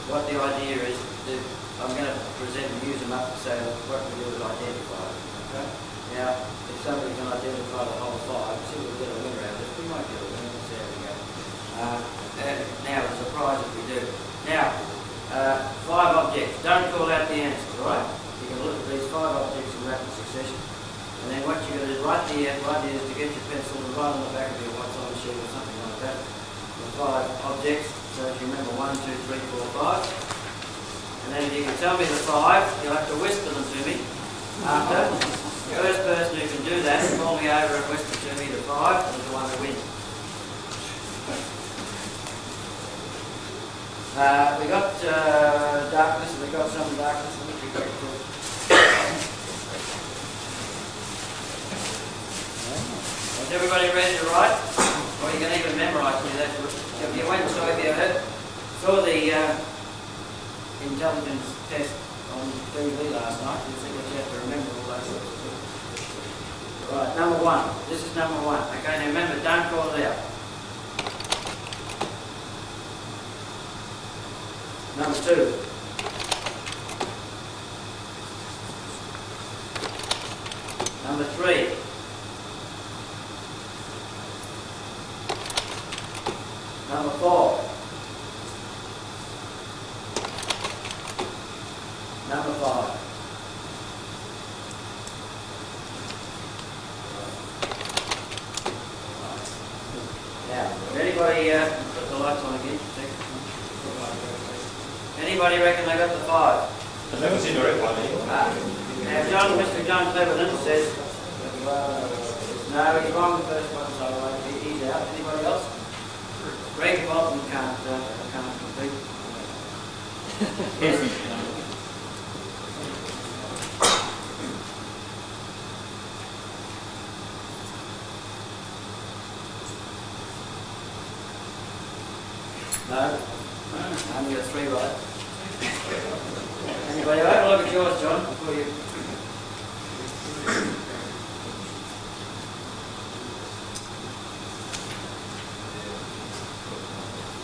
Speaker 3: what the idea is, that I'm going to present and use them up to say what we do is identify them. Okay? Now, if somebody can identify the whole five, see if we get a winner out of this. We might get a winner. There we go. And now, there's a prize if we do. Now, 5 objects. Don't call out the answers, all right? You can look at these 5 objects in rapid succession. And then what you're going to do right there is to get your pencil and write on the back of your what's on the sheet or something like that. The 5 objects. So if you remember 1, 2, 3, 4, 5. And then if you can tell me the 5, you'll have to whisper them to me after. The first person who can do that, call me over and whisper to me the 5, is the one who wins. We got darkness, we got some darkness. Is everybody ready to write? Or you can even memorise me. That's good. If you went and saw the intelligence test on TV last night, you see what you have to remember all those sorts of things. Right, number 1. This is number 1. Okay, now remember, don't call it out. Number 2. Number 3. Number 4. Number 5. Now, anybody put the lights on again? Anybody reckon they got the 5?
Speaker 6: That was incorrect one.
Speaker 3: Now, Mr. John Cleverton says, no, he's wrong the first one, so he's out. Anybody else? Greg Bolton can't compete. Yes. No? Only got 3 right. Anybody else? Have a look at yours, John, before you...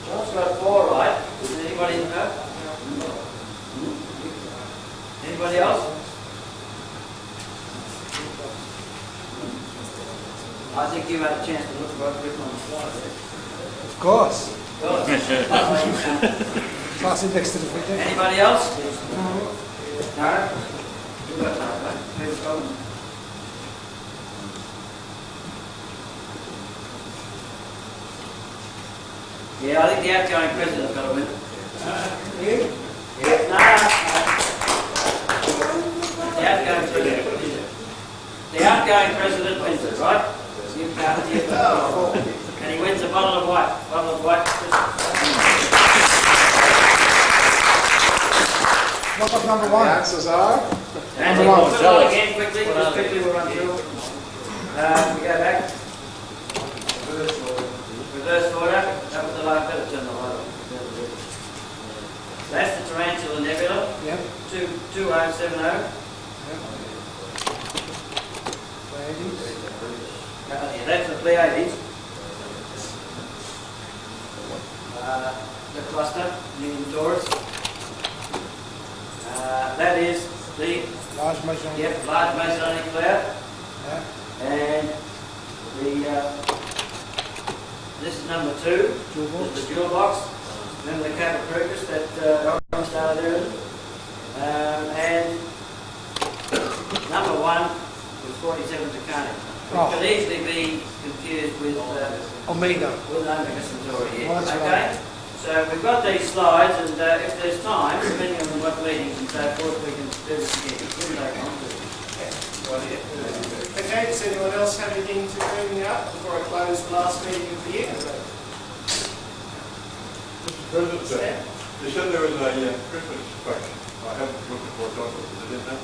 Speaker 3: John's got 4 right. Does anybody know? Anybody else? I think you had a chance to look right written on the slide there.
Speaker 10: Of course.
Speaker 3: Pass
Speaker 10: it next to the picture.
Speaker 3: Anybody else? No? You got no, right? Who's got them? Yeah, I think the outgoing president's got a win. You? Yeah. No. The outgoing president. The outgoing president wins it, right? You can't. And he wins a bottle of white. Bottle of white.
Speaker 10: What about number 1?
Speaker 14: The answers are?
Speaker 3: And we'll put it on again quickly. Just quickly we'll run through. We go back. Reverse order. That was the last bit. Turn the light on. That's the Tarantula Nebula.
Speaker 10: Yep.
Speaker 3: 2070. Yep. Yeah, that's the Pleiades. The cluster, New Taurus. That is the
Speaker 10: large Masonic.
Speaker 3: Large Masonic cloud.
Speaker 10: Yeah.
Speaker 3: And the This is number 2, the jewel box. Remember the Capicrucus that orange star there? And number 1 was 47 Tucani. Which could easily be confused with
Speaker 10: Omega.
Speaker 3: With Omega Centauri, yeah.
Speaker 10: Well, that's
Speaker 3: okay?
Speaker 10: right.
Speaker 3: So we've got these slides, and if there's time, depending on what meetings and so forth, we can do this again. We'll take on to it.
Speaker 1: Okay, does anyone else have anything to bring up before I close the last meeting of the year?
Speaker 17: President, you said there was a Christmas question. I haven't looked at what it was. Is it in that?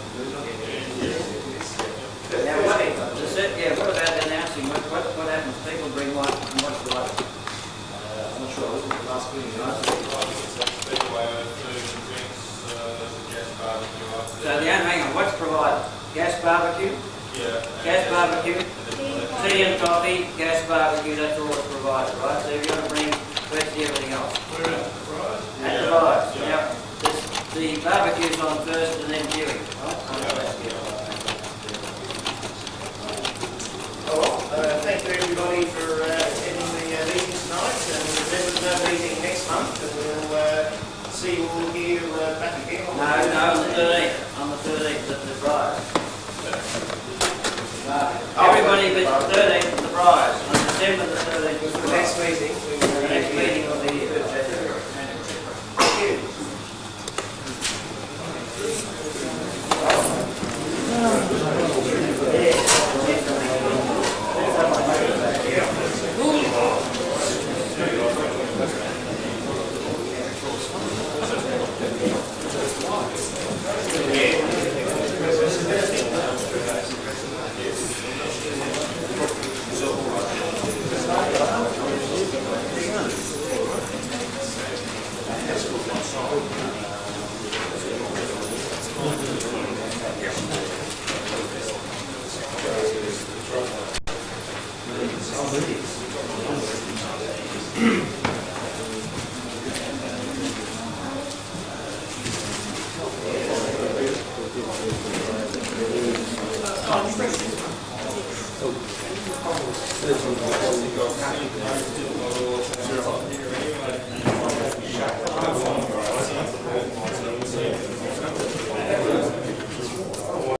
Speaker 3: Now, what about announcing what happens? People bring what and what's the what?
Speaker 6: I'm not sure, I wasn't at the last meeting.
Speaker 3: So hang on, what's provided? Gas barbecue?
Speaker 7: Yeah.
Speaker 3: Gas barbecue? Tea and coffee, gas barbecue, that's all that's provided, right? So you're going to bring virtually everything else.
Speaker 7: Where is it? Right.
Speaker 3: At the rise. Now, the barbecue's on first and then viewing, right?
Speaker 1: Thank you everybody for attending the meeting tonight, and remember the meeting next month, and we'll see you all here back again.
Speaker 3: No, on the 13th. On the 13th at the rise. Everybody but the 13th at the rise. On December the 13th.
Speaker 1: The next meeting.
Speaker 3: The next meeting will be here.
Speaker 1: Thank you.
Speaker 7: Oh.